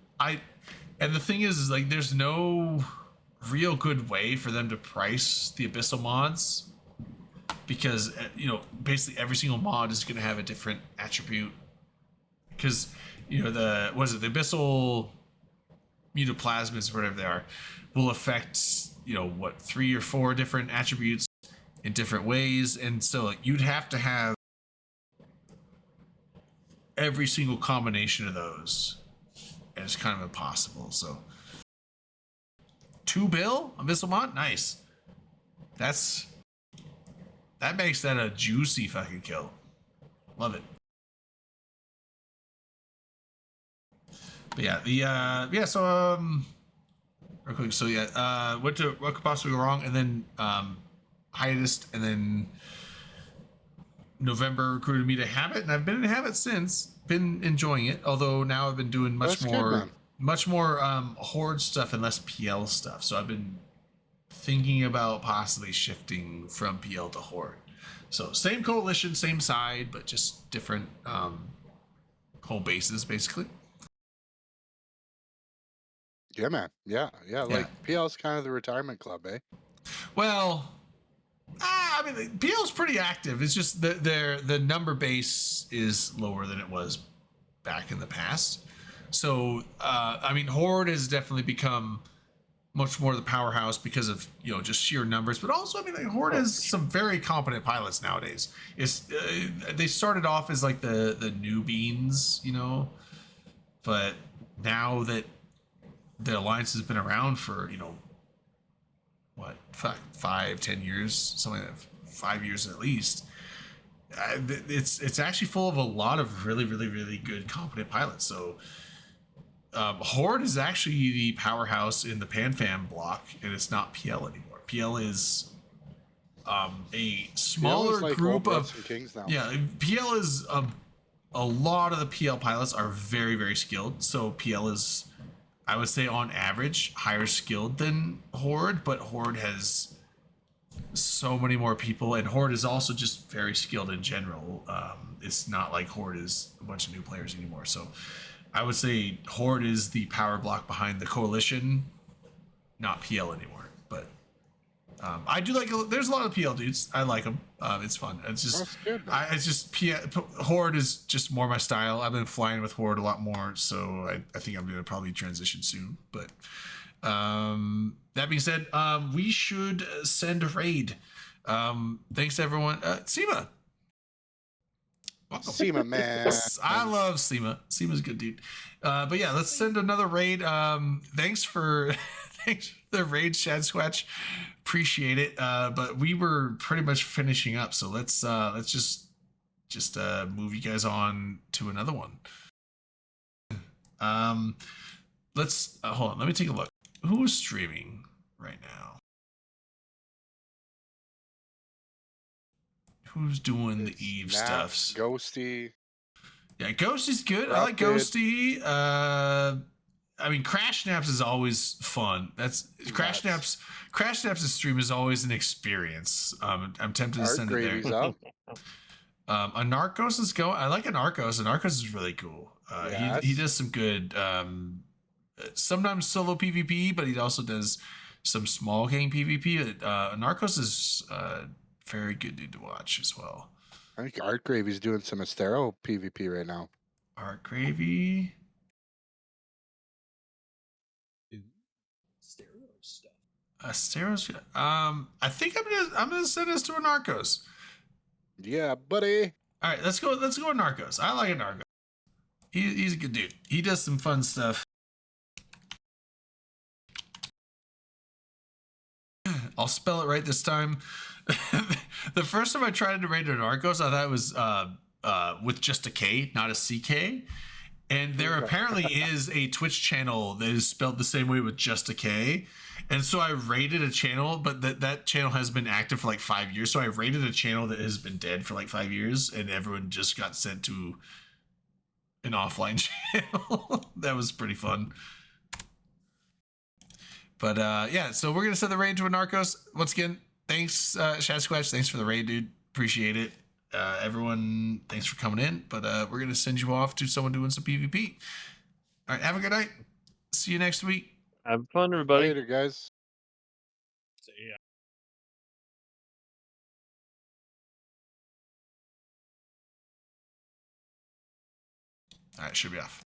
the thing is like there's no real good way for them to price the Abyssal mods, because basically every single mod is going to have a different attribute, because the the Abyssal Mutaplasmas, whatever they are, will affect 3 or 4 different attributes in different ways, and so you'd have to have every single combination of those, and it's kind of impossible. So 2 bill Abyssal mod, nice. That makes that a juicy fucking kill. Love it. But yeah, so real quick, so yeah, went to What Could Possibly Go Wrong, and then hiatus, and then November recruited me to Habit, and I've been in Habit since. Been enjoying it, although now I've been doing much more Horde stuff and less PL stuff. So I've been thinking about possibly shifting from PL to Horde. So same coalition, same side, but just different home bases, basically. Yeah, man. Yeah. Like PL's kind of the retirement club, eh? Well, I mean, PL's pretty active. It's just that the number base is lower than it was back in the past. So, I mean, Horde has definitely become much more the powerhouse because of just sheer numbers, but also, I mean, like, Horde has some very competent pilots nowadays. They started off as like the new beans, but now that the alliance has been around for 5-10 years, something like that, 5 years at least. It's actually full of a lot of really, really, really good, competent pilots. So Horde is actually the powerhouse in the PanFam block, and it's not PL anymore. PL is a smaller like group of Kings now. Yeah, PL is a lot of the PL pilots are very, very skilled. So PL is, I would say, on average, higher skilled than Horde, but Horde has so many more people, and Horde is also just very skilled in general. It's not like Horde is a bunch of new players anymore. So I would say Horde is the power block behind the coalition, not PL anymore. But I do like, there's a lot of PL dudes. I like them. It's fun. It's just, Horde is just more my style. I've been flying with Horde a lot more, so I think I'm going to probably transition soon. But that being said, we should send a raid. Thanks everyone. Seema. Welcome. Seema, man. I love Seema. Seema's a good dude. But yeah, let's send another raid. Thanks for the raid, Shad Squatch. Appreciate it. But we were pretty much finishing up, so let's just move you guys on to another one. Let's hold on. Let me take a look. Who is streaming right now? Who's doing the Eve stuffs? Ghosty. Yeah, Ghosty's good. I like Ghosty. I mean, Crash Snaps is always fun. That's Crash Snaps. Crash Snaps' stream is always an experience. I'm tempted to send it there. Anarchos is going. I like Anarchos. Anarchos is really cool. He does some good. Sometimes solo PvP, but he also does some small game PvP. Anarchos is very good dude to watch as well. I think Art Gravy's doing some Astero PvP right now. Art Gravy. Stereo stuff. Astero's. I think I'm gonna send this to Anarchos. Yeah, buddy. All right, let's go. Let's go with Narcos. I like a Narcos. He's a good dude. He does some fun stuff. I'll spell it right this time. The first time I tried to rate a Narcos, I thought it was with just a K, not a CK. And there apparently is a Twitch channel that is spelled the same way with just a K. And so I rated a channel, but that channel has been active for like 5 years. So I rated a channel that has been dead for like 5 years, and everyone just got sent to an offline channel. That was pretty fun. But yeah, so we're gonna set the raid to a Narcos. Once again, thanks, Shasquatch. Thanks for the raid, dude. Appreciate it. Everyone, thanks for coming in. But we're gonna send you off to someone doing some PvP. All right, have a good night. See you next week. Have fun, everybody. Later, guys. So, yeah. All right, should be off.